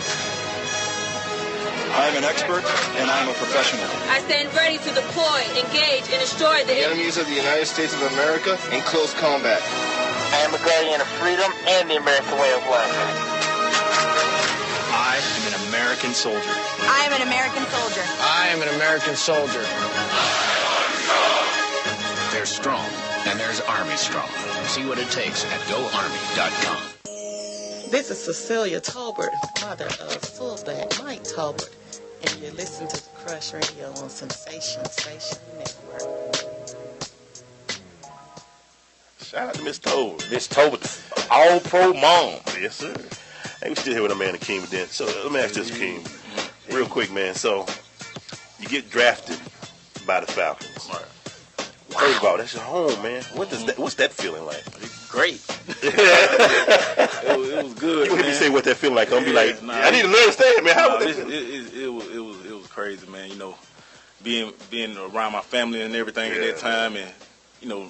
I am an expert and I am a professional. I stand ready to deploy, engage, and destroy the enemies of the United States of America in close combat. I am a guardian of freedom and the American way of life. I am an American soldier. I am an American soldier. I am an American soldier. There's strong, and there's Army strong. See what it takes at GoArmy.com. This is Cecilia Tolbert, mother of fullback Mike Tolbert, and you're listening to the Crush Radio on Sensation Station Network. Shout out to Miss Tolbert. Miss Tolbert, all-pro mom. Yes, sir. Hey, we still here with our man Akeem Dent. So let me ask this, Akeem, real quick, man. So you get drafted by the Falcons. Right. First of all, that's your home, man. What's that feeling like? Great. It was good. You want me to say what that feel like? I'm be like, nah, I need to understand, man. How was that? It was crazy, man. You know, being around my family and everything at that time, and you know,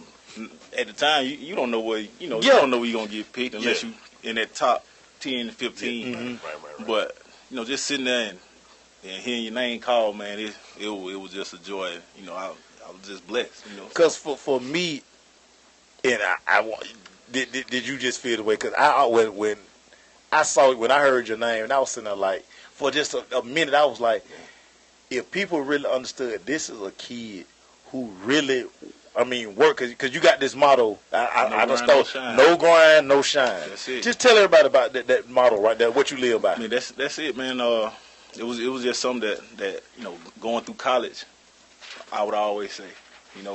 at the time you don't know where you don't know where you're gonna get picked unless you in that top 10, 15. Yeah. Right. But you know, just sitting there and hearing your name called, man, it was just a joy. You know, I was just blessed. You know, because for me, and I want. Did you just feel the way? Because when I saw it, when I heard your name, and I was sitting there like, for just a minute, I was like, if people really understood this is a kid who really, I mean, work, because you got this motto. I No just grind, no thought, shine. no grind, no shine. That's it. Just tell everybody about that motto right there, what you live by. I mean, that's it, man. It was just something that going through college, I would always say, and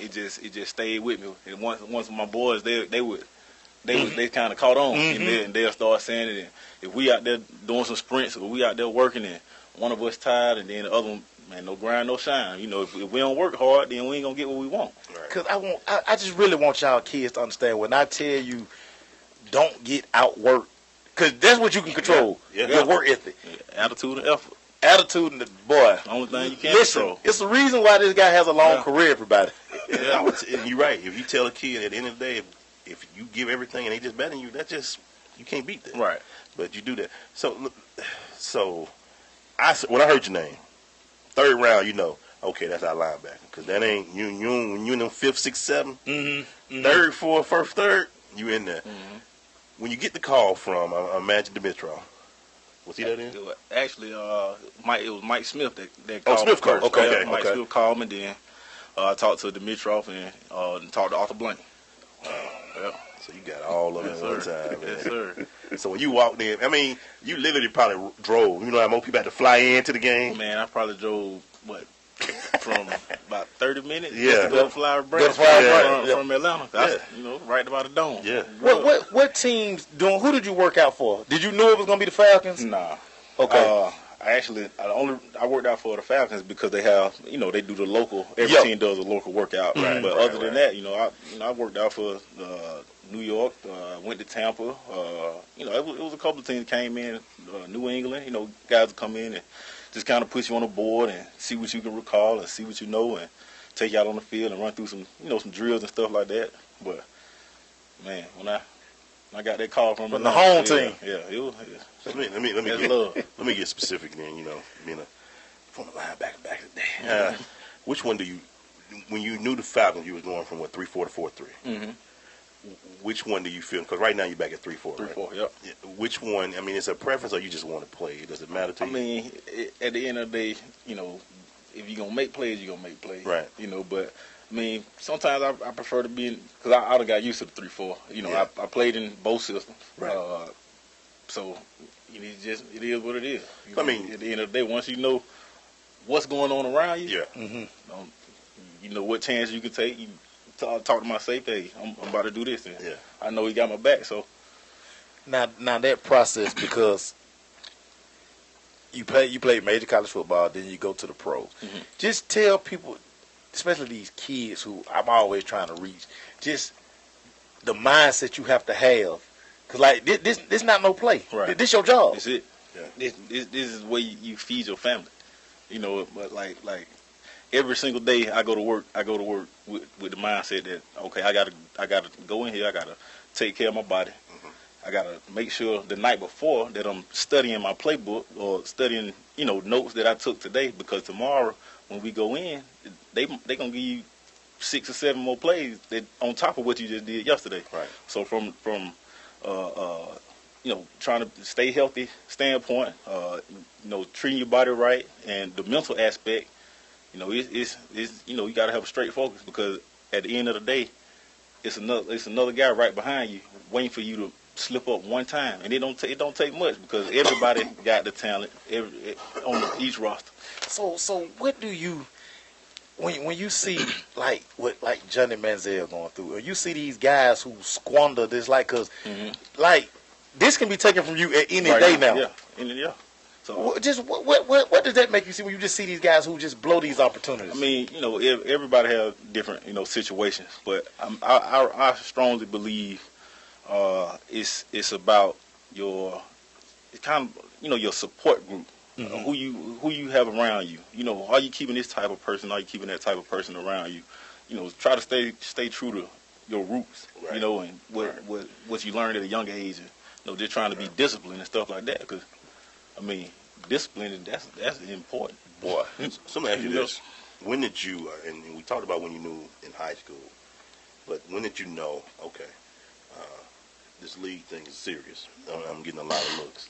it just stayed with me. And once my boys they kind of caught on, and they'll start saying it. And if we out there doing some sprints, or we out there working, and one of us tired, and then the other one, man, no grind, no shine. If we don't work hard, then we ain't gonna get what we want. Because I just really want y'all kids to understand when I tell you, don't get outworked, because that's what you can control. Your work ethic, attitude and effort. Attitude and the only thing you can control. It's the reason why this guy has a long career. Everybody. You're right. If you tell a kid at the end of the day, if you give everything and they just betting you, you can't beat that. Right. But you do that. So when I heard your name, third round, okay, that's our linebacker, because that ain't you. When you in them 5th, 6th, 7th, third, fourth, first, third, you in there. When you get the call from, I imagine Dimitrov. Was he that in? Actually, it was Mike Smith that called. Oh, Smith called. Okay. Mike Smith called me. Then I talked to Dimitrov and talked to Arthur Blank. So you got all of it at one time, man. Yes, sir. So when you walked in, I mean, you literally probably drove. You know how most people had to fly into the game? Man, I probably drove, from about 30 minutes to go to Flower Branch from Atlanta. Right about the dome. Yeah. What teams doing? Who did you work out for? Did you know it was going to be the Falcons? Nah. Okay. I worked out for the Falcons because they have, they do the local. Every team does a local workout. Right. But other than that, I worked out for New York. Went to Tampa. It was a couple of teams that came in. New England. Guys would come in and just kind of put you on the board and see what you can recall and see what you know and take you out on the field and run through some, some drills and stuff like that. But man, when I got that call from the home team, it was. Let me get specific then. Being a former linebacker back in the day. Which one do you, when you knew the Falcons, you was going from 3-4 to 4-3? Which one do you feel? Because right now you're back at 3-4. 3-4, yep. Which one? I mean, is it a preference, or you just want to play? Does it matter to you? I mean, at the end of the day, if you're gonna make plays, you're gonna make plays. Right. But I mean, sometimes I prefer to be in, because I done got used to the 3-4. I played in both systems. Right. So it is what it is. I mean, at the end of the day, once you know what's going on around you, you know what chance you can take. You talk to my safety. Hey, I'm about to do this, and I know he got my back. So now that process, because you play major college football, then you go to the pros. Just tell people, especially these kids who I'm always trying to reach, just the mindset you have to have. Because, this not no play. Right. This your job. That's it. Yeah. This is the way you feed your family. But like every single day I go to work with the mindset that, okay, I gotta go in here, I gotta take care of my body. I gotta make sure the night before that I'm studying my playbook or studying, notes that I took today, because tomorrow when we go in, they gonna give you 6 or 7 more plays that on top of what you just did yesterday. Right. So from trying to stay healthy standpoint, treating your body right, and the mental aspect, it's you gotta have a straight focus, because at the end of the day, it's another guy right behind you waiting for you to slip up one time, and it don't take much, because everybody got the talent on each roster. So what do you, when you see what Johnny Manziel going through, or you see these guys who squander this, because this can be taken from you at any day now. Yeah. So what does that make you see when you just see these guys who just blow these opportunities? I mean, everybody has different situations, but I strongly believe it's about your your support group. Who you have around you. Are you keeping this type of person? Are you keeping that type of person around you? Try to stay true to your roots. Right. And what you learned at a young age, and just trying to be disciplined and stuff like that. Because I mean, discipline that's important. Boy, so let me ask you this: when did you? And we talked about when you knew in high school, but when did you know? Okay, this league thing is serious. I'm getting a lot of looks.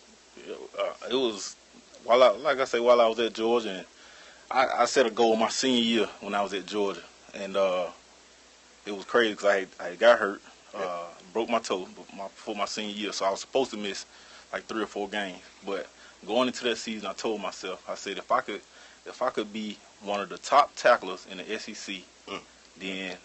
It was while I was at Georgia, and I set a goal my senior year when I was at Georgia, and it was crazy because I got hurt, broke my toe before my senior year, so I was supposed to miss like 3 or 4 games. But going into that season, I told myself, I said, if I could be one of the top tacklers in the SEC, then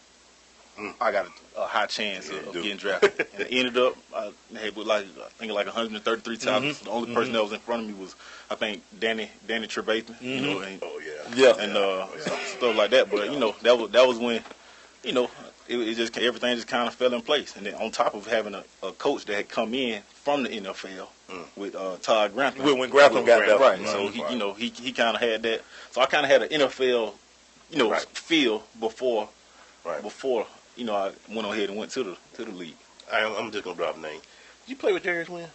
I got a high chance of getting drafted. And it ended up, I had I think like 133 tackles. The only person that was in front of me was, I think, Danny Trevathan, you know, and stuff like that. But you know, that was when, you know, it just everything just kind of fell in place. And then on top of having a coach that had come in from the NFL with Todd Grantham. When Grantham got there, right? So he, you know, he kind of had that. So I kind of had an NFL, you know, feel before, you know, I went ahead and went to the league. I'm just gonna drop a name. Did you play with Darius Wynn?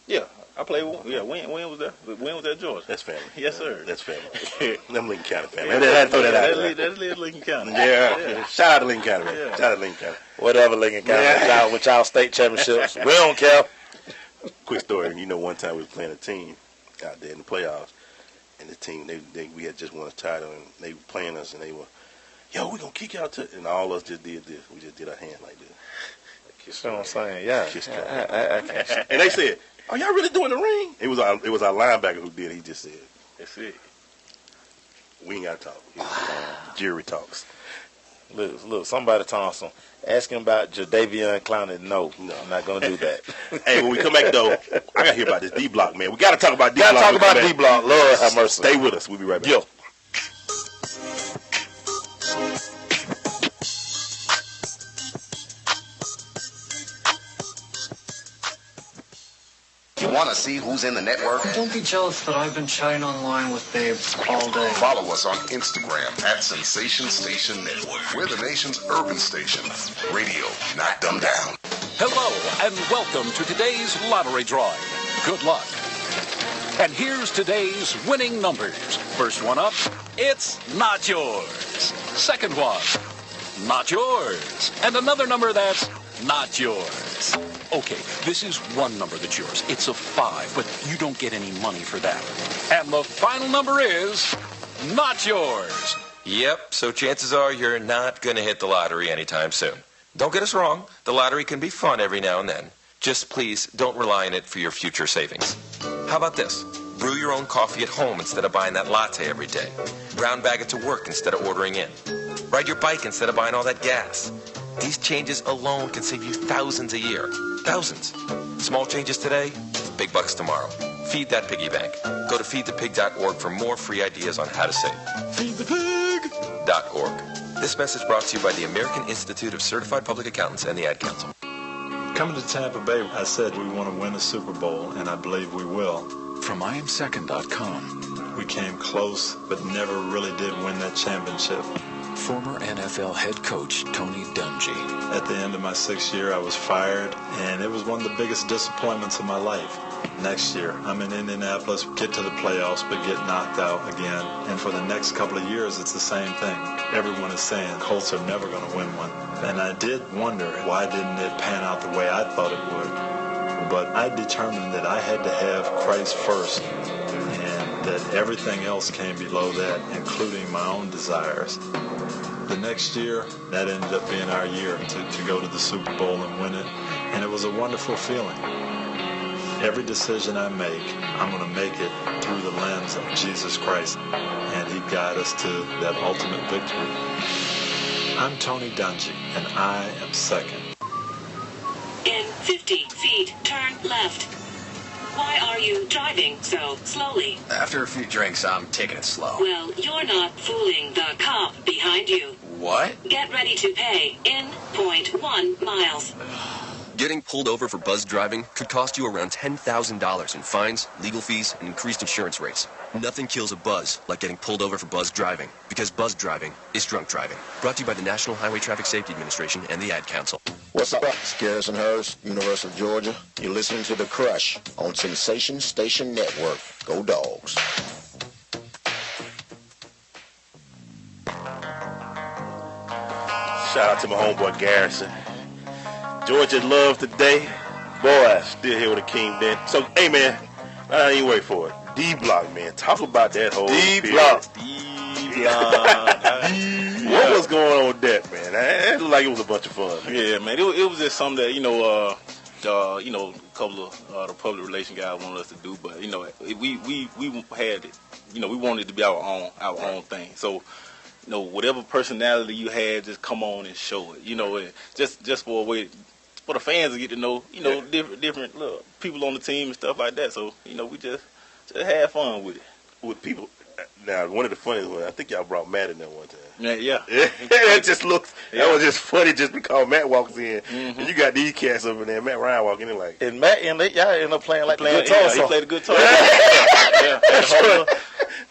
Yeah, I played with. Yeah, Wynn was there. Wynn was at Georgia. That's family. Yes, sir. That's family. Them Lincoln County family. Yeah, I had to throw that out there. That's Lincoln County. Yeah. Shout out to Lincoln County, man. Yeah. Shout out to Lincoln County. Whatever, Lincoln County. With y'all state championships. We don't care. Quick story. You know, one time we was playing a team out there in the playoffs, and the team we had just won a title, and they were playing us, and they were, yo, we gonna kick out to, and all us just did this. We just did our hand like this. You know what I'm saying? Yeah. And they said, "Are y'all really doing the ring?" It was our linebacker who did it. He just said, "That's it. We ain't got to talk. Jury talks." Look, somebody Thompson. Ask him about Jadavion Clowney. No, I'm not going to do that. Hey, when we come back, though, I got to hear about this D-Block, man. We got to talk about D-Block. Got to talk about D-Block. Lord have mercy. Stay with us. We'll be right back. Yo. You want to see who's in the network? Don't be jealous that I've been chatting online with babes all day. Follow us on Instagram at Sensation Station Network. We're the nation's urban station. Radio, not dumbed down. Hello, and welcome to today's lottery drawing. Good luck. And here's today's winning numbers. First one up, it's not yours. Second one, not yours. And another number that's not yours. Okay, this is one number that's yours. It's a 5, but you don't get any money for that. And the final number is not yours. Yep, so chances are you're not going to hit the lottery anytime soon. Don't get us wrong, the lottery can be fun every now and then. Just please don't rely on it for your future savings. How about this? Brew your own coffee at home instead of buying that latte every day. Brown bag it to work instead of ordering in. Ride your bike instead of buying all that gas. These changes alone can save you thousands a year. Thousands. Small changes today, big bucks tomorrow. Feed that piggy bank. Go to feedthepig.org for more free ideas on how to save. Feedthepig.org. This message brought to you by the American Institute of Certified Public Accountants and the Ad Council. Coming to Tampa Bay, I said we want to win a Super Bowl, and I believe we will. From IamSecond.com. We came close, but never really did win that championship. Former NFL head coach Tony Dungy. At the end of my 6th year, I was fired, and it was one of the biggest disappointments of my life. Next year, I'm in Indianapolis, get to the playoffs, but get knocked out again. And for the next couple of years, it's the same thing. Everyone is saying Colts are never going to win one. And I did wonder, why didn't it pan out the way I thought it would? But I determined that I had to have Christ first, and that everything else came below that, including my own desires. The next year, that ended up being our year to go to the Super Bowl and win it, and it was a wonderful feeling. Every decision I make, I'm going to make it through the lens of Jesus Christ, and He guide us to that ultimate victory. I'm Tony Dungy, and I am second. In 50 feet, turn left. Why are you driving so slowly? After a few drinks, I'm taking it slow. Well, you're not fooling the cop behind you. What? Get ready to pay in 0.1 miles. Getting pulled over for buzz driving could cost you around $10,000 in fines, legal fees, and increased insurance rates. Nothing kills a buzz like getting pulled over for buzz driving, because buzz driving is drunk driving. Brought to you by the National Highway Traffic Safety Administration and the Ad Council. What's up? It's Garrison Hurst, University of Georgia. You're listening to The Crush on Sensation Station Network. Go Dogs. Shout out to my homeboy Garrison. Georgia love today. Boy, still here with Akeem Dent. So, hey, man, I didn't even wait for it. D-Block, man. Talk about that whole D-Block. What was else going on with that, man? It looked like it was a bunch of fun. Yeah, man. It was just something that, a couple of the public relation guys wanted us to do, but, we had it. We wanted it to be our own thing. So, whatever personality you had, just come on and show it. And just for a way for the fans to get to know, different people on the team and stuff like that. So, we just had fun with it. With people. Now, one of the funniest ones, I think y'all brought Matt in there one time. Yeah. It just looks, that was just funny just because Matt walks in, and you got these cats over there, Matt Ryan walking in like. And Matt, y'all end up playing the guitar. He played the guitar.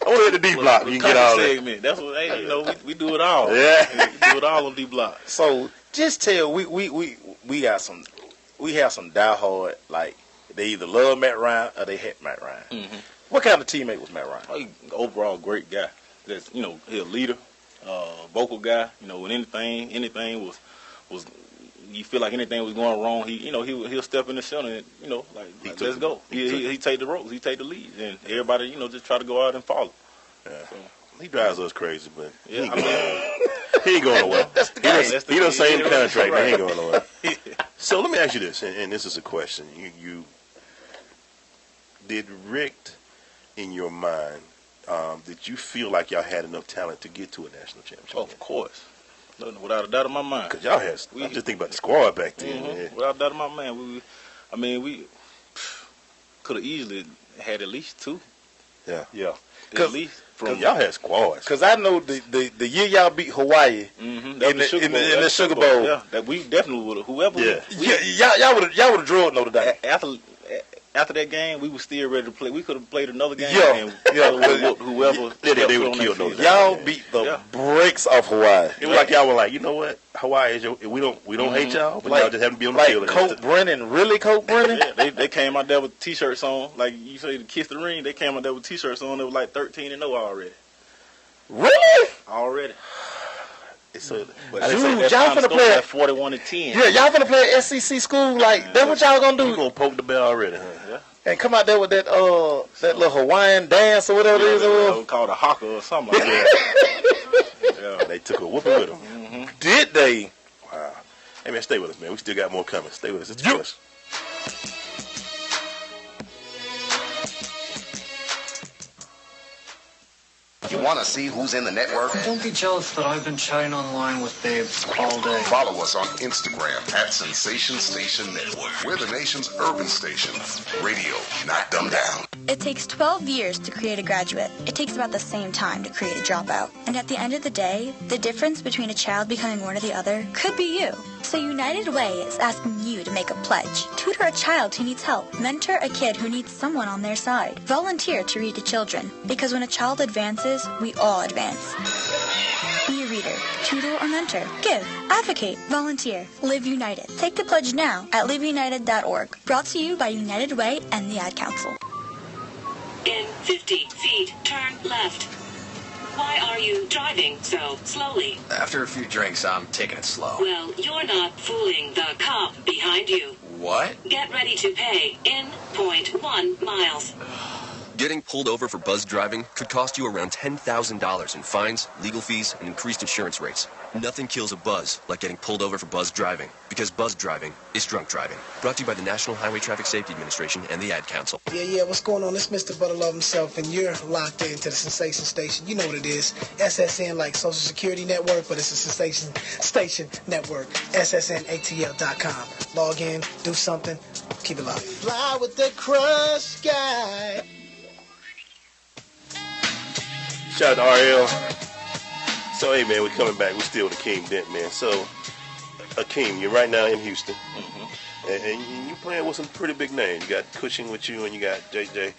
I want to hit the D block. You can get all segment. That's what, we do it all. Yeah. We do it all on D block. So, just tell, we have some diehard, like, they either love Matt Ryan or they hate Matt Ryan. Mm-hmm. What kind of teammate was Matt Ryan? Overall great guy. That's he a leader, vocal guy. When anything was you feel like anything was going wrong, he'll step in the center and let's go. He take the ropes, he take the lead, and everybody just try to go out and follow. Yeah. So, he drives us crazy, but he ain't going nowhere. He don't sign the contract, but he ain't going nowhere. So let me ask you this, and this is a question: you did Rick, in your mind, did you feel like y'all had enough talent to get to a national championship? Of course. Without a doubt in my mind. Because y'all had, I'm just thinking about the squad back then. Mm-hmm. Without a doubt in my mind. We could have easily had at least two. Yeah. At least. From y'all had squads. Because I know the year y'all beat Hawaii in the Sugar Bowl. Yeah, that we definitely would have. Whoever. Yeah. Y'all would have drilled Notre Dame. After that game, we were still ready to play. We could have played another game. And whoever. They would have killed Notre Dame. Y'all beat the brakes off Hawaii. It was like y'all were like, you know what? Hawaii is we don't hate y'all, but y'all just haven't been on the field. Like Colt Brennan, really Colt Brennan? Yeah, they came out there with T-shirts on, like you say, to kiss the ring. They came out there with T-shirts on. They were like 13-0 already. Really? Already. Dude, y'all finna play at 41-10. Yeah, y'all finna play at SEC school. Like that's what y'all gonna do. You gonna poke the bell already, huh? Yeah. And come out there with that little Hawaiian dance or whatever it is. It was called a haka or something like that. Yeah, they took a whooping with them. Mm-hmm. Did they? Wow. Hey man, stay with us, man. We still got more coming. Stay with us. It's Crush. You want to see who's in the network? Don't be jealous that I've been chatting online with babes all day. Follow us on Instagram at Sensation Station Network. We're the nation's urban station. Radio, not dumbed down. It takes 12 years to create a graduate. It takes about the same time to create a dropout. And at the end of the day, the difference between a child becoming one or the other could be you. So United Way is asking you to make a pledge. Tutor a child who needs help. Mentor a kid who needs someone on their side. Volunteer to read to children. Because when a child advances, we all advance. Be a reader, tutor, or mentor. Give, advocate, volunteer. Live United. Take the pledge now at liveunited.org. Brought to you by United Way and the Ad Council. In 50 feet, turn left. Why are you driving so slowly? After a few drinks, I'm taking it slow. Well, you're not fooling the cop behind you. What? Get ready to pay in 0.1 miles. Getting pulled over for buzz driving could cost you around $10,000 in fines, legal fees, and increased insurance rates. Nothing kills a buzz like getting pulled over for buzz driving, because buzz driving is drunk driving. Brought to you by the National Highway Traffic Safety Administration and the Ad Council. Yeah, what's going on? It's Mr. Butterlove himself, and you're locked into the Sensation Station. You know what it is. SSN like Social Security Network, but it's a Sensation Station Network. SSNATL.com. Log in, do something, keep it locked. Fly with the Crush Guy. Shout out to RL. So, hey, man, we're coming back. We're still with Akeem Dent, man. So, Akeem, you're right now in Houston. Mm-hmm. And you're playing with some pretty big names. You got Cushing with you, and you got JJ.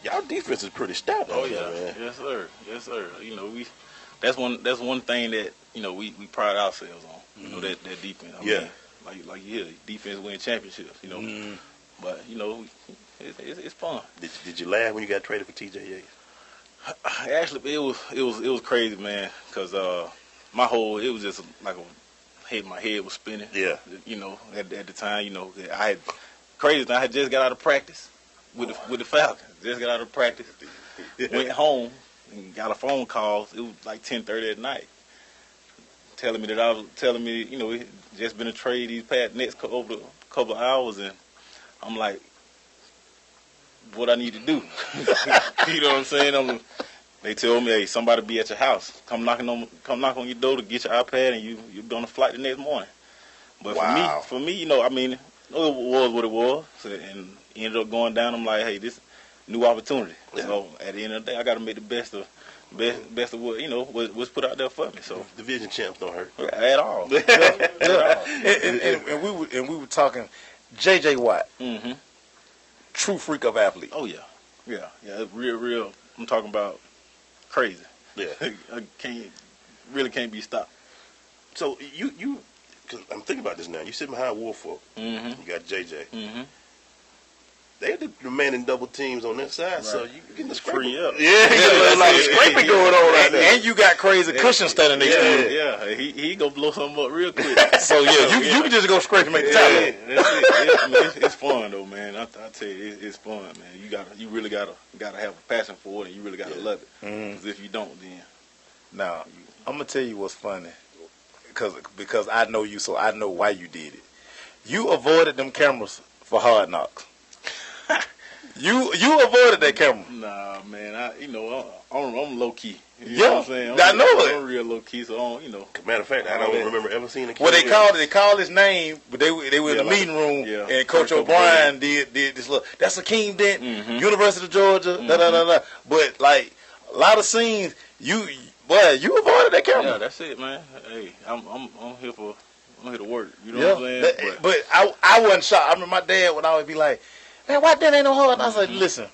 Y'all defense is pretty stout. Oh, yeah. Man. Yes, sir. Yes, sir. That's one thing that, we pride ourselves on. That defense. I mean, like defense win championships, Mm-hmm. But, it's fun. Did you laugh when you got traded for TJ Yates? Actually, it was crazy, man, because it was just like my head was spinning. Yeah. At the time, I had just got out of practice with the Falcons. Just got out of practice, went home and got a phone call. It was like 10:30 at night. telling me, you know, it just been a trade these past next couple of hours, and I'm like, what I need to do? You know what I'm saying? They told me, hey, somebody be at your house. Come knock on your door to get your iPad, and you're on a flight the next morning. But for me, you know, I mean, it was what it was, and ended up going down. I'm like, hey, this new opportunity. Yeah. So at the end of the day, I got to make the best of what, you know, what's put out there for me. So division champs don't hurt at all. And we were talking J.J. Watt, true freak of athlete. Oh yeah, real. I'm talking about crazy. Yeah, I can't be stopped. So you. Cause I'm thinking about this now. You sit behind Woolfolk. You got JJ. They're the man in double teams on that side, so you getting the free up. Yeah, there's a lot of scraping going on right there. And you got crazy cushion standing next to you. Yeah, he gonna blow something up real quick. So you can just go scrape and make the top. It's fun though, man. I tell you, it's fun, man. You really gotta have a passion for it, and you really gotta love it. Because if you don't, then now I'm gonna tell you what's funny. Because I know you, so I know why you did it. You avoided them cameras for Hard Knocks. You avoided that camera. Nah, man. I'm low key. You know what I'm saying? I know it. I'm real low key, so you know. Matter of fact, I don't remember ever seeing a camera. Well, they called his name, but they were in the meeting room, and Coach O'Brien did this look. That's Akeem Dent, University of Georgia. But like a lot of scenes, you avoided that camera. Yeah, that's it, man. Hey, I'm here to work. You know what I'm saying? But I wasn't shocked. I remember my dad would always be like, "Man, why that ain't no hard?" And I was like, "Listen,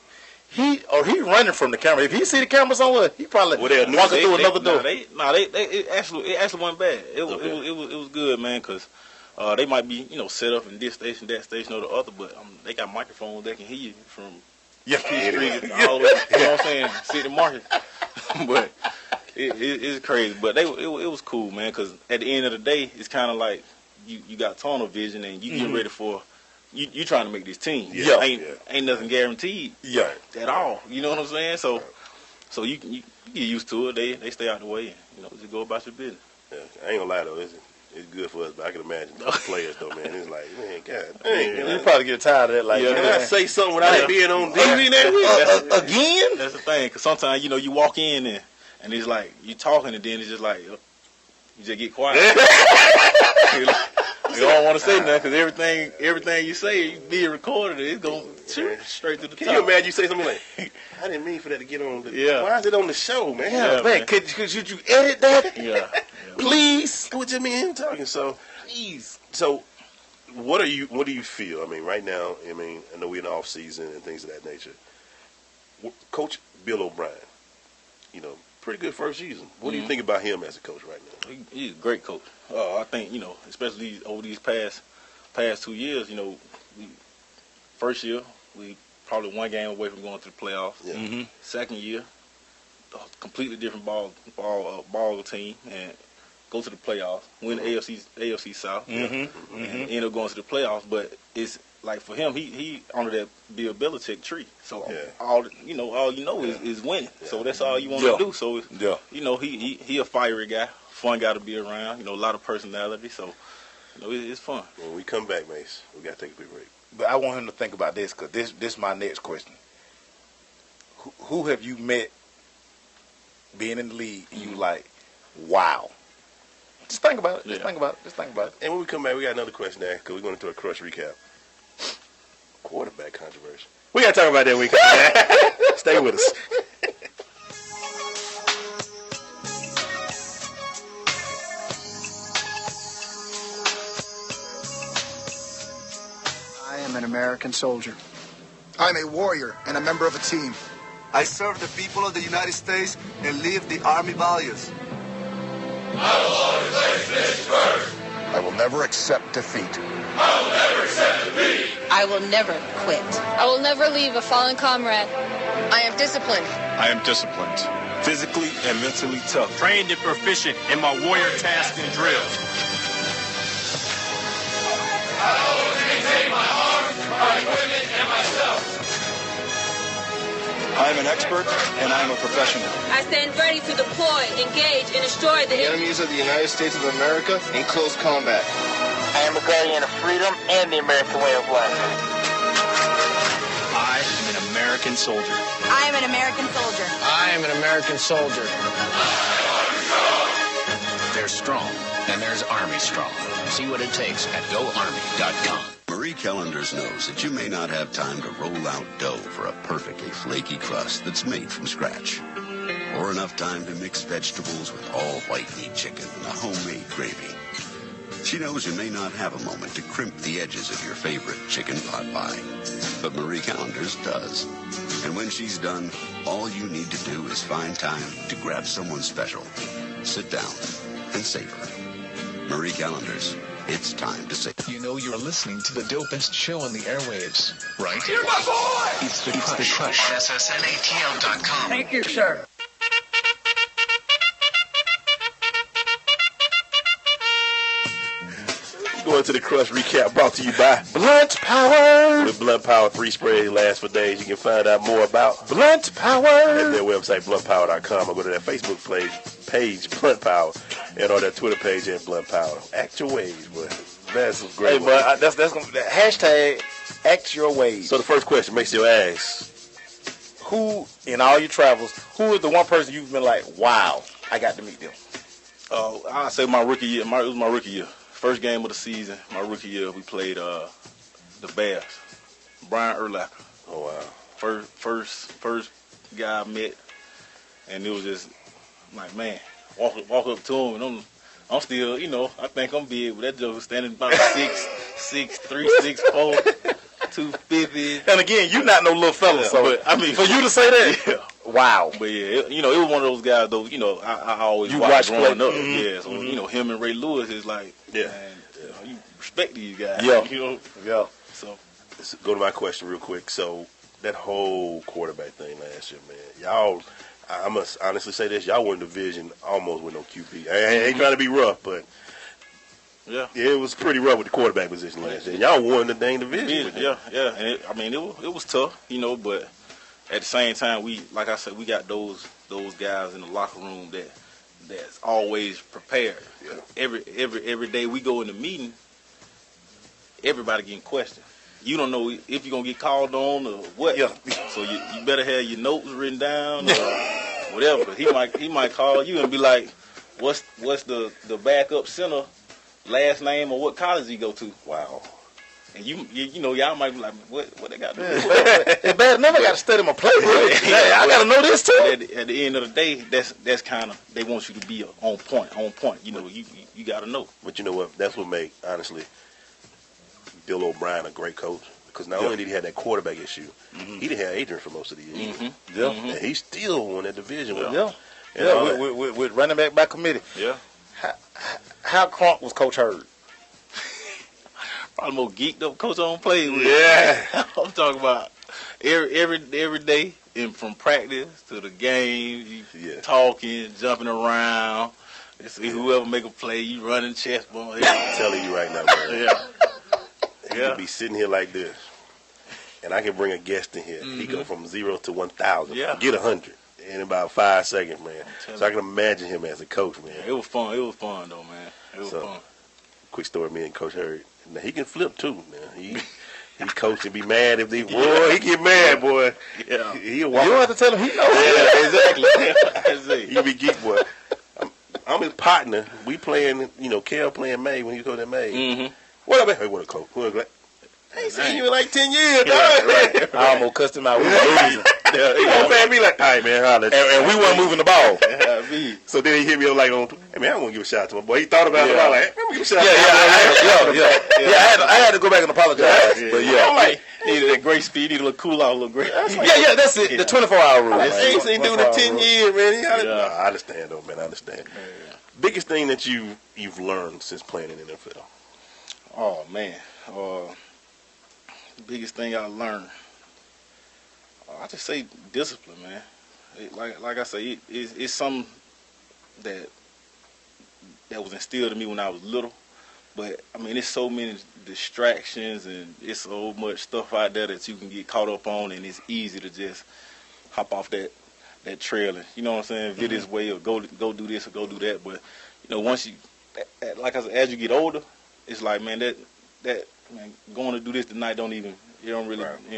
he running from the camera. If he see the camera somewhere, he probably walking through another door." It actually wasn't bad. It was good, man, because they might be set up in this station, that station, or the other, but they got microphones that can hear you from Street all the way. You know what I'm saying? City Market, but. It's crazy, but it was cool, man. Because at the end of the day, it's kind of like you got tunnel vision and you getting ready for you trying to make this team. Ain't nothing guaranteed. At all. You know what I'm saying? So you get used to it. They stay out the way and just go about your business. Yeah, I ain't gonna lie though, it's good for us, but I can imagine the players though, man. It's like, man, God dang, you probably get tired of that. Like, can I say something without being on TV again? That's the thing, because sometimes you walk in and it's like you talking, and then it's just like you just get quiet. You don't want to say nothing because everything you say being recorded. It's going straight to the top. Can you imagine you say something like, "I didn't mean for that to get on." Why is it on the show, man? Yeah, man. Could you edit that? Yeah. Please. What you mean him talking? So, please. So, what do you feel? I mean, right now, I know we're in the off season and things of that nature. Coach Bill O'Brien, pretty good first season. What do you think about him as a coach right now? He's a great coach. I think, especially over these past 2 years, first year, we probably one game away from going to the playoffs. Yeah. Second year, a completely different ball team, and go to the playoffs, win the AFC South, and end up going to the playoffs. But it's like for him, he under that Bill Belichick tree. So all you know is winning. Yeah. So that's all you want to do. So he a fiery guy, fun guy to be around. A lot of personality. So it's fun. When we come back, Mace, we got to take a big break. But I want him to think about this because this is my next question. Who have you met being in the league and you like, wow? Just think about it. Just think about it. And when we come back, we got another question there because we're going to do a crush recap. Quarterback controversy. We got to talk about that when we come back. Stay with us. I am an American soldier. I'm a warrior and a member of a team. I serve the people of the United States and live the Army values. I will always place this first. I will never accept defeat. I will never accept defeat. I will never quit. I will never leave a fallen comrade. I am disciplined. I am disciplined. Physically and mentally tough. Trained and proficient in my warrior tasks and drills. I always maintain my arms, my equipment, and myself. I am an expert, and I am a professional. I stand ready to deploy, engage, and destroy the enemies of the United States of America in close combat. I am a guardian of freedom and the American way of life. I am an American soldier. I am an American soldier. I am an American soldier. There's strong, and there's Army strong. See what it takes at GoArmy.com. Marie Callender's knows that you may not have time to roll out dough for a perfectly flaky crust that's made from scratch, or enough time to mix vegetables with all white meat chicken and a homemade gravy. She knows you may not have a moment to crimp the edges of your favorite chicken pot pie, but Marie Callender's does. And when she's done, all you need to do is find time to grab someone special, sit down, and savor. Marie Callender's. It's time to say. You know you're listening to the dopest show on the airwaves, right? You're my boy! It's the Crush. SSNATL.com. Thank you, sir. Going to the Crush recap brought to you by Blunt Power. With Blunt Power 3 spray lasts for days. You can find out more about Blunt Power at their website, bluntpower.com, or go to their Facebook page Blunt Power, and on their Twitter page at Blunt Power. Act your ways, boy. That's some great. Hey, but that's gonna be hashtag act your ways. So the first question makes your ass. Who in all your travels, who is the one person you've been like, wow, I got to meet them? I'll say my rookie year. It was my rookie year. First game of the season, my rookie year, we played the Bears. Brian Urlacher. Oh wow. First guy I met, and it was just like, man, walk up to him, and I'm still, I think I'm big, but that joke was standing about 6'3", 6'4", 250. And again, you not no little fella, so but, I mean, for you to say that, yeah. Wow. But yeah, it was one of those guys though. I always watched growing up. Mm-hmm. Yeah, so him and Ray Lewis is like, man, you respect these guys. Yeah, yeah. So let's go to my question real quick. So that whole quarterback thing last year, man, y'all. I must honestly say this: y'all won the division almost with no QB. I ain't trying to be rough, but yeah, it was pretty rough with the quarterback position last year. Y'all won the dang division. Yeah. And it was tough, but at the same time, like I said, we got those guys in the locker room that's always prepared. Yeah. Every day we go in the meeting, everybody getting questioned. You don't know if you're gonna get called on or what. Yeah. So you better have your notes written down or whatever. He might call you and be like, "What's the backup center last name or what college he go to?" Wow. And y'all might be like, "What they got to do?" It's bad enough I got to study my playbook. I got to know this too. At the end of the day, that's kind of, they want you to be on point. You got to know. But you know what? That's what made, honestly, Bill O'Brien a great coach, because not only did he have that quarterback issue, he didn't have Adrian for most of the year. Mm-hmm. Yeah, and he still won that division. With running back by committee. Yeah. How crunk was Coach Hurd? Probably more geeked up coach I don't play with. Yeah. I'm talking about every day, and from practice to the game, talking, jumping around. Whoever make a play, you running chest ball. I'm telling you right now, man. You could be sitting here like this, and I can bring a guest in here. Mm-hmm. He go from 0 to 1,000. Yeah. Get 100 in about 5 seconds, man. So I can imagine him as a coach, man. Yeah, it was fun. It was fun though, man. It was fun. Quick story, me and Coach Hurd. Now, he can flip too, man. He coach and be mad if he get mad, boy. Yeah. You don't have to tell him he knows. Yeah, exactly. He be geek, boy. I'm his partner. We playing, Kel playing May when he was coaching May. Mm-hmm. What up, man? Hey, what a coach. I ain't seen you in like 10 years, dog. Right. I almost cussed him out. We were losing. Man, be like, all right, man, holla. And we weren't moving the ball. So then he hit me up like, hey, man, I want to give a shout out to my boy. He thought about it. I'm like, I'm going to give a shout out to him. I had to go back and apologize. But I'm like, needed that grace speed, needed a little cool out, a little grace. Yeah, that's it. The 24-hour rule. I ain't seen dude in 10 years, man. I understand, though, man. I understand. Biggest thing that you've learned since playing in the NFL? Oh, man. Biggest thing I learned, I just say discipline, man. Like I say, it's something that was instilled in me when I was little. But I mean, it's so many distractions and it's so much stuff out there that you can get caught up on, and it's easy to just hop off that trail and, you know what I'm saying, get his way or go do this or go do that. But, you know, once you, like I said, as you get older, it's like, man, that man, going to do this tonight don't even, it don't really, it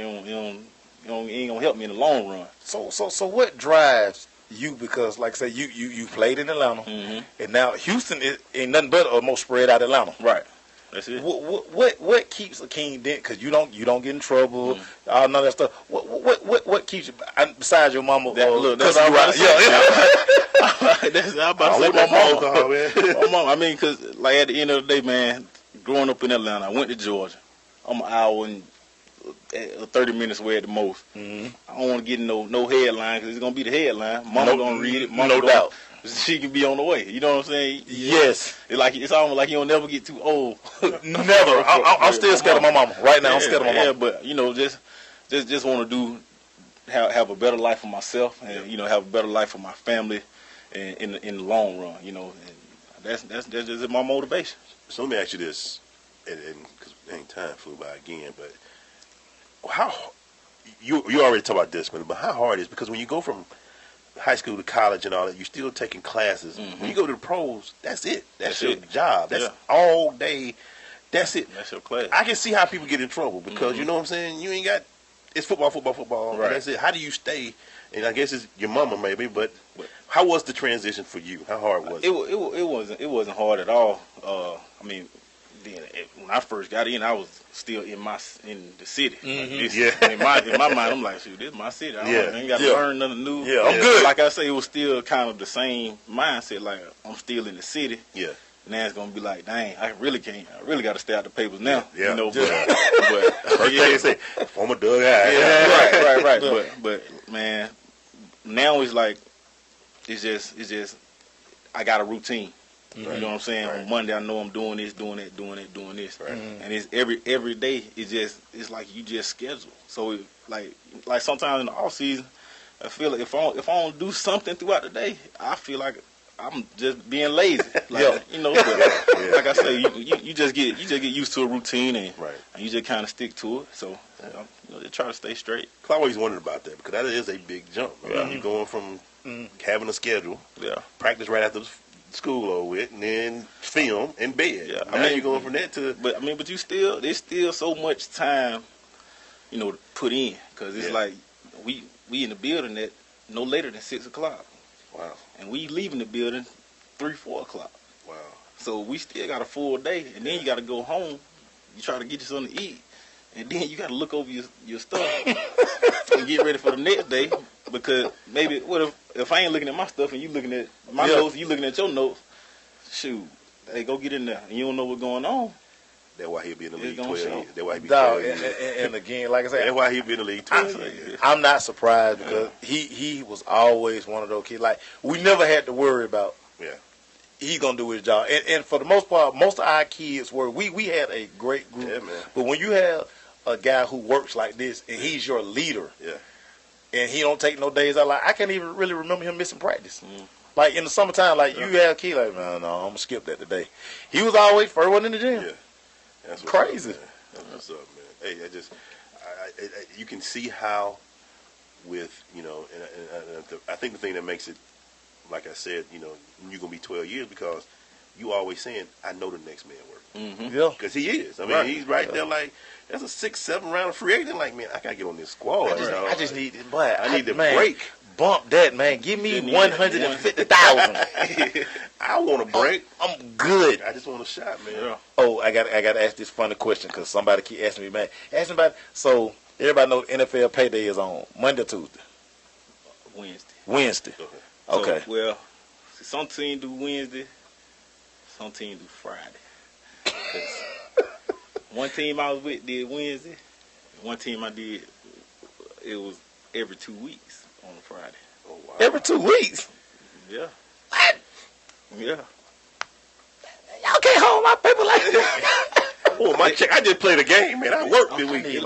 ain't gonna help me in the long run. So what drives you? Because like I said, you played in Atlanta, and now Houston ain't nothing but a more spread out Atlanta. Right. That's it. What keeps Akeem Dent? Because you don't get in trouble, all none of that stuff. What keeps you besides your mama? Look, that's what I'm about to say. That's what I'm about to say. My mom. I mean, because like at the end of the day, man, growing up in Atlanta, I went to Georgia. I'm an hour and 30 minutes away at the most. I don't want to get no headline because it's gonna be the headline. Mama gonna read it. Mama no doubt. She can be on the way. You know what I'm saying? Yes. It's almost like you don't never get too old. Never. I'm still scared of my mama. Right now, I'm scared of my mama. Yeah, but you know, just want to have a better life for myself, and you know, have a better life for my family, and in the long run, you know, and that's just my motivation. So let me ask you this, and because ain't time flew by again, but how you already talked about this, but how hard is it? Because when you go from high school to college and all that, you're still taking classes. When you go to the pros, that's it. That's your job. That's all day. That's it. That's your class. I can see how people get in trouble because you know what I'm saying. You ain't got it's football. Right. That's it. How do you stay? And I guess it's your mama maybe, but how was the transition for you? How hard was it? It wasn't hard at all. I mean, then when I first got in, I was still in the city. Like in my mind, I'm like, shoot, this is my city. I ain't got to learn nothing new. Yeah, I'm good. Like I say, it was still kind of the same mindset. Like I'm still in the city. Yeah. Now it's gonna be like, dang, I really got to stay out the papers now. Yeah. You know, but they say former Doug guy. Right. But man, now it's like it's just I got a routine. You know what I'm saying? On Monday, I know I'm doing this, doing that, doing this. Right. And it's every day. It's like you just schedule. So like sometimes in the off season, I feel like if I don't do something throughout the day, I feel like I'm just being lazy. You know. But like I say, you just get used to a routine and you just kind of stick to it. So you know, just try to stay straight. I always wondered about that because that is a big jump. You're going from having a schedule, practice right after the school over with, and then film and bed. Yeah, I mean, you're going from that to. But there's still so much time, you know, to put in because it's like we in the building at no later than 6 o'clock. Wow. And we leaving the building 3-4 o'clock. Wow. So we still got a full day, and then you got to go home. You try to get you something to eat, and then you got to look over your stuff and get ready for the next day. Because maybe if I ain't looking at my stuff and you looking at my notes, you looking at your notes, shoot, hey, go get in there. And you don't know what's going on. That's why he'll be in the league 12 years. That's why he be 12 years. And again, like I said, that's why he'll be in the league 12 years. I'm not surprised because he was always one of those kids. Like, we never had to worry about he's going to do his job. And for the most part, most of our kids we had a great group. Yeah, man. But when you have a guy who works like this and he's your leader, and he don't take no days out, like I can't even really remember him missing practice. Like in the summertime, like you have a kid like, no, I'm gonna skip that today. He was always first one in the gym. Yeah, that's crazy. That's what's up, man. Hey, you can see how with and I think the thing that makes it, like I said, you're gonna be 12 years because you always saying, I know the next man working. Yeah, because he is. I mean, he's right there like. That's a 6-7 round of free agent. Like, man, I gotta get on this squad. I just need this, but I need the break. Bump that, man. Give me 150,000. I want a break. I'm good. I just want a shot, man. Yeah. Oh, I got to ask this funny question because somebody keep asking me, man. Ask me about. So everybody knows NFL payday is on Monday, Tuesday, Wednesday. Okay. So, well, some team do Wednesday, some team do Friday. One team I was with did Wednesday. One team I did, it was every 2 weeks on a Friday. Oh, wow. Every 2 weeks? Yeah. What? Yeah. Y'all can't hold my paper like that. Oh, my check. I just played a game, man. I worked this week. It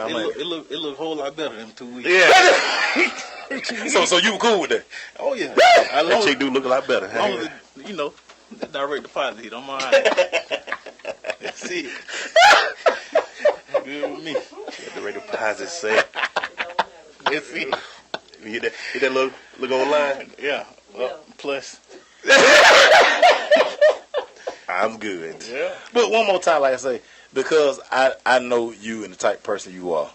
looked a whole lot better than 2 weeks. Yeah. So you were cool with that? Oh, yeah. That chick do look a lot better. The direct deposit hit. I'm all right. That's it. Good with me. The direct deposit say. That's it. You get that look online? Yeah. Plus. I'm good. Yeah. But one more time, like I say, because I know you and the type of person you are.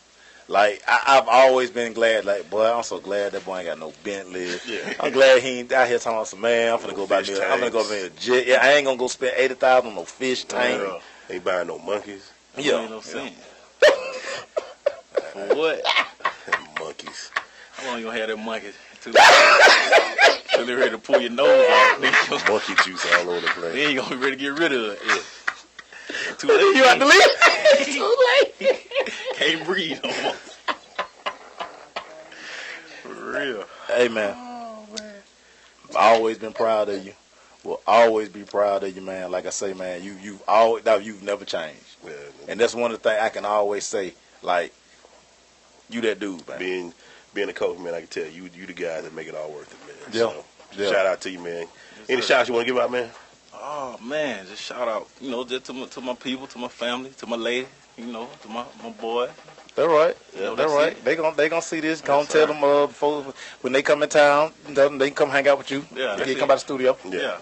Like, I've always been glad, like, boy, I'm so glad that boy ain't got no Bentley. Yeah. I'm glad he ain't out here talking about some, man, I'm finna go buy me a jet. Yeah, I ain't gonna go spend $80,000 on no fish tank. Ain't buying no monkeys. Yeah. Ain't no sense. For what? Monkeys. How long you gonna have that monkey? Till they're ready to pull your nose off. Monkey juice all over the place. Then you gonna be ready to get rid of it. Yeah. Too late. You have to leave. Too late. Can't breathe no more. For real. Hey, man. I've always been proud of you. Will always be proud of you, man. Like I say, man, you've never changed. Yeah, and that's one of the things I can always say, like, you that dude, man. Being a coach, man, I can tell you the guy that make it all worth it, man. Yeah. So, shout out to you, man. Any shout-outs you want to give out, man? Oh, man, just shout out, just to my people, to my family, to my lady, to my boy. That's right. Yeah, that's right. They gonna see this. Gonna tell them before when they come in town, tell them they can come hang out with you. Yeah. They come by the studio. Yeah.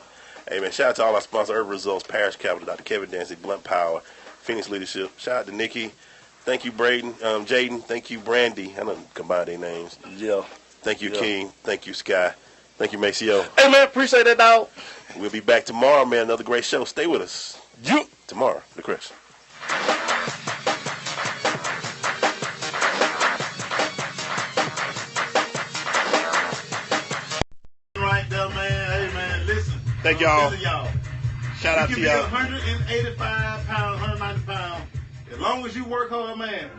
Hey, man, shout out to all our sponsors, Urban Results, Parish Capital, Dr. Kevin Dancy, Blunt Power, Phoenix Leadership. Shout out to Nikki. Thank you, Jaden. Thank you, Brandi. I don't combine their names. Yeah. Thank you, King. Thank you, Sky. Thank you, Maceo. Hey, man, appreciate that, dog. We'll be back tomorrow, man. Another great show. Stay with us. Tomorrow, the Chris. Right there, man. Hey, man, listen. Thank y'all. Shout out to y'all. 185 pounds, 190 pounds. As long as you work hard, man,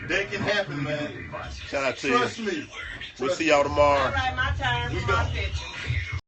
that can happen, man. Shout out to you. Trust me. We'll see y'all tomorrow. All right, my time. My picture.